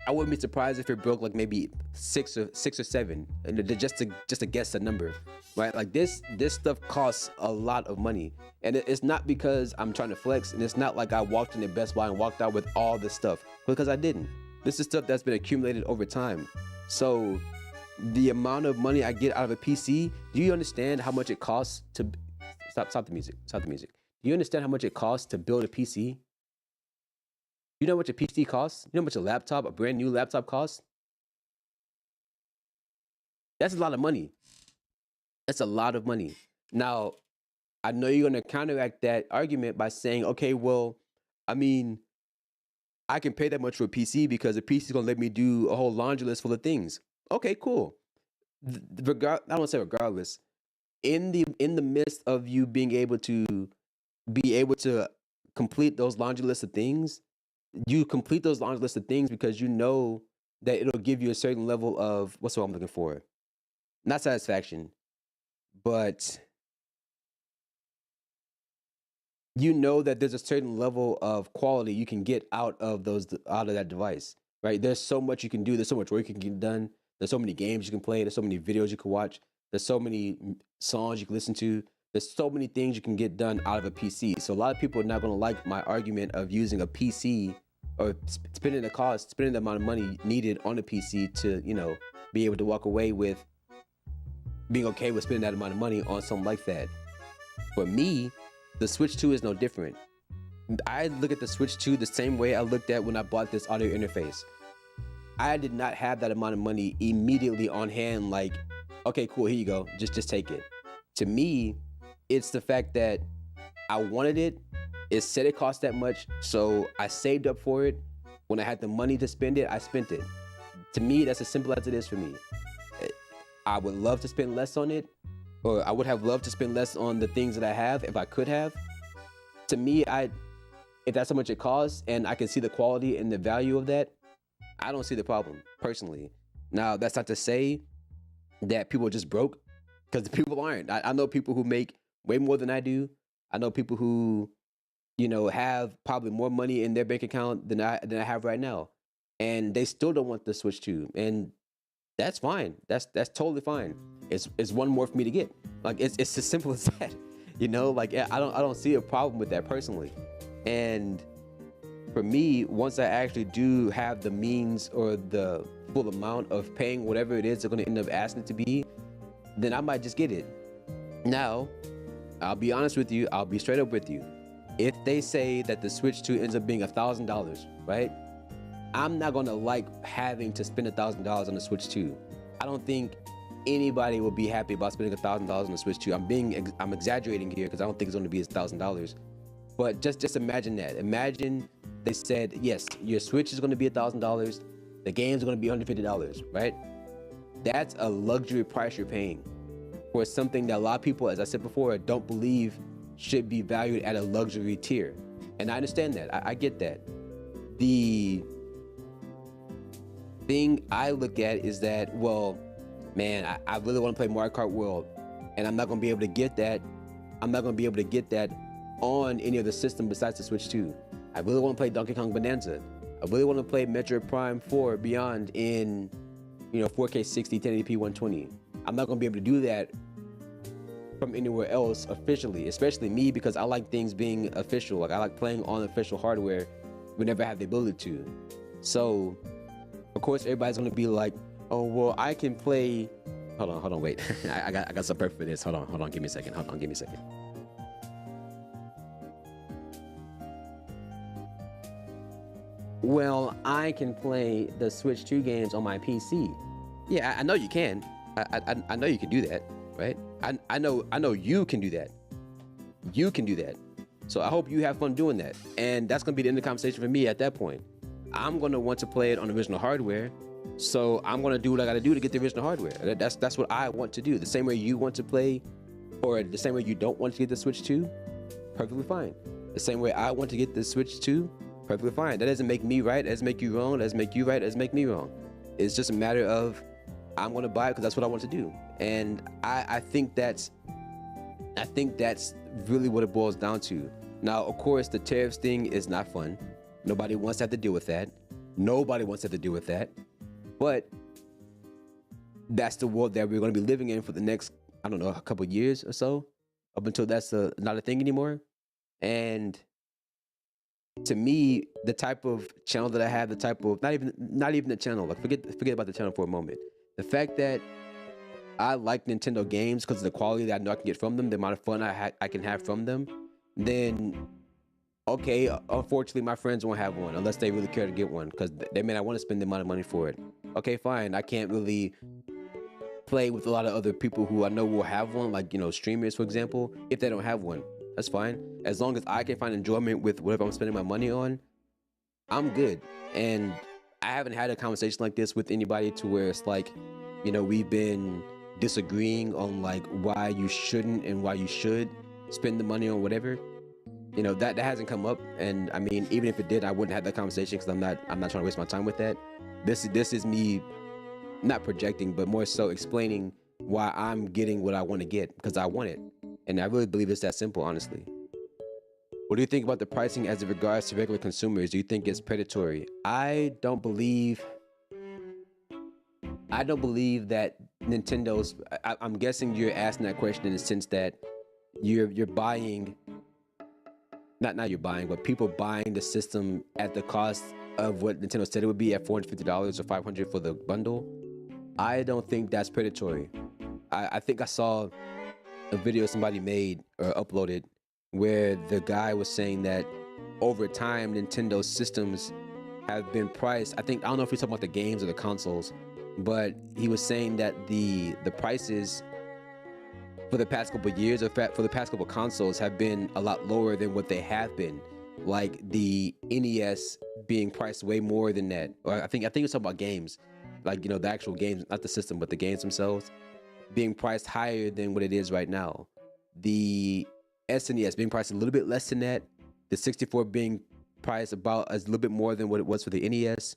I wouldn't be surprised if it broke like maybe six or seven, and just to guess a number, right? Like this stuff costs a lot of money, and it's not because I'm trying to flex, and it's not like I walked into Best Buy and walked out with all this stuff, because I didn't. This is stuff that's been accumulated over time. So the amount of money I get out of a PC, do you understand how much it costs to stop the music? Do you understand how much it costs to build a PC? You know how much a PC costs? You know how much a brand new laptop costs? That's a lot of money. That's a lot of money. Now, I know you're going to counteract that argument by saying, okay, well, I mean, I can pay that much for a PC because a PC is going to let me do a whole laundry list full of things. Okay, cool. I don't want to say regardless. In the midst of you being able to complete those laundry lists of things, you complete those laundry lists of things because you know that it'll give you a certain level of, what's what I'm looking for? Not satisfaction, but you know that there's a certain level of quality you can get out of that device, right? There's so much you can do. There's so much work you can get done. There's so many games you can play. There's so many videos you can watch. There's so many songs you can listen to. There's so many things you can get done out of a PC. So a lot of people are not going to like my argument of using a PC or spending the amount of money needed on a PC to, be able to walk away with being okay with spending that amount of money on something like that. For me, the Switch 2 is no different. I look at the Switch 2 the same way I looked at when I bought this audio interface. I did not have that amount of money immediately on hand, like, okay, cool, here you go, just take it. To me, it's the fact that I wanted it. It said it cost that much, so I saved up for it. When I had the money to spend it, I spent it. To me, that's as simple as it is for me. I would love to spend less on it, or I would have loved to spend less on the things that I have if I could have. To me, if that's how much it costs and I can see the quality and the value of that, I don't see the problem personally. Now, that's not to say that people are just broke, because the people aren't. I know people who make way more than I do. I know people who, have probably more money in their bank account than I have right now, and they still don't want the Switch 2, and that's fine. That's totally fine. It's one more for me to get. Like it's as simple as that. Like I don't see a problem with that personally. And for me, once I actually do have the means or the full amount of paying whatever it is they're going to end up asking it to be, then I might just get it. Now, I'll be honest with you. I'll be straight up with you. If they say that the Switch 2 ends up being $1,000, right? I'm not going to like having to spend $1,000 on the Switch 2. I don't think anybody will be happy about spending $1,000 on the Switch 2. I'm exaggerating here because I don't think it's going to be $1,000. But just imagine that. Imagine they said, yes, your Switch is going to be $1,000. The games are going to be $150, right? That's a luxury price you're paying for something that a lot of people, as I said before, don't believe should be valued at a luxury tier. And I understand that. I get that. The thing I look at is that, well, man, I really want to play Mario Kart World, and I'm not going to be able to get that. I'm not going to be able to get that on any other system besides the Switch 2. I really want to play Donkey Kong Bonanza. I really want to play Metroid Prime 4 Beyond in 4K 60, 1080p, 120. I'm not going to be able to do that from anywhere else officially, especially me, because I like things being official. Like I like playing on official hardware whenever I have the ability to. So, of course, everybody's going to be like, oh, well, I can play. Hold on, wait. I got some perfect for this. Hold on, give me a second. Well, I can play the Switch 2 games on my PC. Yeah, I know you can. I know you can do that, right? I know you can do that. You can do that. So I hope you have fun doing that. And that's going to be the end of the conversation for me at that point. I'm going to want to play it on original hardware. So I'm going to do what I got to do to get the original hardware. That's what I want to do. The same way you want to play, or the same way you don't want to get the Switch 2, perfectly fine. The same way I want to get the Switch 2, perfectly fine. That doesn't make me right. That doesn't make you wrong. That doesn't make you right. That doesn't make me wrong. It's just a matter of I'm going to buy it because that's what I want to do. And I think that's really what it boils down to. Now, of course, the tariffs thing is not fun. Nobody wants to have to deal with that. But that's the world that we're going to be living in for the next, I don't know, a couple of years or so, up until that's not a thing anymore. And to me, the type of channel that I have, the type of not even the channel, like forget about the channel for a moment. The fact that I like Nintendo games because of the quality that I know I can get from them, the amount of fun I can have from them, then okay, unfortunately my friends won't have one unless they really care to get one because they may not want to spend the amount of money for it. Okay, fine. I can't really play with a lot of other people who I know will have one, like streamers, for example, if they don't have one. That's fine. As long as I can find enjoyment with whatever I'm spending my money on, I'm good. And I haven't had a conversation like this with anybody to where it's like, we've been disagreeing on like why you shouldn't and why you should spend the money on whatever. That hasn't come up. And I mean, even if it did, I wouldn't have that conversation because I'm not trying to waste my time with that. This is me not projecting, but more so explaining why I'm getting what I want to get because I want it. And I really believe it's that simple, honestly. What do you think about the pricing as it regards to regular consumers? Do you think it's predatory? I don't believe that Nintendo's. I'm guessing you're asking that question in the sense that you're buying, not you're buying, but people buying the system at the cost of what Nintendo said it would be at $450 or $500 for the bundle. I don't think that's predatory. I think I saw a video somebody made or uploaded where the guy was saying that over time Nintendo systems have been priced. I don't know if he's talking about the games or the consoles, but he was saying that the prices for the past couple of years or for the past couple of consoles have been a lot lower than what they have been. Like the NES being priced way more than that. Or I think he was talking about games, like the actual games, not the system, but the games themselves. being priced higher than what it is right now. The SNES being priced a little bit less than that. The 64 being priced about a little bit more than what it was for the NES.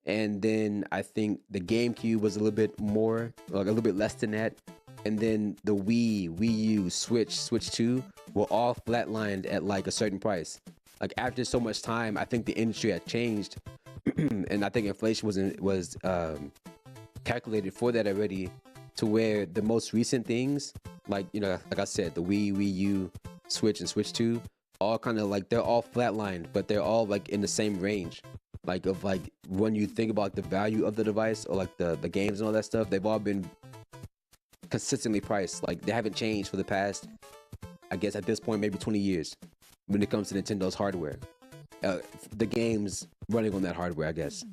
And then I think the GameCube was a little bit more, like a little bit less than that. And then the Wii, Wii U, Switch 2 were all flatlined at like a certain price. Like after so much time, I think the industry had changed, and I think inflation was calculated for that already, to where the most recent things, like like I said, the Wii, Wii U, Switch, and Switch 2, all kind of like they're all flatlined, but they're all like in the same range. Like of like when you think about the value of the device or like the games and all that stuff, they've all been consistently priced. Like they haven't changed for the past, I guess at this point, maybe 20 years when it comes to Nintendo's hardware. The games running on that hardware, I guess.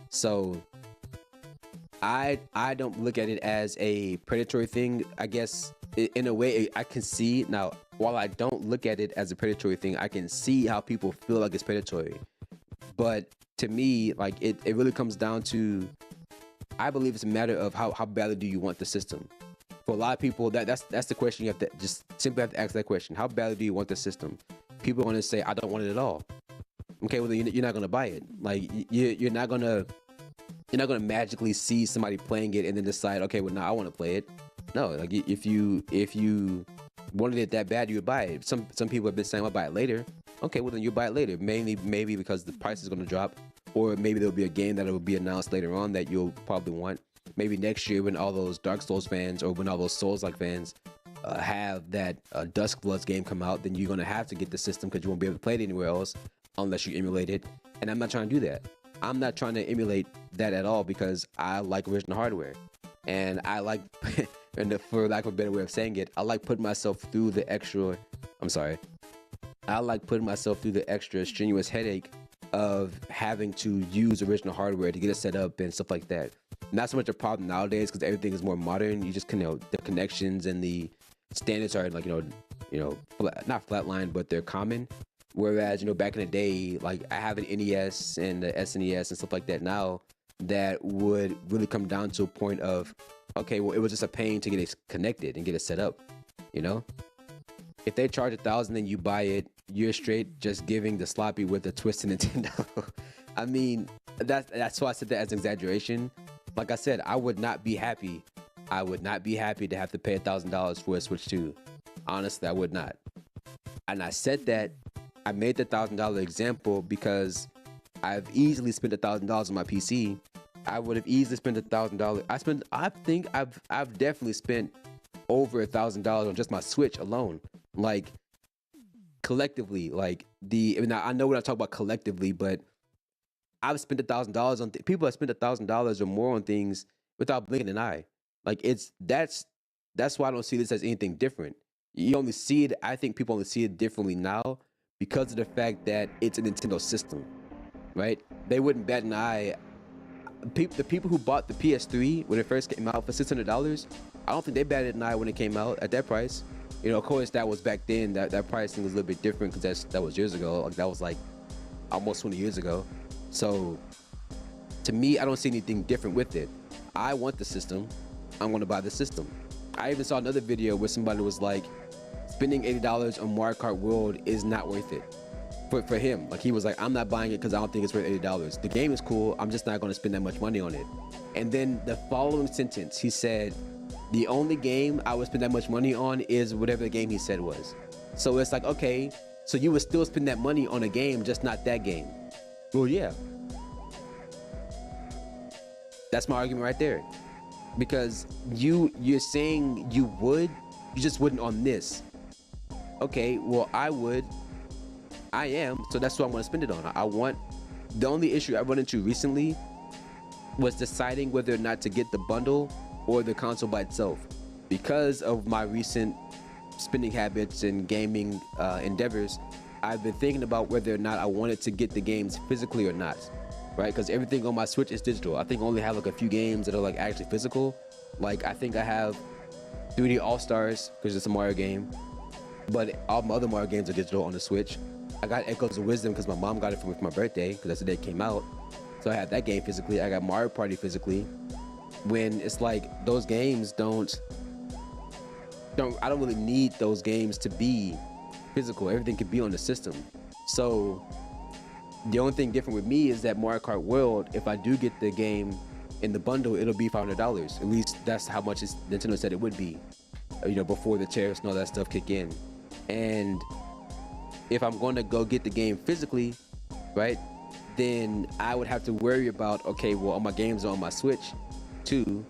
So I don't look at it as a predatory thing. I guess in a way I can see now, while I don't look at it as a predatory thing, I can see how people feel like it's predatory. But to me, like it really comes down to, I believe it's a matter of how badly do you want the system. For a lot of people, that's the question. You have to just simply have to ask that question. How badly do you want the system? People are going to say, I don't want it at all. Okay, well then you're not going to buy it. Like you're not going to magically see somebody playing it and then decide, okay, well now I want to play it. No, like if you wanted it that bad, you would buy it. Some people have been saying, I'll buy it later. Okay, well then you buy it later. Maybe because the price is going to drop, or maybe there'll be a game that will be announced later on that you'll probably want. Maybe next year when all those Dark Souls fans or when all those Souls-like fans have that Dusk Bloods game come out, then you're going to have to get the system because you won't be able to play it anywhere else unless you emulate it. And I'm not trying to do that. I'm not trying to emulate that at all because I like original hardware. And I like, and for lack of a better way of saying it, I like putting myself through the extra, strenuous headache of having to use original hardware to get it set up and stuff like that. Not so much a problem nowadays because everything is more modern. You just the connections and the standards are like not flatline, but they're common. Whereas back in the day, like I have an NES and the SNES and stuff like that now that would really come down to a point of, okay, well it was just a pain to get it connected and get it set up. If they charge $1,000 and you buy it, you're straight just giving the sloppy with the twisted Nintendo. I mean, that's why I said that as an exaggeration. Like I said, I would not be happy. I would not be happy to have to pay $1,000 for a Switch 2. Honestly, I would not. And I said that, I made the $1,000 example because I've easily spent $1,000 on my PC. I would have easily spent $1,000. I think I've definitely spent over $1,000 on just my Switch alone. Like collectively, like I know when I talk about collectively, but I've spent $1,000 on people have spent $1,000 or more on things without blinking an eye. Like that's why I don't see this as anything different. You only see it. I think people only see it differently now because of the fact that it's a Nintendo system, right? They wouldn't bat an eye. The people who bought the PS3 when it first came out for $600, I don't think they batted an eye when it came out at that price. Of course, that was back then. That pricing was a little bit different because that was years ago. Like that was like almost 20 years ago. So to me, I don't see anything different with it. I want the system. I'm going to buy the system. I even saw another video where somebody was like, spending $80 on Mario Kart World is not worth it for him. Like he was like, I'm not buying it because I don't think it's worth $80. The game is cool. I'm just not going to spend that much money on it. And then the following sentence, he said, the only game I would spend that much money on is whatever the game he said was. So it's like, okay, so you would still spend that money on a game, just not that game. Well, yeah. That's my argument right there. Because you're saying you just wouldn't on this. Okay, well I am, so that's what I'm gonna spend it on. The only issue I run into recently was deciding whether or not to get the bundle or the console by itself. Because of my recent spending habits and gaming endeavors, I've been thinking about whether or not I wanted to get the games physically or not, right? Because everything on my Switch is digital. I think I only have like a few games that are like actually physical. Like I think I have 3D All-Stars because it's a Mario game, but all my other Mario games are digital on the Switch. I got Echoes of Wisdom because my mom got it for me for my birthday because that's the day it came out. So I had that game physically. I got Mario Party physically. When it's like those games don't I don't really need those games to be physical. Everything can be on the system. So the only thing different with me is that Mario Kart World, if I do get the game in the bundle, it'll be $500. At least that's how much Nintendo said it would be, before the tariffs and all that stuff kick in. And if I'm going to go get the game physically, right, then I would have to worry about, okay, well, all my games are on my Switch too,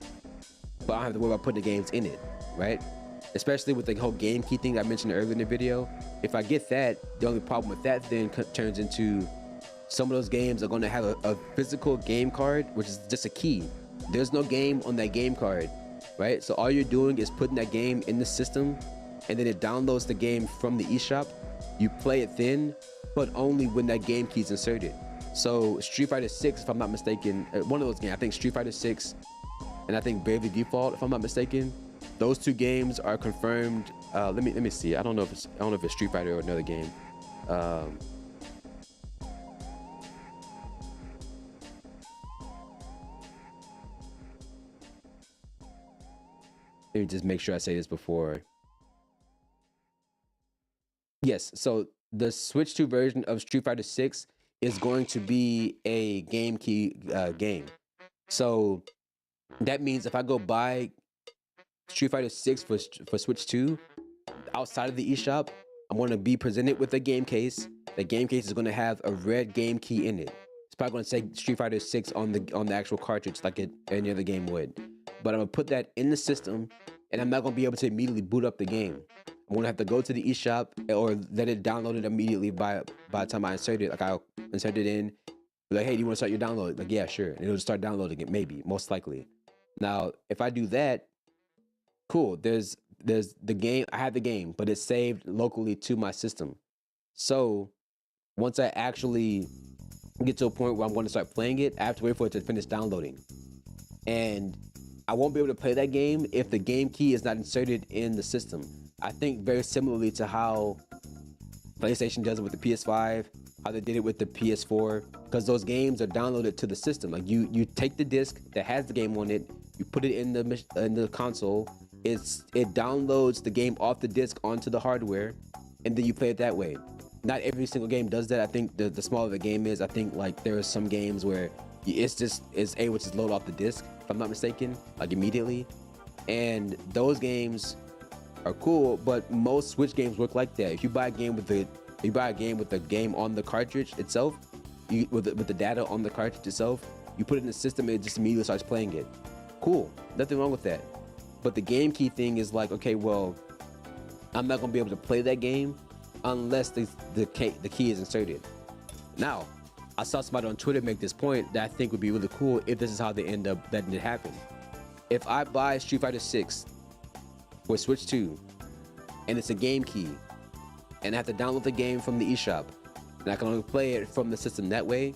but I don't have to worry about putting the games in it, right? Especially with the whole game key thing I mentioned earlier in the video. If I get that, the only problem with that then turns into some of those games are going to have a physical game card, which is just a key. There's no game on that game card, right? So all you're doing is putting that game in the system, and then it downloads the game from the eShop. You play it then, but only when that game key is inserted. So Street Fighter 6, if I'm not mistaken, one of those games, I think Street Fighter 6 and I think Bravely Default, if I'm not mistaken, those two games are confirmed. Let me see. I don't know if it's Street Fighter or another game. Let me just make sure I say this before. Yes, so the Switch 2 version of Street Fighter 6 is going to be a game key game. So that means if I go buy Street Fighter 6 for Switch 2 outside of the eShop, I'm going to be presented with a game case. The game case is going to have a red game key in it. It's probably going to say Street Fighter 6 on the actual cartridge like any other game would. But I'm going to put that in the system, and I'm not going to be able to immediately boot up the game. I'm going to have to go to the eShop or let it download it immediately by the time I insert it. Like I'll insert it in, be like, hey, do you want to start your download? Like, yeah, sure. And it'll start downloading it, maybe, most likely. Now, if I do that, cool. There's the game. I have the game, but it's saved locally to my system. So once I actually get to a point where I'm going to start playing it, I have to wait for it to finish downloading. And I won't be able to play that game if the game key is not inserted in the system. I think very similarly to how PlayStation does it with the PS5, how they did it with the PS4, because those games are downloaded to the system. Like you take the disc that has the game on it, you put it in the console, it downloads the game off the disc onto the hardware, and then you play it that way. Not every single game does that. I think the smaller the game is, I think like there are some games where it's able to load off the disc, if I'm not mistaken, like immediately. And those games are cool, but most Switch games work like that. If you buy a game with the game on the cartridge itself, with the data on the cartridge itself, you put it in the system, it just immediately starts playing it. Cool, nothing wrong with that. But the game key thing is like, okay, well, I'm not gonna be able to play that game unless the key is inserted. Now, I saw somebody on Twitter make this point that I think would be really cool if this is how they end up letting it happen. If I buy Street Fighter 6 for Switch 2, and it's a game key, and I have to download the game from the eShop, and I can only play it from the system that way,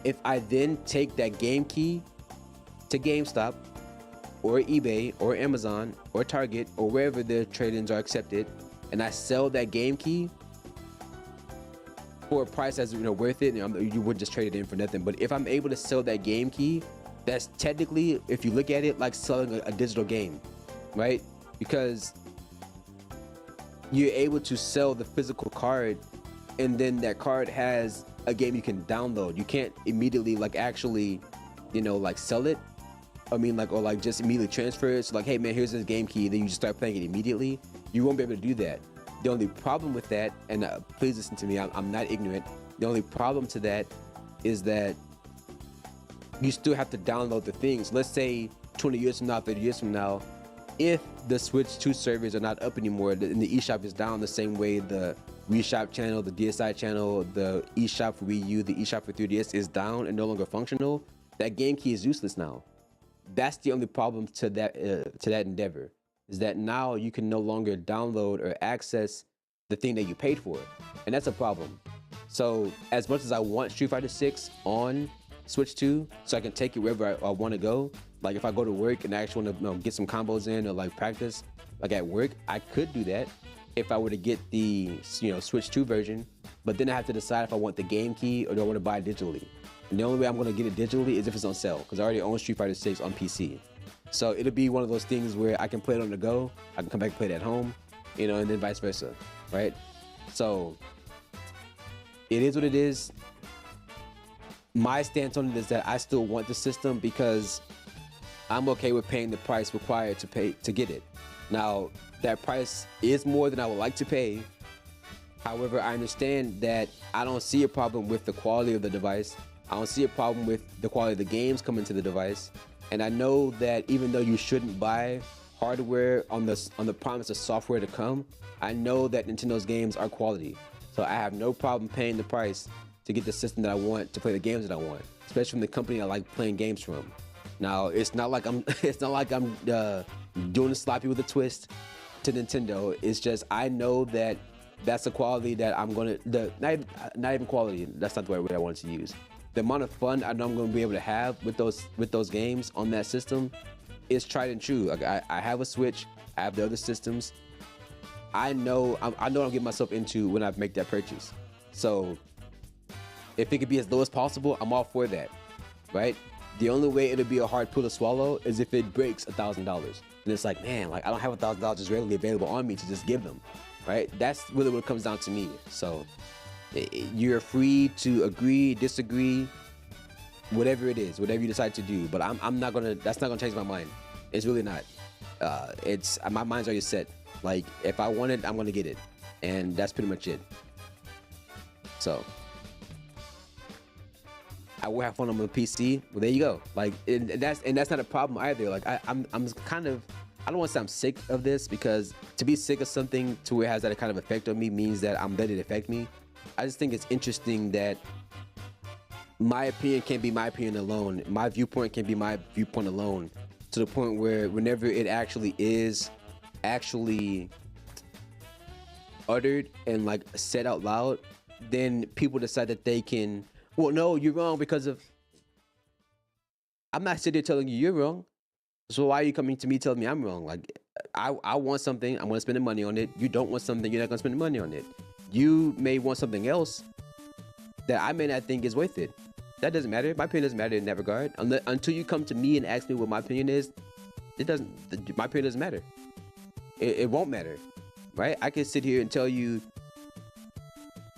if I then take that game key to GameStop, or eBay, or Amazon, or Target, or wherever their trade-ins are accepted, and I sell that game key for a price that's worth it, you wouldn't just trade it in for nothing. But if I'm able to sell that game key, that's technically, if you look at it, like selling a digital game, right? Because you're able to sell the physical card, and then that card has a game you can download. You can't immediately actually sell it. Or just immediately transfer it. So like, hey man, here's this game key, then you just start playing it immediately. You won't be able to do that. The only problem with that, and please listen to me, I'm not ignorant. The only problem to that is that you still have to download the things. Let's say 20 years from now, 30 years from now, if the Switch 2 servers are not up anymore, and the eShop is down the same way the Wii Shop channel, the DSi channel, the eShop for Wii U, the eShop for 3DS is down and no longer functional, that game key is useless now. That's the only problem to that endeavor, is that now you can no longer download or access the thing that you paid for, and that's a problem. So as much as I want Street Fighter 6 on Switch 2 so I can take it wherever I want to go, like if I go to work and I actually want to get some combos in or practice at work, I could do that if I were to get the Switch 2 version, but then I have to decide if I want the game key or do I want to buy it digitally. And the only way I'm going to get it digitally is if it's on sale, because I already own Street Fighter 6 on PC. So it'll be one of those things where I can play it on the go, I can come back and play it at home, you know, and then vice versa, right? So it is what it is. My stance on it is that I still want the system because I'm okay with paying the price required to get it. Now, that price is more than I would like to pay. However, I understand that I don't see a problem with the quality of the device. I don't see a problem with the quality of the games coming to the device. And I know that even though you shouldn't buy hardware on the promise of software to come, I know that Nintendo's games are quality. So I have no problem paying the price to get the system that I want to play the games that I want, especially from the company I like playing games from. Now, it's not like I'm doing a sloppy with a twist to Nintendo. It's just I know that that's the quality that I'm gonna not even quality. That's not the right word I wanted to use. The amount of fun I know I'm gonna be able to have with those games on that system is tried and true. Like I have a Switch. I have the other systems. I know what I'm getting myself into when I make that purchase. So if it could be as low as possible, I'm all for that, right? The only way it'll be a hard pill to swallow is if it breaks $1,000. And it's like, man, like I don't have $1,000 just readily available on me to just give them, right? That's really what it comes down to me. So you're free to agree, disagree, whatever it is, whatever you decide to do. But that's not gonna change my mind. It's really not. My mind's already set. Like if I want it, I'm gonna get it, and that's pretty much it. So I will have fun on my PC. Well, there you go. Like, and that's not a problem either. Like, I'm kind of, I don't want to say I'm sick of this, because to be sick of something to where it has that kind of effect on me means that I'm letting it affect me. I just think it's interesting that my opinion can't be my opinion alone. My viewpoint can be my viewpoint alone, to the point where whenever it actually is uttered and like said out loud, then people decide that they can, well, no, you're wrong because of. I'm not sitting there telling you you're wrong. So why are you coming to me telling me I'm wrong? Like, I want something, I'm gonna spend the money on it. You don't want something, you're not gonna spend the money on it. You may want something else that I may not think is worth it. That doesn't matter. My opinion doesn't matter in that regard. Until you come to me and ask me what my opinion is, my opinion doesn't matter. It won't matter, right? I can sit here and tell you,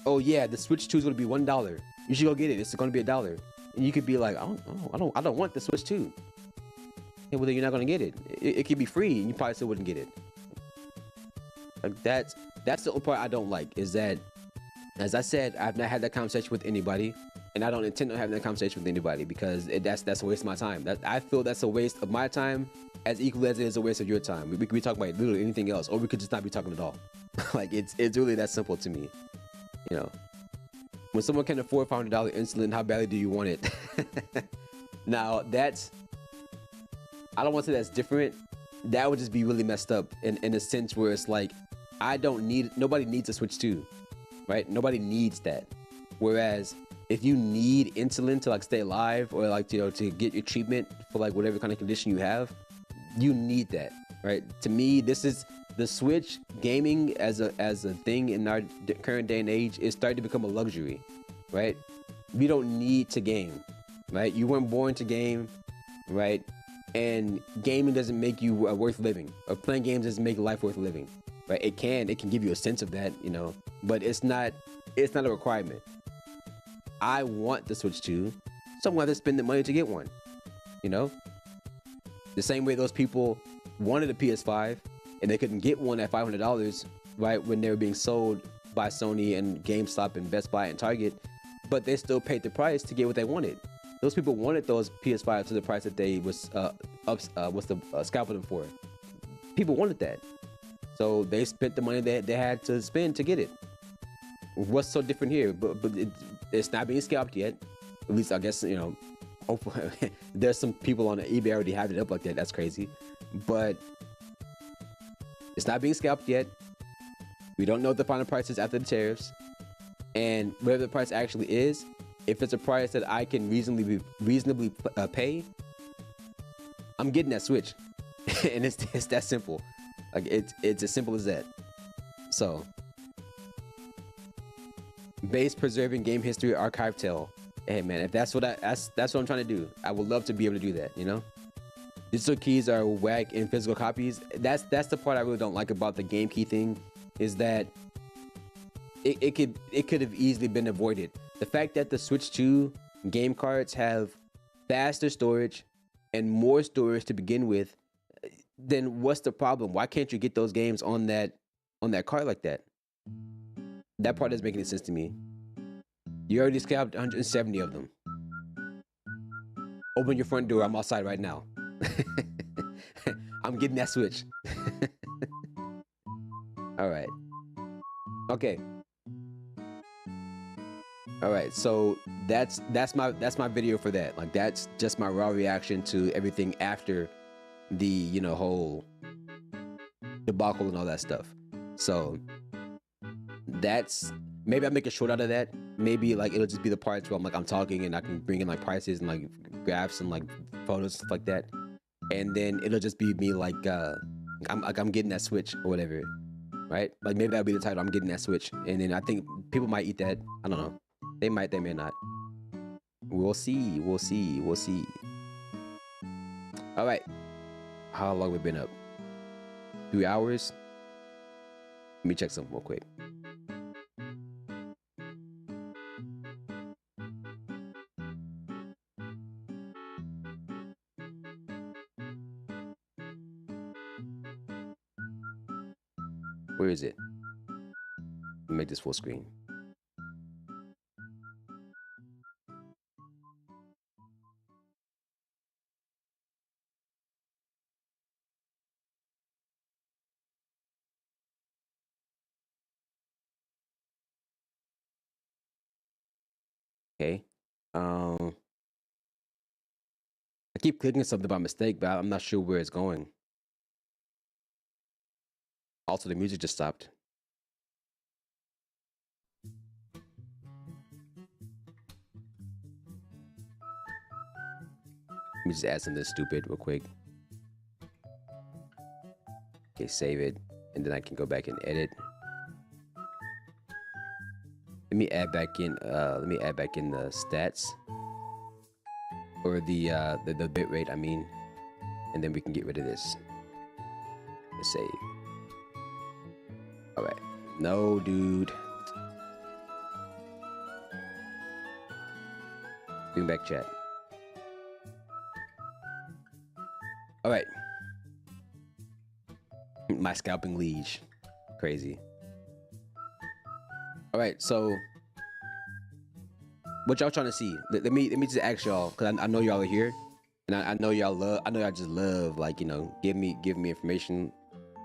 oh yeah, the Switch 2 is gonna be $1. You should go get it. It's gonna be $1. And you could be like, I don't want the Switch 2. Yeah, well then you're not gonna get it. It could be free and you probably still wouldn't get it. Like that's the only part I don't like, is that, as I said, I've not had that conversation with anybody, and I don't intend on having that conversation with anybody, because that's a waste of my time. I feel that's a waste of my time as equally as it is a waste of your time. We could be talking about literally anything else, or we could just not be talking at all. Like it's really that simple to me. You know, when someone can afford $500 insulin, how badly do you want it? Now I don't want to say that's different. That would just be really messed up in a sense where it's like, nobody needs a Switch 2, right? Nobody needs that. Whereas if you need insulin to like stay alive, or like, you know, to get your treatment for like whatever kind of condition you have, you need that, right? To me, this is the Switch. Gaming as a thing in our current day and age is starting to become a luxury, right? We don't need to game, right? You weren't born to game, right? And gaming doesn't make you worth living, or playing games doesn't make life worth living, right? It can give you a sense of that, you know, but it's not a requirement. I want the Switch 2, so I'm going to spend the money to get one, you know? The same way those people wanted a PS5 and they couldn't get one at $500, right, when they were being sold by Sony and GameStop and Best Buy and Target, but they still paid the price to get what they wanted. Those people wanted those PS5s to the price that they scalping them for. People wanted that, so they spent the money that they had to spend to get it. What's so different here? But it's not being scalped yet. At least I guess, you know. Hopefully, there's some people on eBay already have it up like that. That's crazy, but it's not being scalped yet. We don't know what the final price is after the tariffs, and whatever the price actually is, if it's a price that I can reasonably pay, I'm getting that Switch. And it's that simple. Like it's as simple as that. So, base preserving game history archive tale. Hey man, if that's what I'm trying to do, I would love to be able to do that, you know? digital keys are whack in physical copies. That's the part I really don't like about the game key thing, is that it could have easily been avoided. The fact that the Switch 2 game cards have faster storage and more storage to begin with, then what's the problem? Why can't you get those games on that card like that? That part doesn't make any sense to me. You already scalped 170 of them. Open your front door. I'm outside right now. I'm getting that Switch. All right. Okay. All right. So that's my video for that. Like, that's just my raw reaction to everything after the whole debacle and all that stuff. So that's, maybe I'll make a short out of that. Maybe like it'll just be the parts where I'm talking and I can bring in like prices and like graphs and like photos, stuff like that. And then it'll just be me like I'm getting that Switch or whatever, right? Like maybe that'll be the title, I'm getting that Switch. And then I think people might eat that. I don't know. They might, they may not. We'll see. All right. How long have we been up? 3 hours? Let me check something real quick. Where is it? Let me make this full screen. Okay. I keep clicking something by mistake, but I'm not sure where it's going. Also, the music just stopped. Let me just add something stupid real quick. Okay, save it, and then I can go back and edit. Let me add back in the stats, or the bit rate, I mean, and then we can get rid of this. Let's save. All right. No, dude. Bring back chat. All right. My scalping liege. Crazy. All right, so what y'all trying to see? Let me just ask y'all, because I know y'all are here, and I know y'all just love, like, give me information,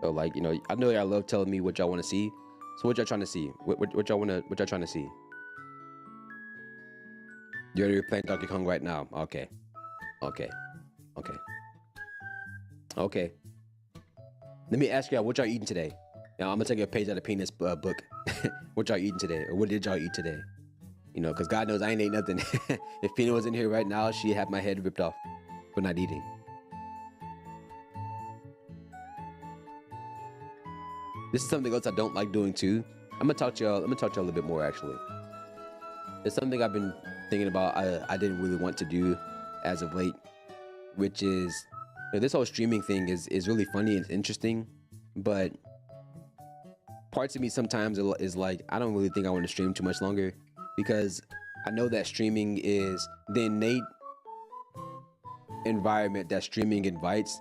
or like, I know y'all love telling me what y'all want to see. So what y'all trying to see? What y'all trying to see? You're already playing Donkey Kong right now. Okay. Let me ask y'all, what y'all eating today? Now I'm gonna take a page out of Peanut's book. What y'all eating today, or what did y'all eat today? Because God knows I ain't ate nothing. If Peanut was in here right now, she'd have my head ripped off for not eating. This is something else I don't like doing too. I'm gonna talk to y'all a little bit more, actually. It's something I've been thinking about. I didn't really want to do as of late, which is, this whole streaming thing is really funny and interesting, but parts of me sometimes is like, I don't really think I want to stream too much longer, because I know that streaming is the innate environment that streaming invites,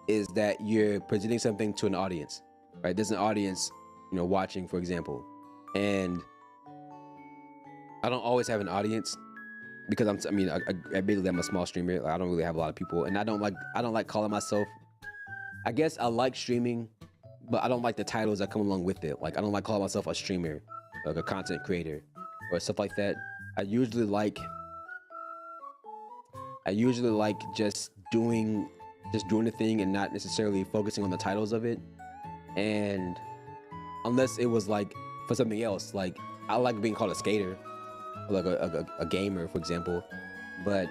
is that you're presenting something to an audience, right? There's an audience, watching, for example, and I don't always have an audience, because admittedly I'm a small streamer. I don't really have a lot of people, and I don't like calling myself. I guess I like streaming, but I don't like the titles that come along with it. Like, I don't like calling myself a streamer, like a content creator, or stuff like that. I usually like just doing the thing and not necessarily focusing on the titles of it. And unless it was like for something else, like I like being called a skater, or like a gamer, for example. But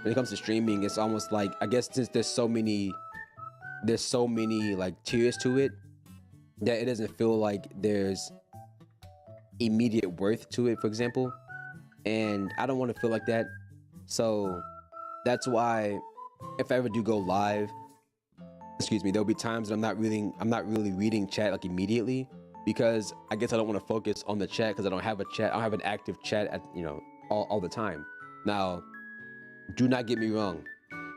when it comes to streaming, it's almost like, I guess since there's so many like tiers to it, that it doesn't feel like there's immediate worth to it, for example. And I don't want to feel like that. So that's why if I ever do go live, excuse me, there'll be times that I'm not really reading chat like immediately, because I guess I don't want to focus on the chat because I don't have a chat. I don't have an active chat at, you know, all the time. Now, do not get me wrong.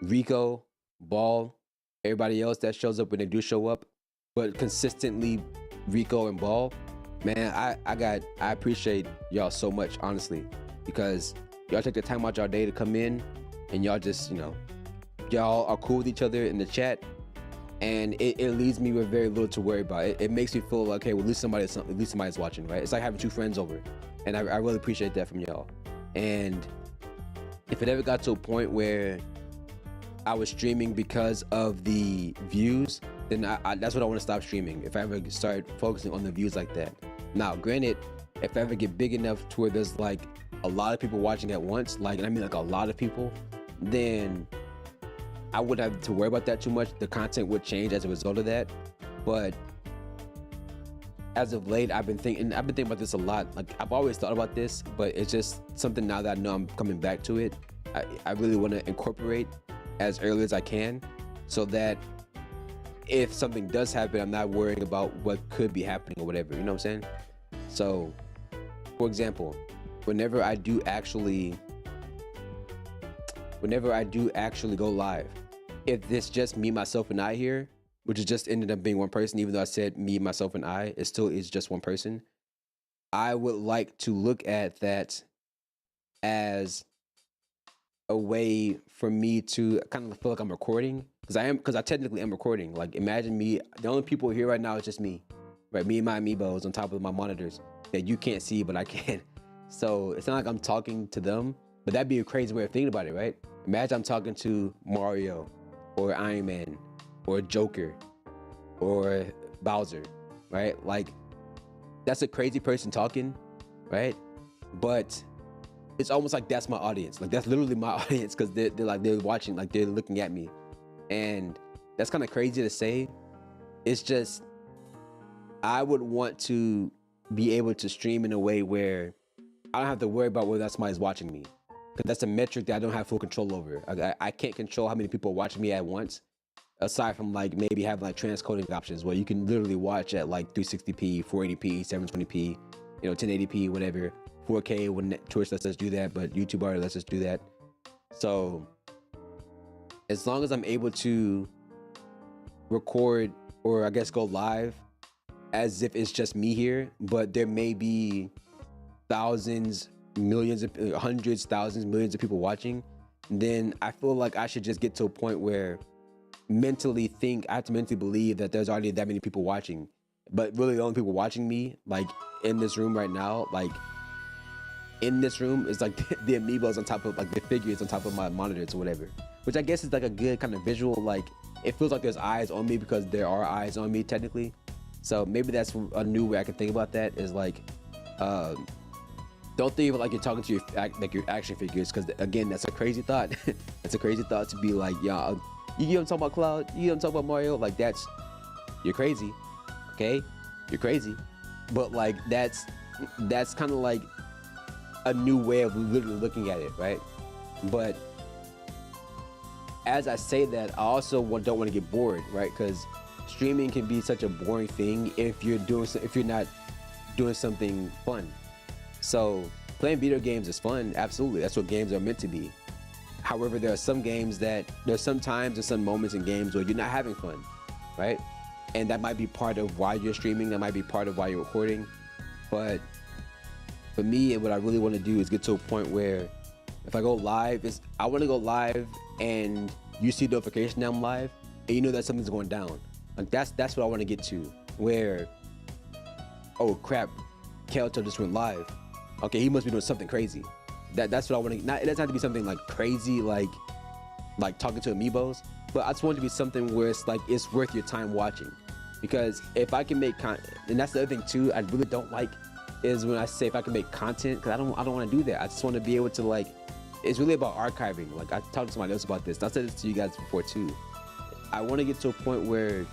Rico, Ball, everybody else that shows up when they do show up, but consistently Rico and Ball, man, I appreciate y'all so much, honestly, because y'all take the time out y'all day to come in and y'all just, you know, y'all are cool with each other in the chat, and it leaves me with very little to worry about. It makes me feel like, okay, well, at least somebody's watching, right? It's like having two friends over, and I really appreciate that from y'all. And if it ever got to a point where I was streaming because of the views, then I that's what I want to stop streaming. If I ever start focusing on the views like that. Now, granted, if I ever get big enough to where there's like a lot of people watching at once, like, and I mean like a lot of people, then I wouldn't have to worry about that too much. The content would change as a result of that. But as of late, I've been thinking about this a lot. Like, I've always thought about this, but it's just something now that I know I'm coming back to it. I really want to incorporate as early as I can, so that if something does happen, I'm not worrying about what could be happening or whatever, you know what I'm saying? So, for example, whenever I do actually go live, if it's just me, myself, and I here, which is just ended up being one person, even though I said me, myself, and I, it still is just one person, I would like to look at that as a way for me to kind of feel like I'm recording, because I technically am recording. Like, imagine me, the only people here right now is just me, right? Me and my amiibos on top of my monitors that you can't see, but I can. So it's not like I'm talking to them, but that'd be a crazy way of thinking about it, right? Imagine I'm talking to Mario or Iron Man or Joker or Bowser, right? Like, that's a crazy person talking, right? But it's almost like that's my audience. Like, that's literally my audience, because they're watching, like, they're looking at me. And that's kind of crazy to say. It's just, I would want to be able to stream in a way where I don't have to worry about whether somebody's watching me, because that's a metric that I don't have full control over. I can't control how many people are watching me at once, aside from like maybe having like transcoding options where you can literally watch at like 360p, 480p, 720p, you know, 1080p, whatever, 4K when Twitch lets us do that, but YouTube already lets us do that. So as long as I'm able to record, or I guess go live as if it's just me here, but there may be thousands, millions of hundreds, thousands, millions of people watching, then I feel like I should just get to a point where I have to mentally believe that there's already that many people watching. But really the only people watching me, like in this room right now, like in this room is like the amiibos on top of, like, the figures on top of my monitors or whatever, which I guess is like a good kind of visual, like it feels like there's eyes on me because there are eyes on me technically. So maybe that's a new way I can think about that, is like, don't think of it like you're talking to your action figures, because again, that's a crazy thought. That's a crazy thought to be like, yeah, you know what I'm talking about, Cloud? You know what I'm talking about, Mario? Like, you're crazy, okay? You're crazy. But like, that's kind of like a new way of literally looking at it, right? But as I say that, I also don't want to get bored, right? Because streaming can be such a boring thing if you're not doing something fun. So playing video games is fun, absolutely. That's what games are meant to be. However, there's some times and some moments in games where you're not having fun, right? And that might be part of why you're streaming. That might be part of why you're recording. But for me, what I really want to do is get to a point where if I go live, I want to go live and you see notification that I'm live and you know that something's going down. Like, that's what I want to get to, where, oh crap, Kelto just went live. Okay, he must be doing something crazy. That's what I want to. It doesn't have to be something like crazy, like talking to amiibos, but I just want it to be something where it's like it's worth your time watching. Because if I can make content, and that's the other thing too, I really don't like, is when I say if I can make content, because I don't want to do that. I just want to be able to, like, it's really about archiving. Like, I talked to somebody else about this. I said this to you guys before too. I want to get to a point where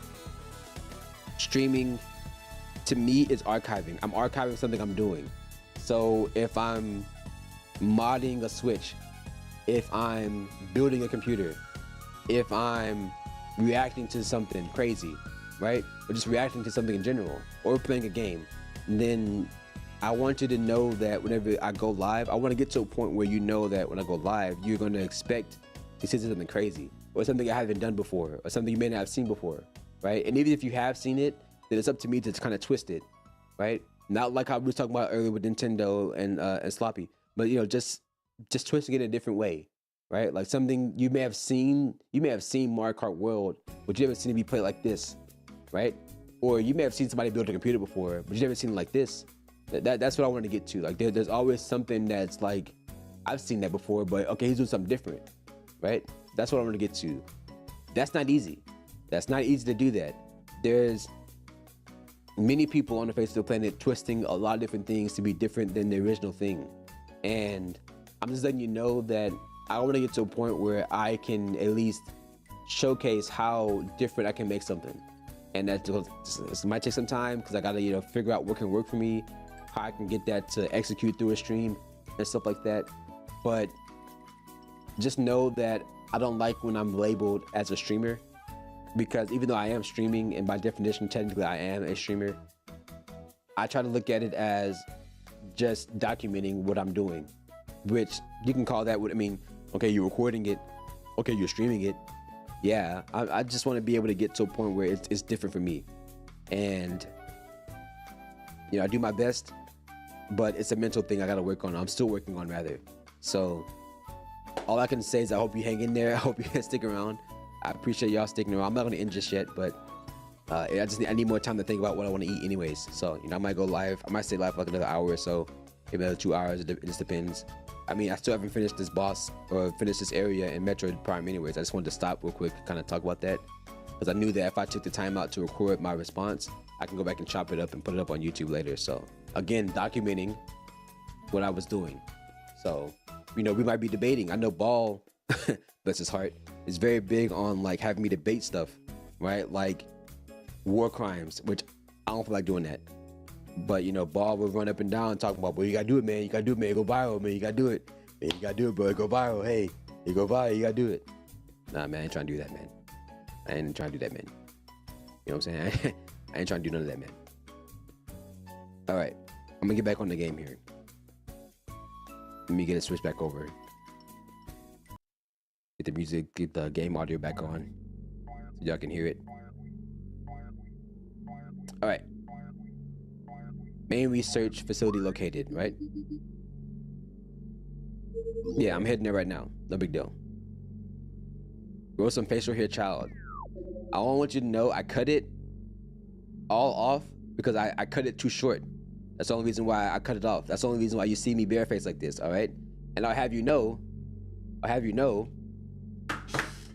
streaming to me is archiving. I'm archiving something I'm doing. So if I'm modding a Switch, if I'm building a computer, if I'm reacting to something crazy, right? Or just reacting to something in general, or playing a game. And then I want you to know that whenever I go live, I want to get to a point where you know that when I go live, you're going to expect to see something crazy, or something I haven't done before, or something you may not have seen before, right? And even if you have seen it, then it's up to me to kind of twist it, right? Not like how we were talking about earlier with Nintendo and Sloppy, but just twisting it in a different way, right? Like something you may have seen Mario Kart World, but you haven't seen it be played like this, right? Or you may have seen somebody build a computer before, but you never seen it like this. That's what I want to get to. Like there's always something that's like, I've seen that before, but okay, he's doing something different, right? That's what I want to get to. That's not easy. That's not easy to do that. There's many people on the face of the planet twisting a lot of different things to be different than the original thing. And I'm just letting you know that I want to get to a point where I can at least showcase how different I can make something. And that this might take some time because I gotta figure out what can work for me, how I can get that to execute through a stream and stuff like that. But just know that I don't like when I'm labeled as a streamer, because even though I am streaming, and by definition technically I am a streamer, I try to look at it as just documenting what I'm doing, which you can call that what I mean. Okay, you're recording it, okay, you're streaming it. Yeah, I just want to be able to get to a point where it's different for me. And I do my best, but it's a mental thing I gotta work on. I'm still working on, rather. So all I can say is I hope you hang in there. I hope you can stick around. I appreciate y'all sticking around. I'm not gonna end just yet, but I need more time to think about what I want to eat anyways. So I might go live. I might stay live for like another hour or so, maybe another 2 hours. It just depends. I mean, I still haven't finished this boss or finished this area in Metroid Prime anyways. I just wanted to stop real quick, kind of talk about that, because I knew that if I took the time out to record my response, I can go back and chop it up and put it up on YouTube later. So again, documenting what I was doing. So we might be debating. I know Ball, bless his heart, is very big on like having me debate stuff, right? Like war crimes, which I don't feel like doing that. But Ball will run up and down talking about, well, you gotta do it, man. You gotta do it, man. Go viral, man. You gotta do it. Man, you gotta do it, bro. Go viral. Hey, you go viral. You gotta do it. Nah, man. I ain't trying to do that, man. I ain't trying to do that, man. You know what I'm saying? I ain't trying to do none of that, man. All right. I'm gonna get back on the game here. Let me get it switched back over. Get the music, get the game audio back on, so y'all can hear it. All right. Main research facility located, right? Yeah, I'm heading there right now. No big deal. Grow some facial hair, child. I want you to know I cut it all off because I cut it too short. That's the only reason why I cut it off. That's the only reason why you see me barefaced like this, all right? And I'll have you know,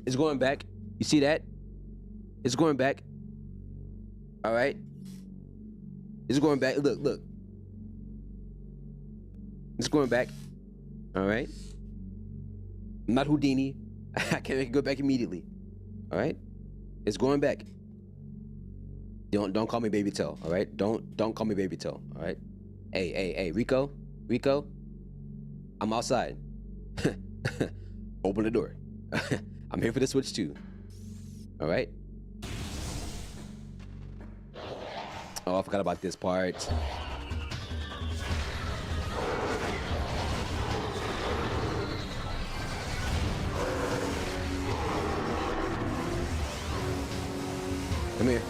it's going back. You see that? It's going back. All right? It's going back. Look. It's going back. All right? I'm not Houdini. I can't make it go back immediately. All right? It's going back. Don't call me Baby Tail. All right? Don't call me Baby Tail. All right? Hey, Rico, I'm outside. Open the door. I'm here for the Switch too. All right? Oh, I forgot about this part. Come here.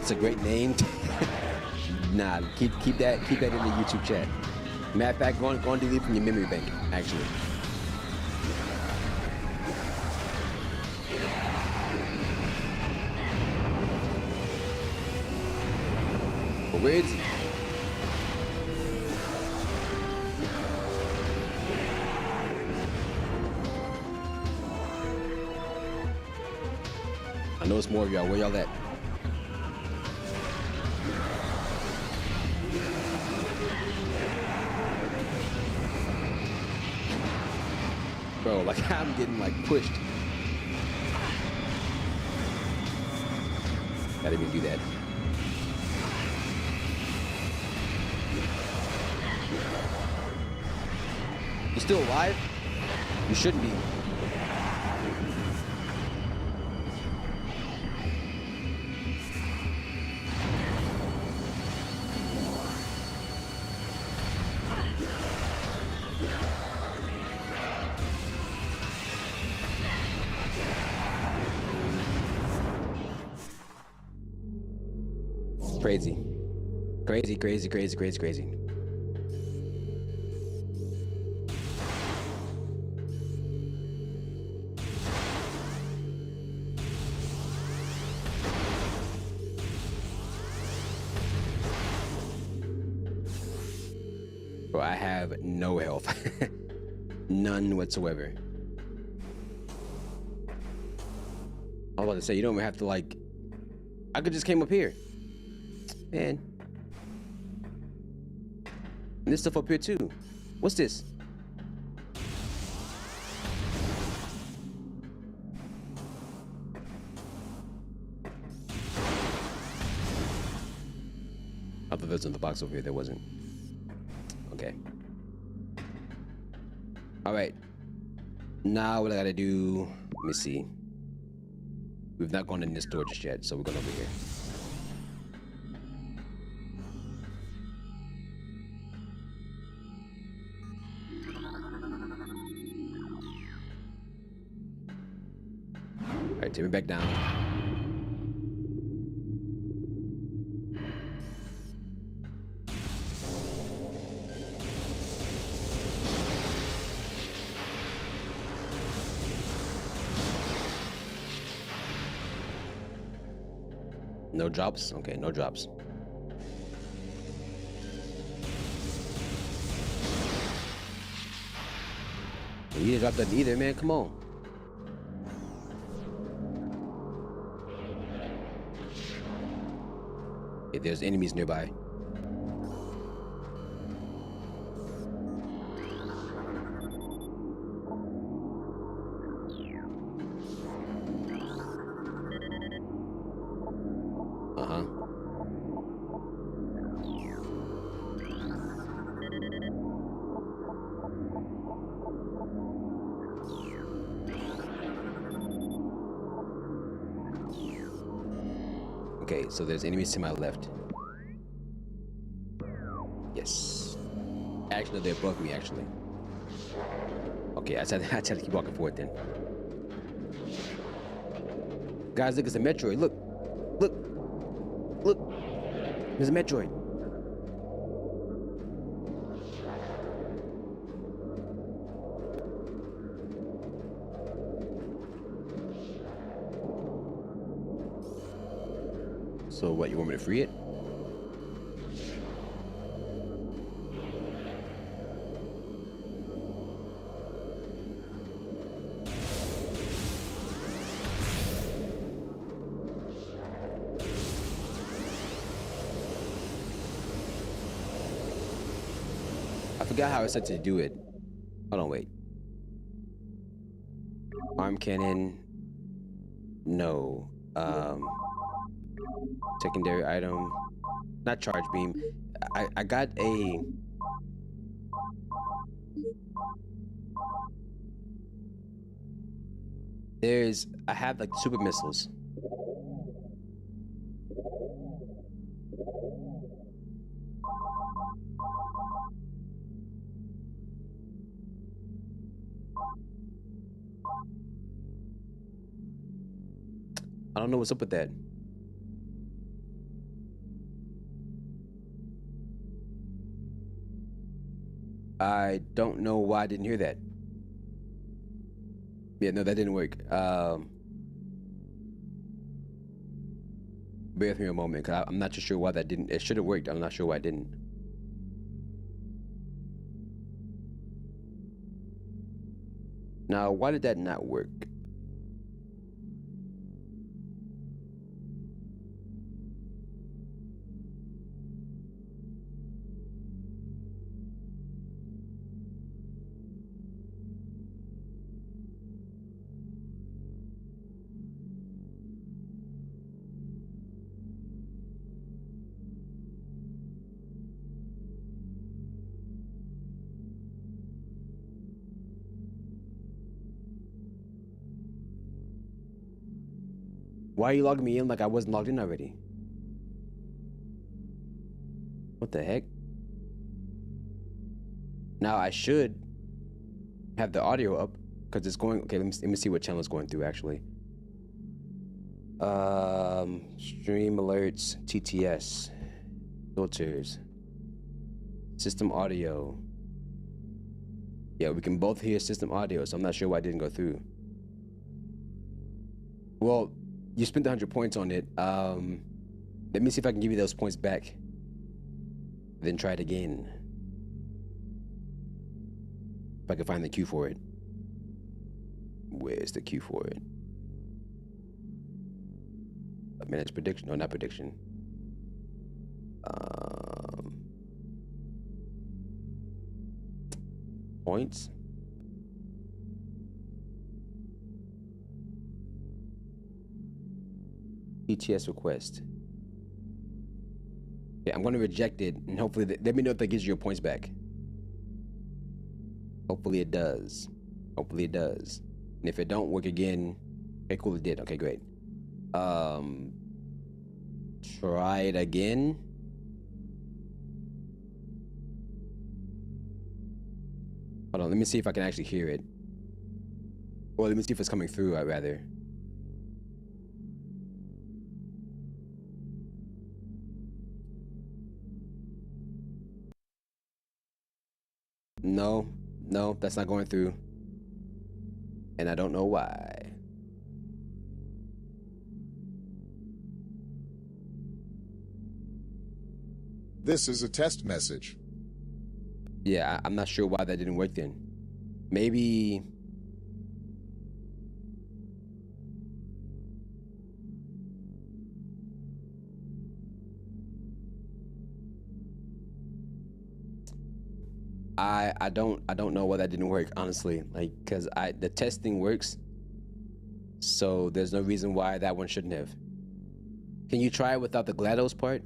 It's a great name. Nah, keep that in the YouTube chat. Matter of fact, go and delete from your memory bank, actually. But where is he? I know it's more of y'all. Where y'all at? Bro, like I'm getting like pushed. Gotta even do that. still alive? You shouldn't be. Crazy. Crazy, crazy, crazy, crazy, crazy. Bro, I have no health. None whatsoever. I was about to say, you don't even have to, like... I could just came up here. Man. And there's stuff up here, too. What's this? I thought there was in the box over here. There wasn't. Okay. All right. Now what I gotta do... Let me see. We've not gone in this door just yet, so we're going over here. All right, take me back down. No drops? Okay, no drops. You didn't drop that either, man. Come on. If there's enemies nearby. Uh-huh. Okay, so there's enemies to my left. Yes. Actually, they're above me, actually. Okay, I had to keep walking forward then. Guys, look, it's a Metroid. Look. Look. Look. There's a Metroid. So what, you want me to free it? I forgot how I said to do it. Hold on, wait. Arm cannon. No. Secondary item. Not charge beam. I got a... I have like super missiles. I don't know what's up with that. I don't know why I didn't hear that. Yeah, no, that didn't work. Bear with me a moment, because I'm not too sure why that didn't. It should have worked. I'm not sure why it didn't. Now, why did that not work? Why are you logging me in like I wasn't logged in already? What the heck? Now I should have the audio up because it's going. Okay, let me see what channel it's going through actually. Stream alerts, TTS, filters, system audio. Yeah, we can both hear system audio, so I'm not sure why it didn't go through. Well, you spent 100 points on it. Let me see if I can give you those points back. Then try it again. If I can find the queue for it. Where's the queue for it? A minute's prediction. No, not prediction. Points. ETS request. Yeah, I'm going to reject it, and hopefully, let me know if that gives you your points back. Hopefully it does. Hopefully it does. And if it don't work again, okay, cool, it did. Okay, great. Try it again. Hold on, let me see if I can actually hear it. Or let me see if it's coming through, I'd rather. No, that's not going through. And I don't know why. This is a test message. Yeah, I'm not sure why that didn't work then. Maybe... I don't know why that didn't work, honestly. Like, cause the testing works, so there's no reason why that one shouldn't have. Can you try it without the GLaDOS part?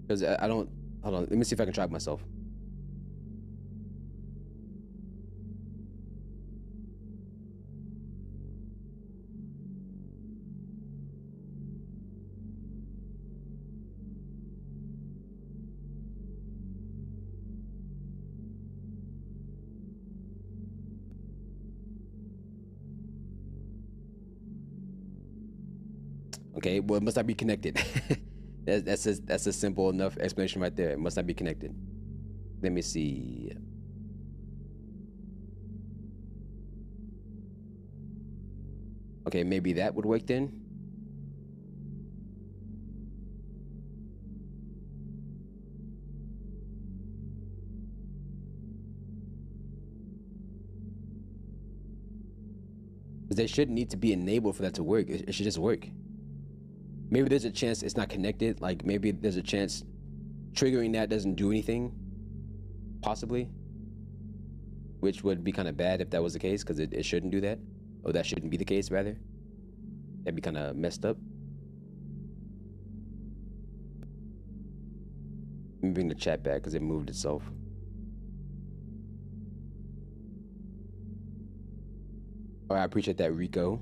Cause I don't. Hold on, let me see if I can try it myself. Okay, well, it must not be connected. that's a simple enough explanation right there. It must not be connected. Let me see. Okay, maybe that would work then. They shouldn't need to be enabled for that to work. It should just work. Maybe there's a chance it's not connected. Like maybe there's a chance triggering that doesn't do anything. Possibly. Which would be kind of bad if that was the case, because it shouldn't do that. Or that shouldn't be the case, rather. That'd be kind of messed up. Let me bring the chat back because it moved itself. All right, I appreciate that, Rico.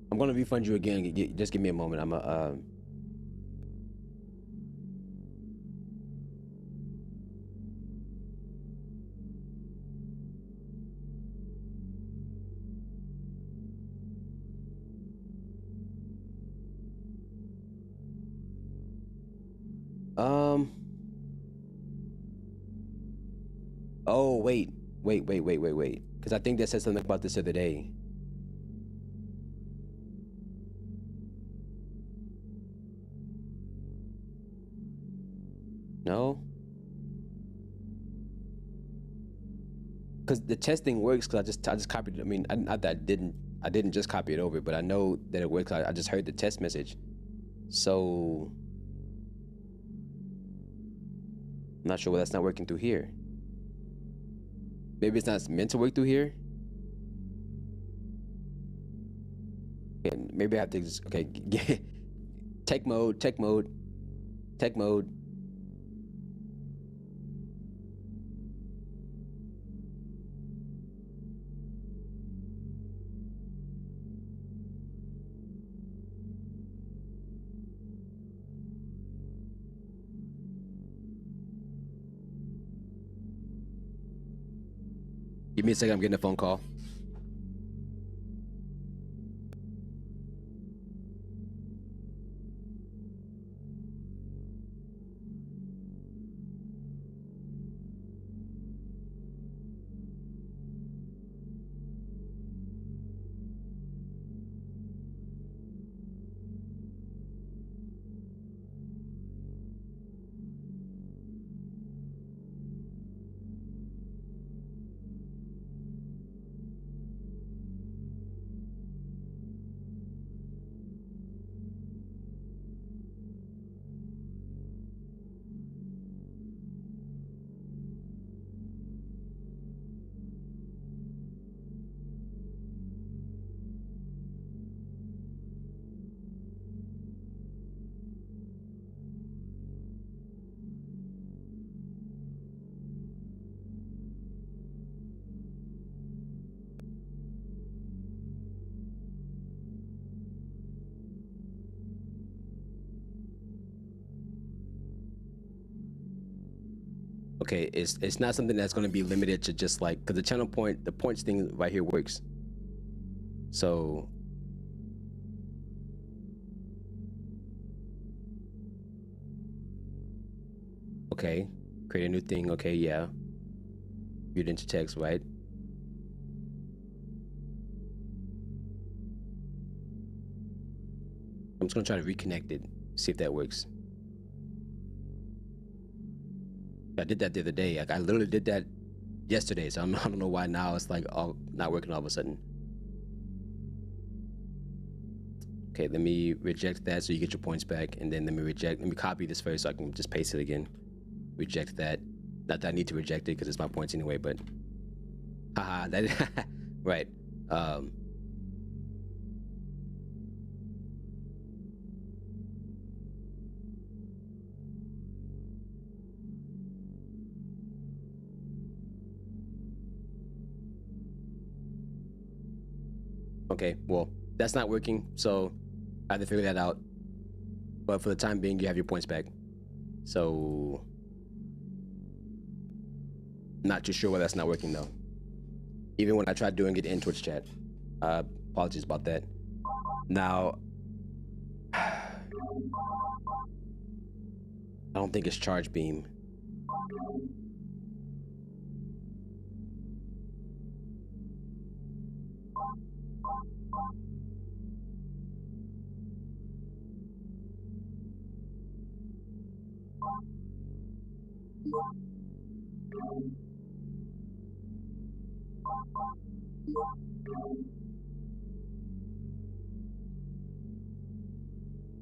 I'm gonna refund you again. Just give me a moment. I'm a Oh wait. Because I think they said something about this the other day. No? Because the testing works because I just copied it. I mean, not that I didn't just copy it over, but I know that it works. I just heard the test message. So I'm not sure why that's not working through here. Maybe it's not meant to work through here. And maybe I have to just, okay, tech mode. Give me a second, I'm getting a phone call. Okay, it's not something that's going to be limited to just like, because the points thing right here works. So okay, create a new thing. Okay, yeah, view it into text, right? I'm just gonna try to reconnect it, see if that works. I did that the other day. Like I literally did that yesterday, so I don't know why now it's like all not working all of a sudden. Okay, let me reject that so you get your points back, and then let me copy this first so I can just paste it again. Reject that. Not that I need to reject it because it's my points anyway, but haha, that right. Okay, well, that's not working, so I have to figure that out. But for the time being, you have your points back. So, not too sure why that's not working though. Even when I tried doing it in Twitch chat. Apologies about that. Now, I don't think it's Charge Beam.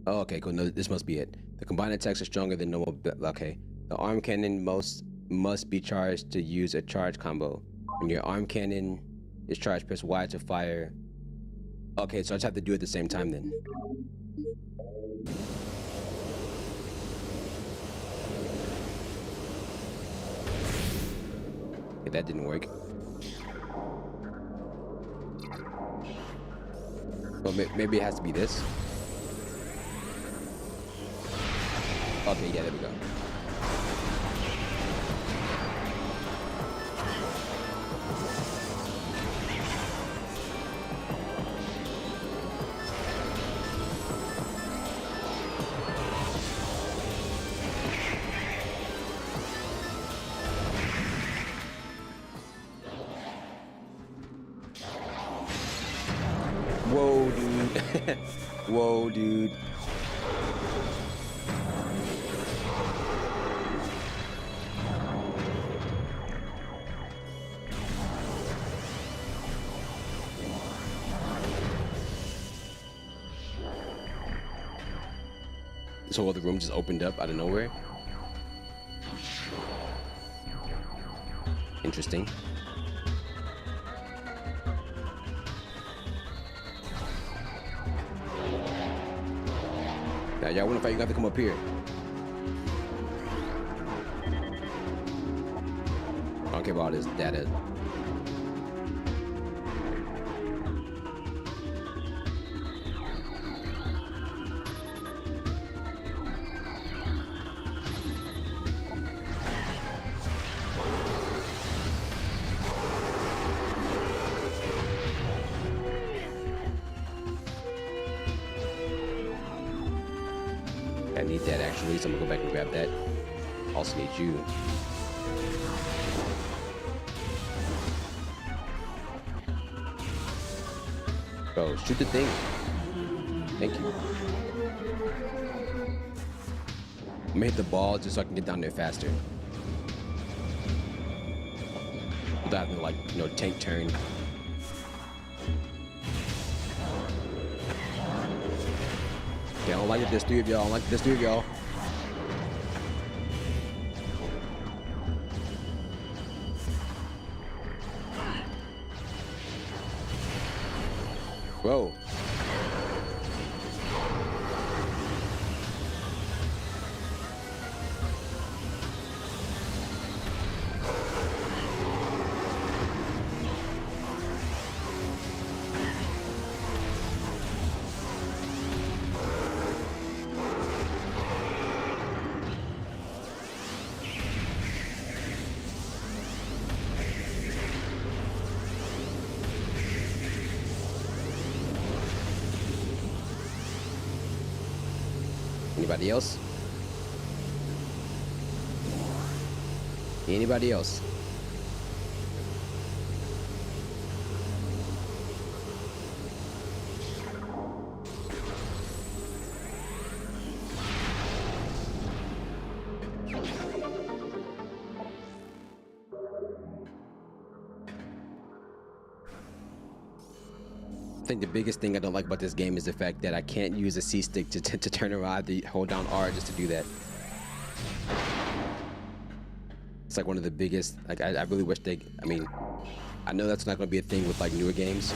Oh, okay, cool. No, this must be it. The combined attacks are stronger than normal. Okay. The arm cannon must be charged to use a charge combo. When your arm cannon is charged, press Y to fire. Okay, so I just have to do it at the same time then. Okay, that didn't work. Well, maybe it has to be this. Okay, yeah, there we go. Whoa, dude. Whoa, dude. This whole other room just opened up out of nowhere. Interesting. Now, y'all wanna fight, you have to come up here. I don't care about all this data. I need that actually, so I'm gonna go back and grab that. Also need you. Bro, shoot the thing. Thank you. I'm gonna hit the ball just so I can get down there faster. Without having to, like, you know, tank turn. Okay, I don't like it, there's three of y'all. I don't like it, there's three of y'all. Whoa. Anybody else? Anybody else? I think the biggest thing I don't like about this game is the fact that I can't use a C stick to turn around, to hold down R just to do that. It's like one of the biggest, like I really wish they, I mean, I know that's not going to be a thing with like newer games,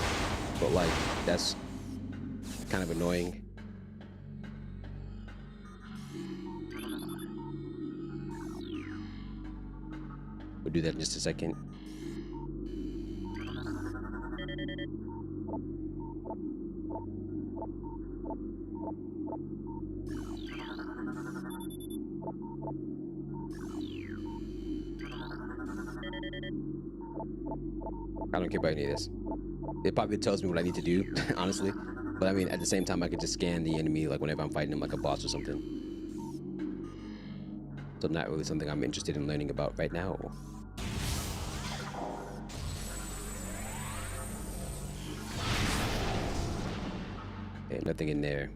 but like that's kind of annoying. We'll do that in just a second. I don't care about any of this. It probably tells me what I need to do, honestly. But I mean, at the same time, I could just scan the enemy like whenever I'm fighting him like a boss or something. So not really something I'm interested in learning about right now. Okay, nothing in there.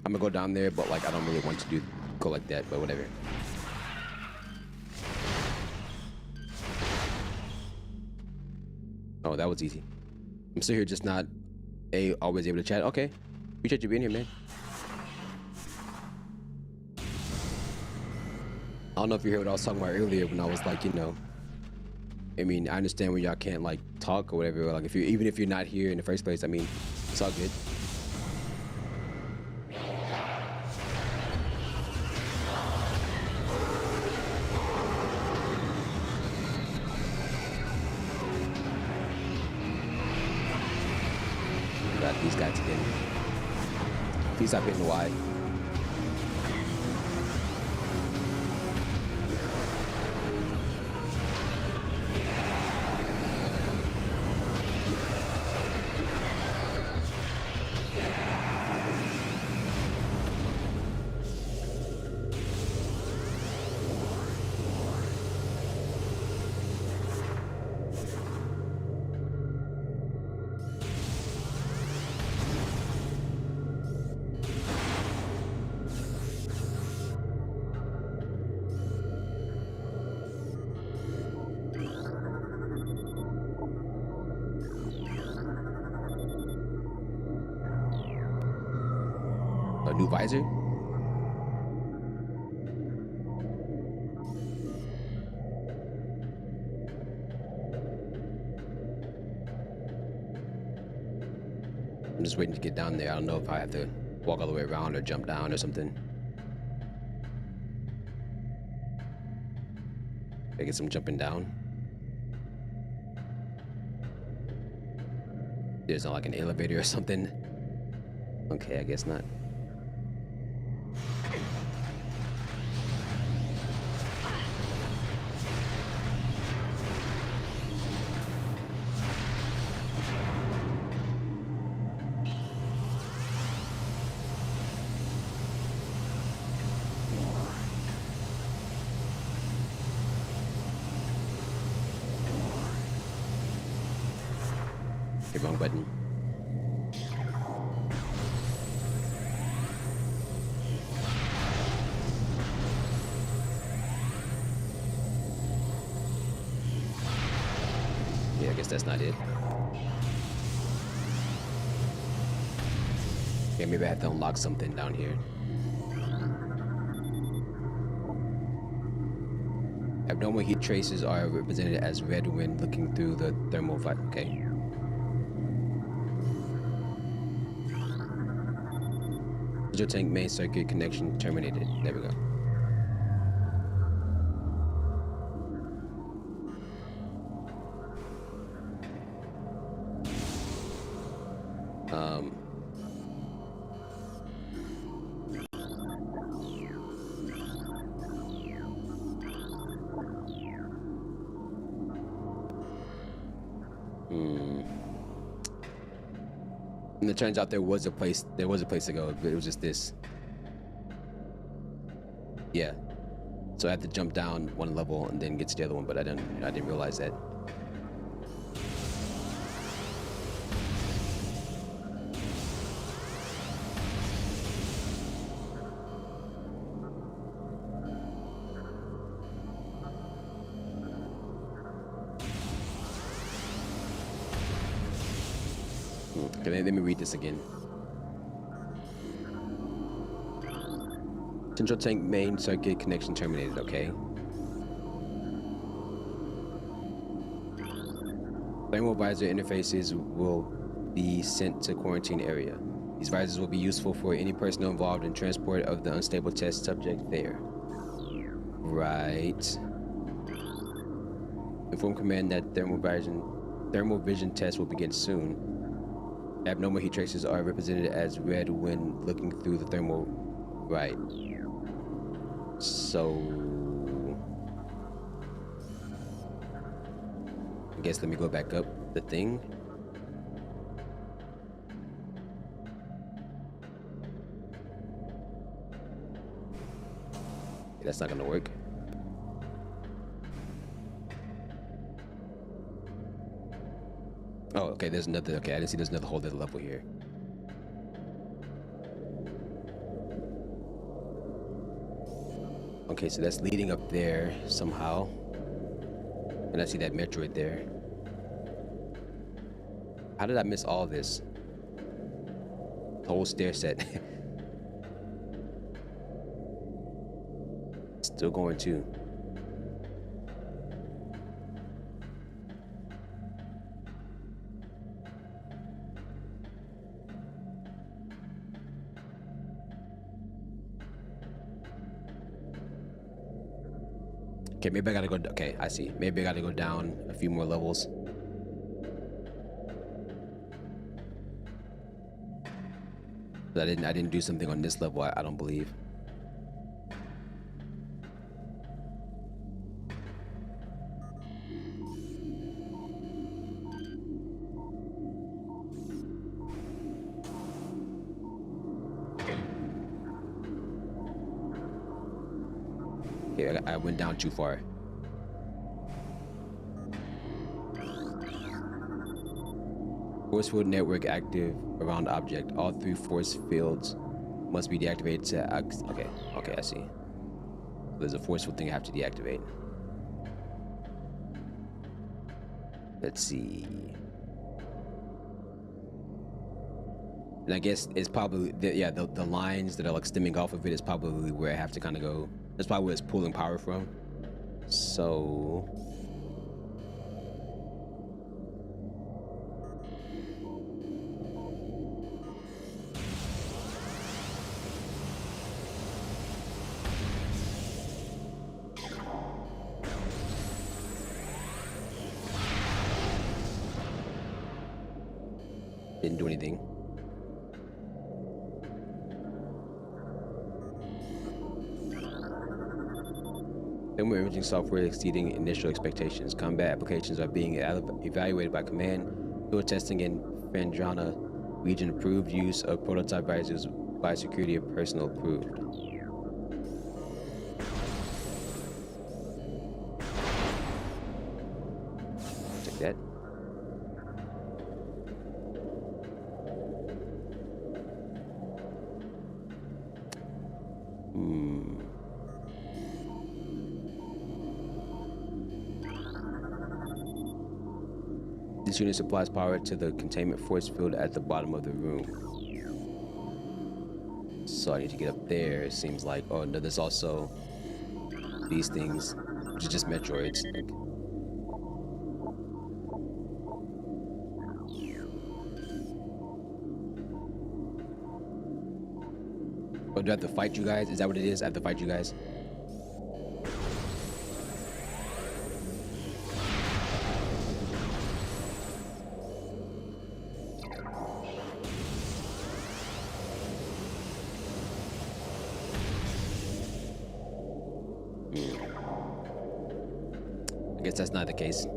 I'm gonna go down there, but like I don't really want to go like that, but whatever. Oh, that was easy. I'm still here, just not always able to chat. Okay, appreciate you being here, man. I don't know if you heard what I was talking about earlier when I was like, you know, I mean, I understand when y'all can't like talk or whatever. Or, like if you, even if you're not here in the first place, I mean, it's all good. Got these guys again. Please stop hitting wide. New visor? I'm just waiting to get down there. I don't know if I have to walk all the way around or jump down or something. I guess I'm jumping down. There's not like an elevator or something. Okay, I guess not. Okay, wrong button. Yeah, I guess that's not it. Okay, maybe I have to unlock something down here. Abnormal heat traces are represented as red when looking through the thermal visor. Okay. Digital tank main circuit connection terminated. There we go. And it turns out there was a place to go, but it was just this. Yeah. So I had to jump down one level and then get to the other one, but I didn't realize that. Okay, let me read this again. Central tank main circuit connection terminated. Okay. Thermal visor interfaces will be sent to quarantine area. These visors will be useful for any personnel involved in transport of the unstable test subject there. Right. Inform command that thermal vision test will begin soon. Abnormal heat traces are represented as red when looking through the thermal. Right. So I guess let me go back up the thing. Okay, that's not gonna work. Oh, okay, there's another. Okay, I didn't see there's another whole other level here. Okay, so that's leading up there somehow. And I see that Metroid there. How did I miss all this? The whole stair set. Still going too. Okay, maybe I gotta go. Okay, I see. Maybe I gotta go down a few more levels. But I didn't do something on this level. I don't believe. Okay, I went down too far. Force field network active around object. All 3 force fields must be deactivated to okay, I see. There's a force field thing I have to deactivate. Let's see. And I guess it's probably the lines that are like stemming off of it is probably where I have to kind of go. That's probably where it's pulling power from. So didn't do anything. Firmware imaging software exceeding initial expectations. Combat applications are being evaluated by command. Field testing in Fandrana region approved. Use of prototype visors by security personnel approved. Take that. This unit supplies power to the containment force field at the bottom of the room. So I need to get up there. It seems like. Oh no, there's also these things, which is just Metroids. Oh, do I have to fight you guys? Is that what it is? I have to fight you guys? I guess that's not the case.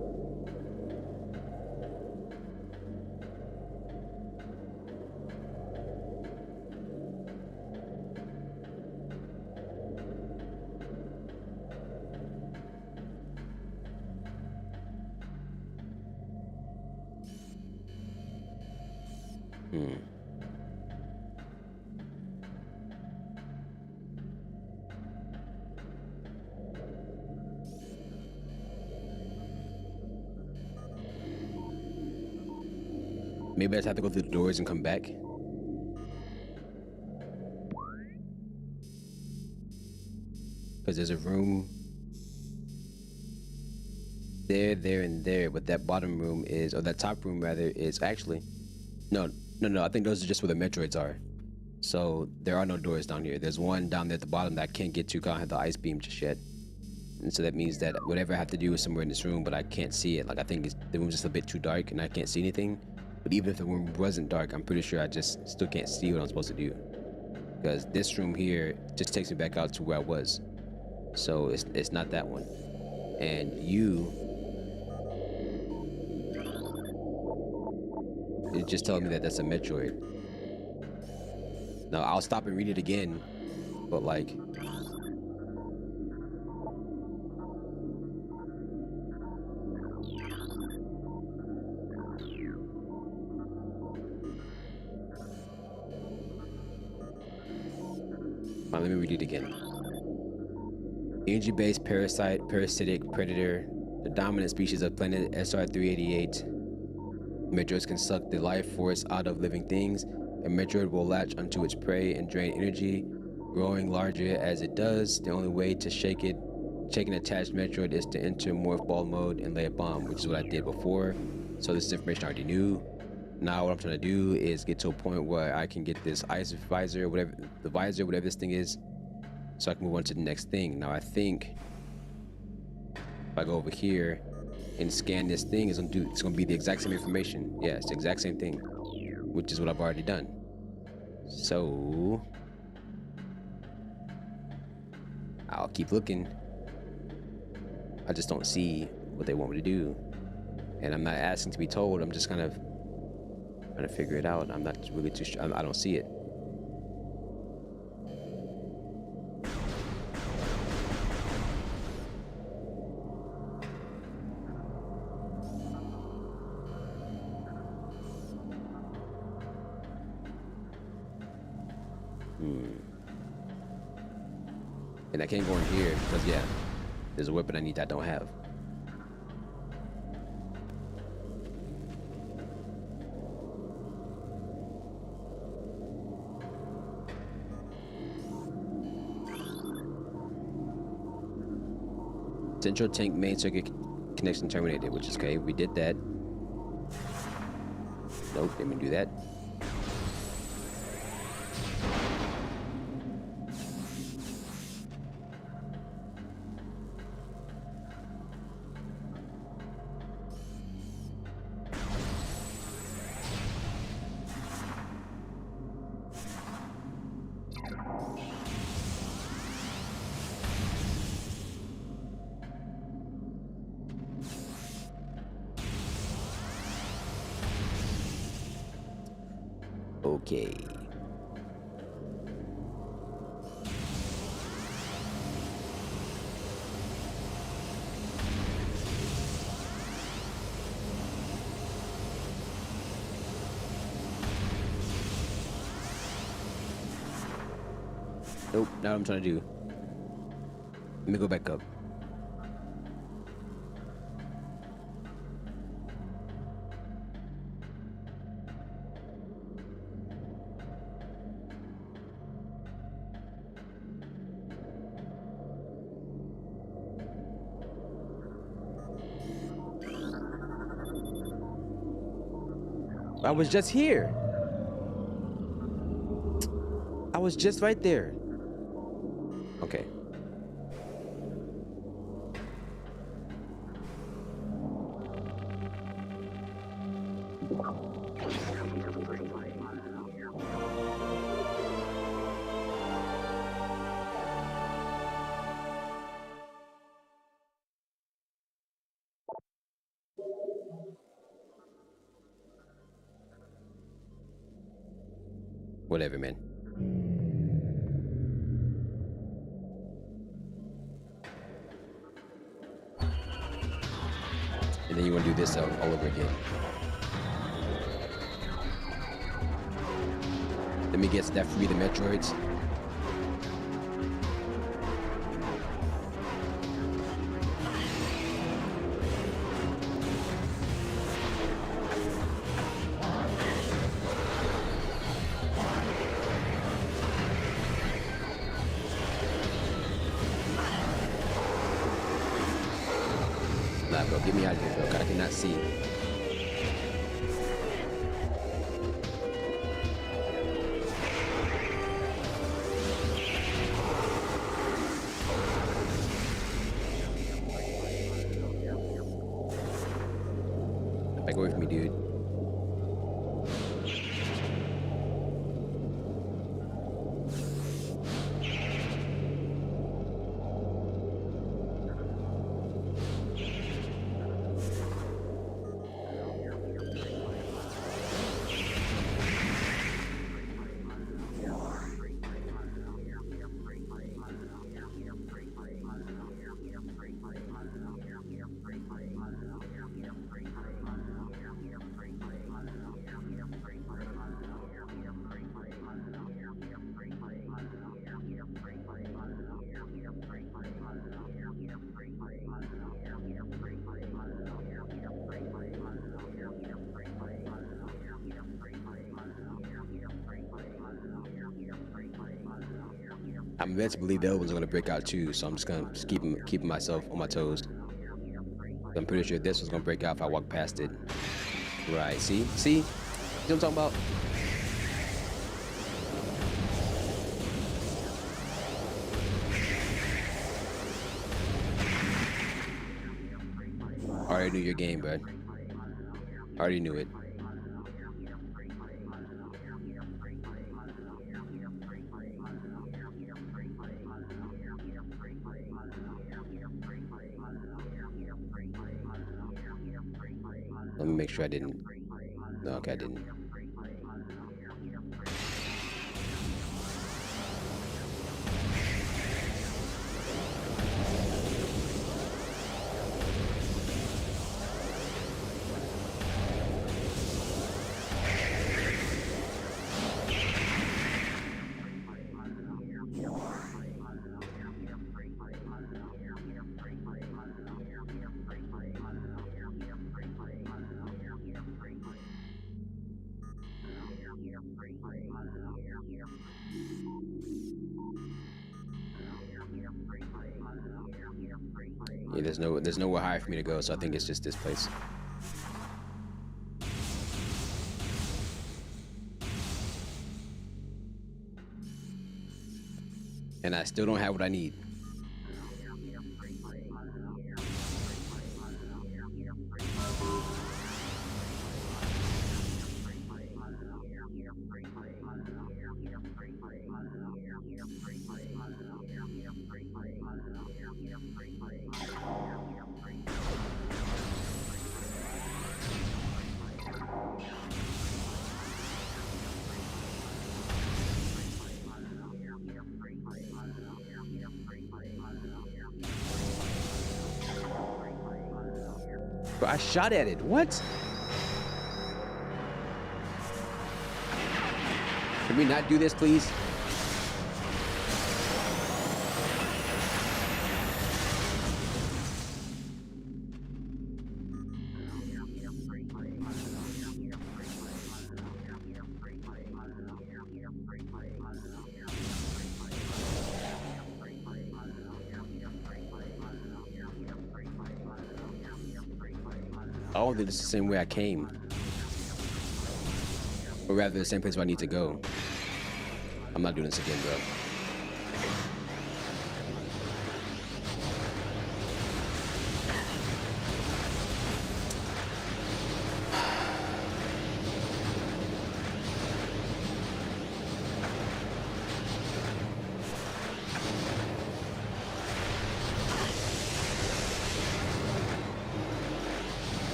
Maybe I just have to go through the doors and come back. Because there's a room there, and there, but that bottom room is, or that top room rather, is actually, no, I think those are just where the Metroids are. So there are no doors down here. There's one down there at the bottom that I can't get to because I don't have the ice beam just yet. And so that means that whatever I have to do is somewhere in this room, but I can't see it. Like I think the room's just a bit too dark and I can't see anything. But even if the room wasn't dark, I'm pretty sure I just still can't see what I'm supposed to do. Because this room here just takes me back out to where I was. So it's not that one. And it just tells me that that's a Metroid. Now I'll stop and read it again, but like, let me read it again. Energy-based parasitic predator, the dominant species of planet SR-388. Metroids can suck the life force out of living things. A Metroid will latch onto its prey and drain energy, growing larger as it does. The only way to shake an attached Metroid is to enter morph ball mode and lay a bomb, which is what I did before. So this information I already knew. Now what I'm trying to do is get to a point where I can get this ice visor, whatever this thing is, so I can move on to the next thing. Now I think if I go over here and scan this thing, it's gonna be the exact same information. Yeah, it's the exact same thing, which is what I've already done. So I'll keep looking. I just don't see what they want me to do, and I'm not asking to be told. I'm just kind of trying to figure it out. I'm not really too sure. I don't see it. And I can't go in here because, yeah, there's a weapon I need that I don't have. Central tank main circuit connection terminated, which is okay. We did that. Nope, didn't do that. Okay. Nope, not what I'm trying to do. Let me go back up. I was just here. I was just right there. Okay. Whatever, man. And then you want to do this all over again. Let me get that free the Metroids. Nah, bro, get me out of here, bro. 'Cause I cannot see. Back away from me, dude. I'm meant to believe the other ones are gonna break out too, so I'm just gonna keep myself on my toes. I'm pretty sure this one's gonna break out if I walk past it. Right? See? See? You know what I'm talking about? I already knew your game, bud. I already knew it. Let me make sure I didn't. No, okay, I didn't. Yeah, there's nowhere higher for me to go, so I think it's just this place. And I still don't have what I need. But I shot at it. What? Can we not do this, please? I don't think it's the same way I came. Or rather, the same place where I need to go. I'm not doing this again, bro.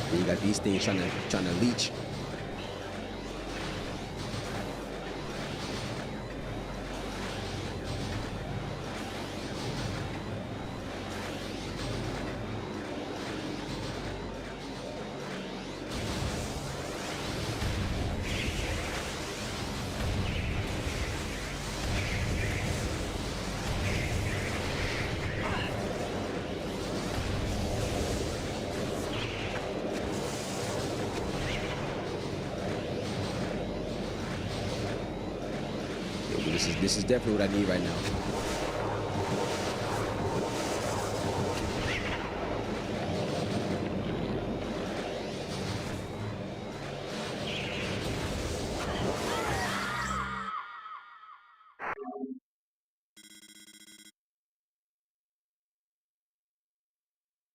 And you got these things trying to leech. This is definitely what I need right now.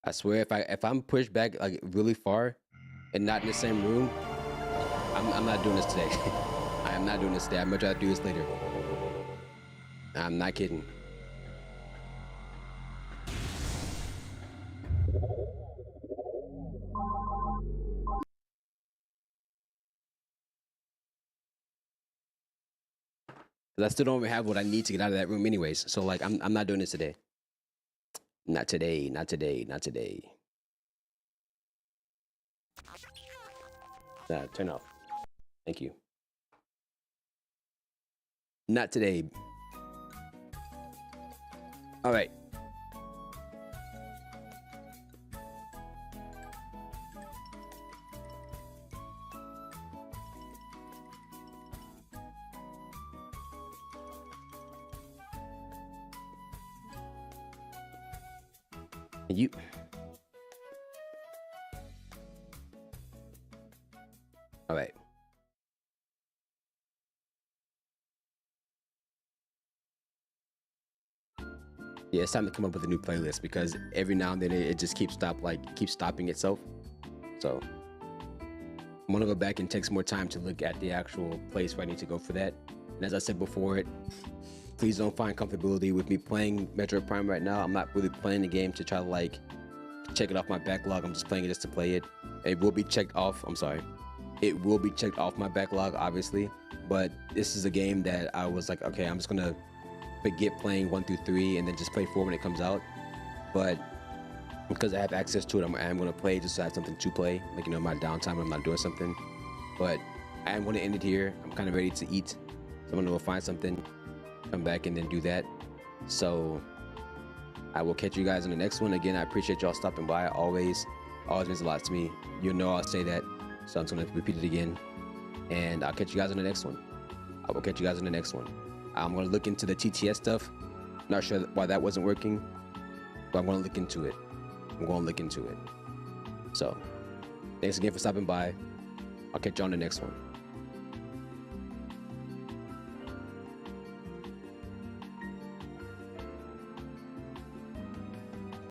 I swear, if I'm pushed back like really far and not in the same room, I'm not doing this today. I am not doing this today. I'd much rather do this later. I'm not kidding. Cause I still don't even have what I need to get out of that room anyways. So like I'm not doing this today. Not today, not today, not today. Turn off. Thank you. Not today. All right. You. All right. Yeah, it's time to come up with a new playlist because every now and then it just keeps stopping itself. So I'm gonna go back and take some more time to look at the actual place where I need to go for that. And as I said before, please don't find comfortability with me playing Metroid Prime right now. I'm not really playing the game to try to like check it off my backlog. I'm just playing it just to play it. It will be checked off. I'm sorry. It will be checked off my backlog, obviously. But this is a game that I was like, okay, I'm just gonna forget playing 1 through 3 and then just play 4 when it comes out. But because I have access to it, I'm gonna play just so I have something to play, like, you know, my downtime when I'm not doing something. But I am gonna end it here. I'm kind of ready to eat, so I'm gonna go find something, come back and then do that. So I will catch you guys in the next one. Again, I appreciate y'all stopping by. Always means a lot to me. You know I'll say that, so I'm just gonna repeat it again, and I'll catch you guys in the next one. I will catch you guys in the next one. I'm going to look into the TTS stuff. Not sure why that wasn't working, but I'm going to look into it. So, thanks again for stopping by. I'll catch you on the next one.